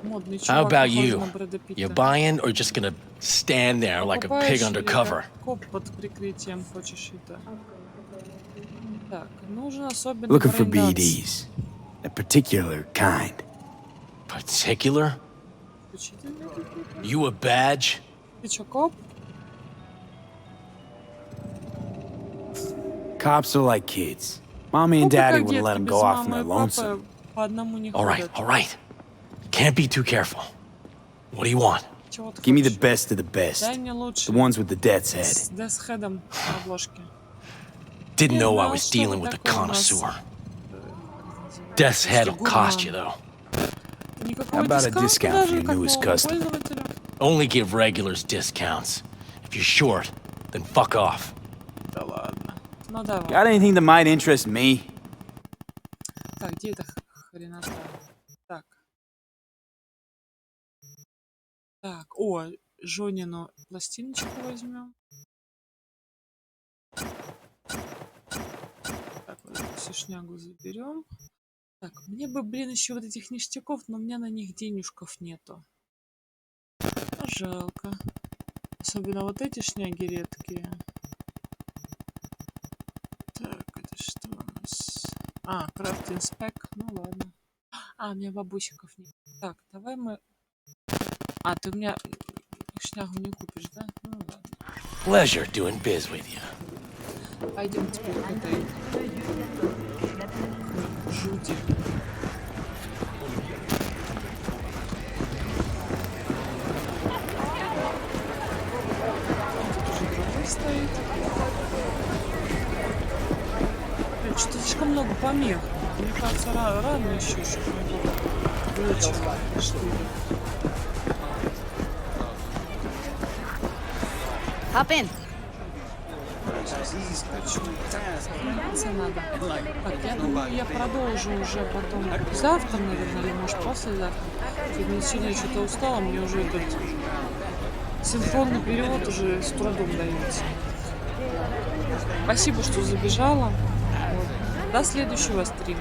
Модный How чувак, about похожий you? на Брэда Питта. You buying or just gonna stand there like a pig under cover? Коп под прикрытием хочешь это. Так, нужен особенно Looking for брейнданс. BDs. A particular kind. Particular? You a badge? Ты чё, коп? Cops are like kids. Mommy and daddy wouldn't let them go off on their lonesome. По одному не All right, all right. Can't be too careful. What do you want? Give me the best of the best. Дай мне лучше. The ones with the death's head. С Death's-Head'ом на обложке. Didn't know I was dealing with a connoisseur. Death's Head'll cost you, though. How about a discount for your newest customer? Only give regulars discounts. If you're short, then fuck off. Да ладно. Ну давай. Got anything that might interest me? Так, где эта хренота? Так. Так, о, Жонину пластиночку возьмем. Так, вот эту всю шнягу заберем. Так, мне бы, блин, еще вот этих ништяков, но у меня на них денежков нету. А жалко. Особенно вот эти шняги редкие. Так, это что у нас? А, крафтинг спек. Ну ладно. А, у меня бабусиков нет. Так, давай мы... А, ты у меня шнягу не купишь, да? Ну ладно. Pleasure doing biz with you. Пойдем теперь к этой жути. Тут уже другой стоит. Что-то слишком много помех. Мне кажется, рано еще, чтобы его вылечило. Что ли? Hop in. Надо. Так, я думаю, я продолжу уже потом завтра, наверное, или может послезавтра. Сегодня что-то устала, мне уже этот синхронный перевод уже с трудом дается. Спасибо, что забежала. Вот. До следующего стрима.